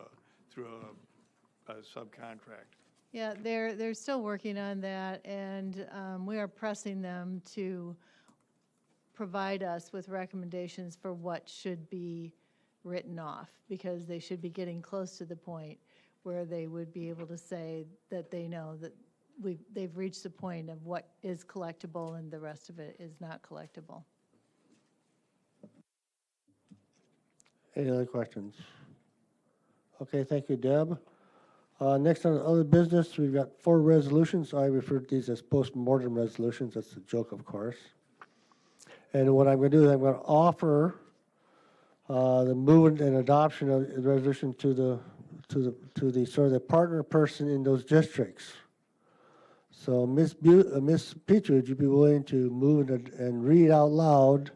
a subcontract? Yeah, they're still working on that, and we are pressing them to provide us with recommendations for what should be written off, because they should be getting close to the point where they would be able to say that they know that they've reached the point of what is collectible and the rest of it is not collectible. Any other questions? Okay, thank you, Deb. Next on other business, we've got 4 resolutions. I refer to these as post-mortem resolutions. That's a joke, of course. And what I'm going to do is I'm going to offer the movement and adoption of the resolution to the sort of the partner person in those districts. So, Ms. Petrie, would you be willing to move and read out loud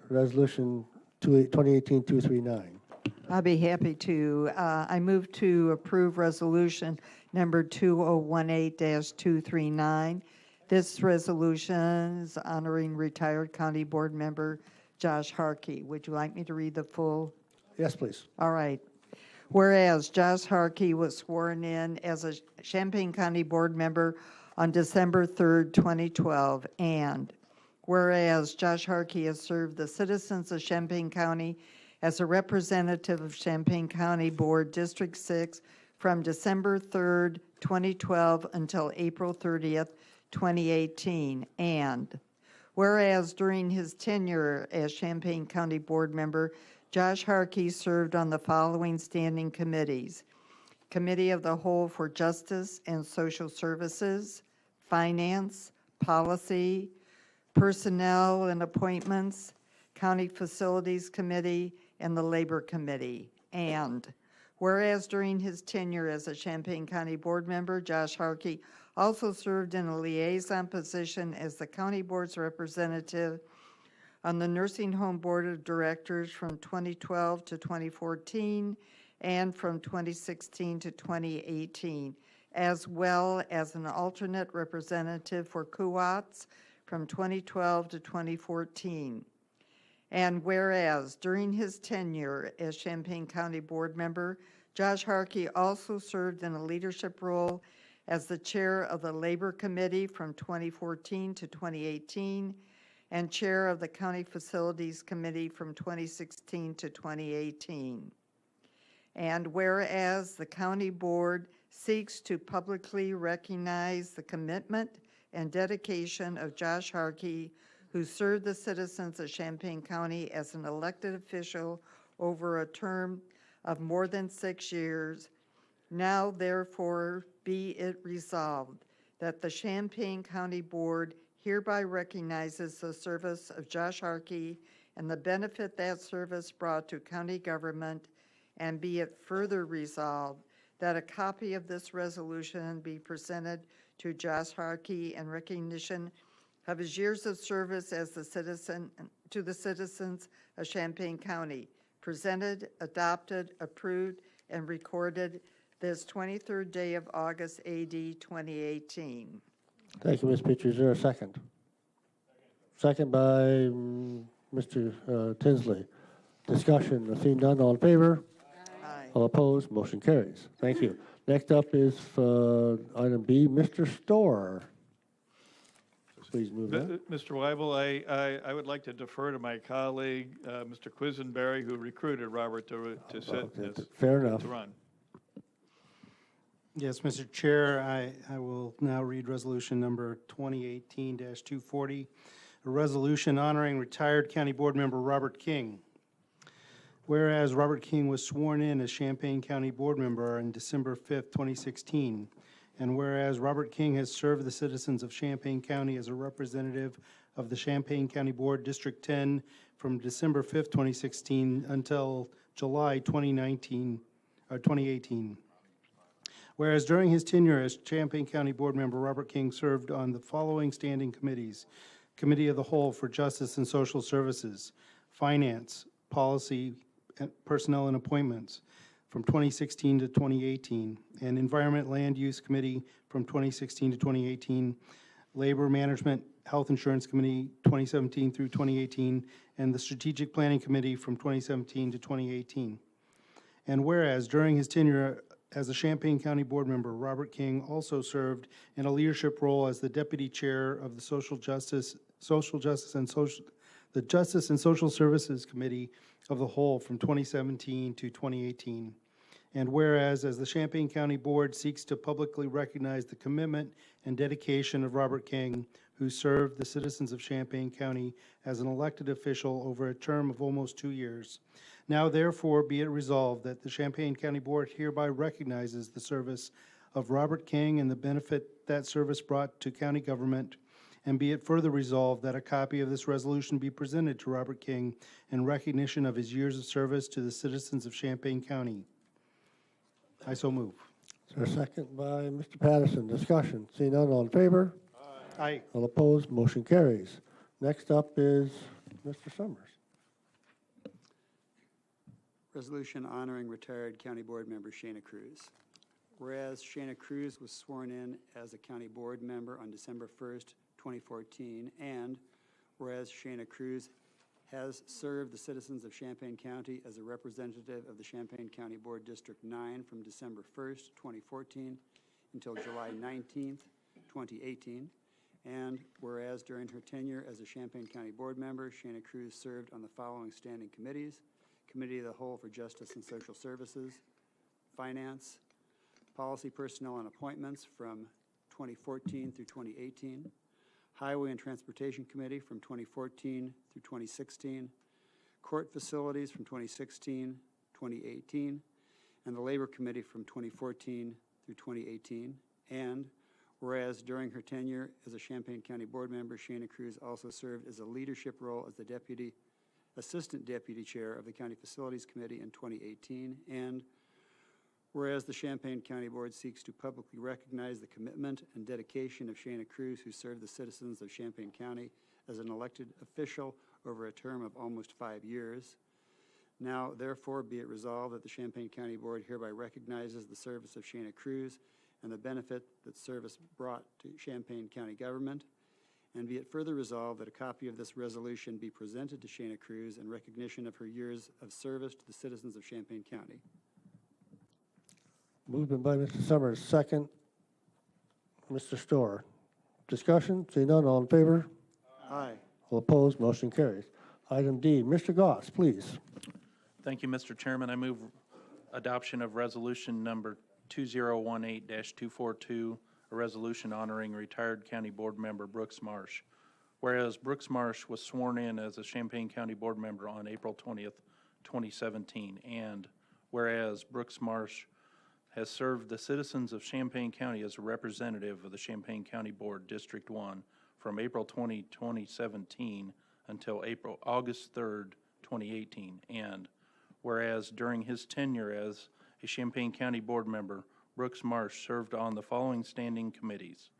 Resolution 2018-239? I'll be happy to. I move to approve resolution number 2018-239. This resolution is honoring retired county board member Josh Harkey. Would you like me to read the full? Yes, please. All right. Whereas Josh Harkey was sworn in as a Champaign County board member on December 3rd, 2012, and whereas Josh Harkey has served the citizens of Champaign County as a representative of Champaign County Board District 6 from December 3rd, 2012 until April 30th, 2018, and whereas during his tenure as Champaign County Board member, Josh Harkey served on the following standing committees: Committee of the Whole for Justice and Social Services, Finance, Policy, Personnel and Appointments, County Facilities Committee, and the Labor Committee. And whereas during his tenure as a Champaign County Board member, Josh Harkey also served in a liaison position as the County Board's representative on the Nursing Home Board of Directors from 2012 to 2014 and from 2016 to 2018, as well as an alternate representative for CUATS from 2012 to 2014. And whereas during his tenure as Champaign County Board member, Josh Harkey also served in a leadership role as the chair of the Labor Committee from 2014 to 2018 and chair of the County Facilities Committee from 2016 to 2018. And whereas the County Board seeks to publicly recognize the commitment and dedication of Josh Harkey, who served the citizens of Champaign County as an elected official over a term of more than 6 years, now therefore be it resolved that the Champaign County Board hereby recognizes the service of Josh Harkey and the benefit that service brought to county government, and be it further resolved that a copy of this resolution be presented to Josh Harkey in recognition of his years of service as the citizen to the citizens of Champaign County, presented, adopted, approved, and recorded this 23rd day of August, AD 2018. Thank you, Ms. Petrie. Is there a second? Second by Mr. Tinsley. Discussion. Seeing none, all in favor? Aye. All opposed? Motion carries. Thank you. Next up is item B, Mr. Storr. Please move that. Mr. Weibel, I would like to defer to my colleague, Mr. Quisenberry, who recruited Robert to sit Fair enough. to run. Yes, Mr. Chair, I will now read resolution number 2018-240, a resolution honoring retired county board member Robert King. Whereas Robert King was sworn in as Champaign County board member on December 5th, 2016, and whereas Robert King has served the citizens of Champaign County as a representative of the Champaign County Board District 10 from December 5th, 2016 until July 2018. Whereas during his tenure as Champaign County Board member, Robert King served on the following standing committees: Committee of the Whole for Justice and Social Services, Finance, Policy, Personnel and Appointments from 2016 to 2018, and Environment Land Use Committee from 2016 to 2018, Labor Management Health Insurance Committee 2017 through 2018, and the Strategic Planning Committee from 2017 to 2018. And whereas during his tenure as a Champaign County Board member, Robert King also served in a leadership role as the Deputy Chair of the Justice and Social Services Committee of the Whole from 2017 to 2018. And whereas, as the Champaign County Board seeks to publicly recognize the commitment and dedication of Robert King, who served the citizens of Champaign County as an elected official over a term of almost 2 years. Now therefore be it resolved that the Champaign County Board hereby recognizes the service of Robert King and the benefit that service brought to county government, and be it further resolved that a copy of this resolution be presented to Robert King in recognition of his years of service to the citizens of Champaign County. I so move. Is there a second by Mr. Patterson? Discussion. Seeing none, all in favor? Aye. All opposed, motion carries. Next up is Mr. Summers. Resolution honoring retired County Board member Shana Cruz. Whereas Shana Cruz was sworn in as a County Board member on December 1st, 2014, and whereas Shana Cruz has served the citizens of Champaign County as a representative of the Champaign County Board District 9 from December 1st, 2014 until July 19th, 2018, and whereas during her tenure as a Champaign County Board member, Shana Cruz served on the following standing committees: Committee of the Whole for Justice and Social Services, Finance, Policy, Personnel, and Appointments from 2014 through 2018, Highway and Transportation Committee from 2014 through 2016, Court Facilities from 2016, 2018, and the Labor Committee from 2014 through 2018. And whereas during her tenure as a Champaign County Board member, Shana Cruz also served as a leadership role as the Assistant Deputy Chair of the County Facilities Committee in 2018, and whereas the Champaign County Board seeks to publicly recognize the commitment and dedication of Shana Cruz, who served the citizens of Champaign County as an elected official over a term of almost 5 years. Now, therefore, be it resolved that the Champaign County Board hereby recognizes the service of Shana Cruz and the benefit that service brought to Champaign County government. And be it further resolved that a copy of this resolution be presented to Shana Cruz in recognition of her years of service to the citizens of Champaign County. Movement by Mr. Summers, second, Mr. Storr. Discussion, seeing none, all in favor? Aye. All opposed, motion carries. Item D, Mr. Goss, please. Thank you, Mr. Chairman. I move adoption of resolution number 2018-242, a resolution honoring retired County Board member Brooks Marsh. Whereas Brooks Marsh was sworn in as a Champaign County Board member on April 20th, 2017, and whereas Brooks Marsh has served the citizens of Champaign County as a representative of the Champaign County Board District 1 from April 20, 2017 until August 3rd, 2018, and whereas during his tenure as a Champaign County Board member, Brooks Marsh served on the following standing committees: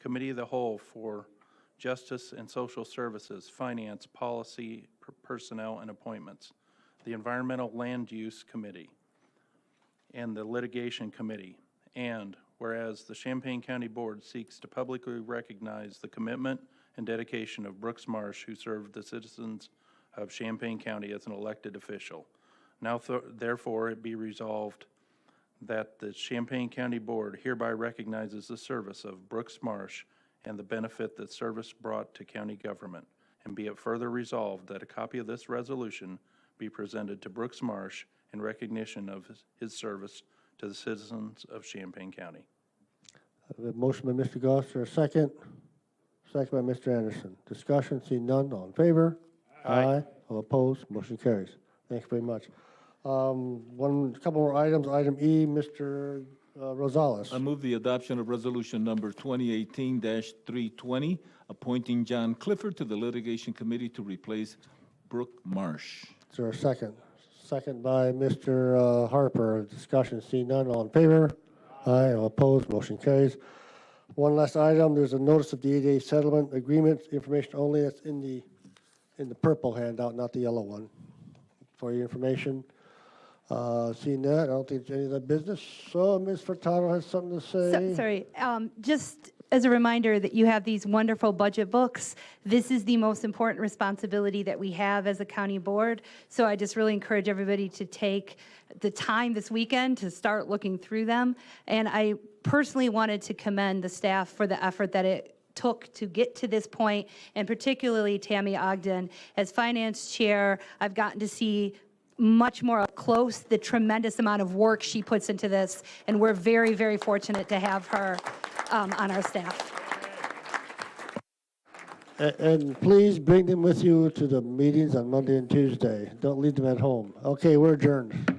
Committee of the Whole for Justice and Social Services, Finance, Policy, Personnel, and Appointments, the Environmental Land Use Committee, and the Litigation Committee. And whereas the Champaign County Board seeks to publicly recognize the commitment and dedication of Brooks Marsh, who served the citizens of Champaign County as an elected official. Now therefore it be resolved that the Champaign County Board hereby recognizes the service of Brooks Marsh and the benefit that service brought to county government. And be it further resolved that a copy of this resolution be presented to Brooks Marsh in recognition of his service to the citizens of Champaign County. A motion by Mr. Goss, or a second? Second by Mr. Anderson. Discussion, see none, all in favor? Aye. All opposed, motion carries. Thank you very much. Couple more items. Item E, Mr. Rosales. I move the adoption of resolution number 2018-320, appointing John Clifford to the Litigation Committee to replace Brooke Marsh. Is there a second? Second by Mr. Harper. Discussion, see none, all in favor? Aye. All opposed, motion carries. One last item, there's a notice of the 8A settlement agreement, information only. That's in the purple handout, not the yellow one, for your information. Seeing that, I don't think there's any other business. So Ms. Furtado has something to say. Sorry, just as a reminder that you have these wonderful budget books. This is the most important responsibility that we have as a county board. So I just really encourage everybody to take the time this weekend to start looking through them. And I personally wanted to commend the staff for the effort that it took to get to this point, and particularly Tammy Ogden. As finance chair, I've gotten to see much more up close the tremendous amount of work she puts into this, and we're very, very fortunate to have her on our staff. And please bring them with you to the meetings on Monday and Tuesday. Don't leave them at home. Okay, we're adjourned.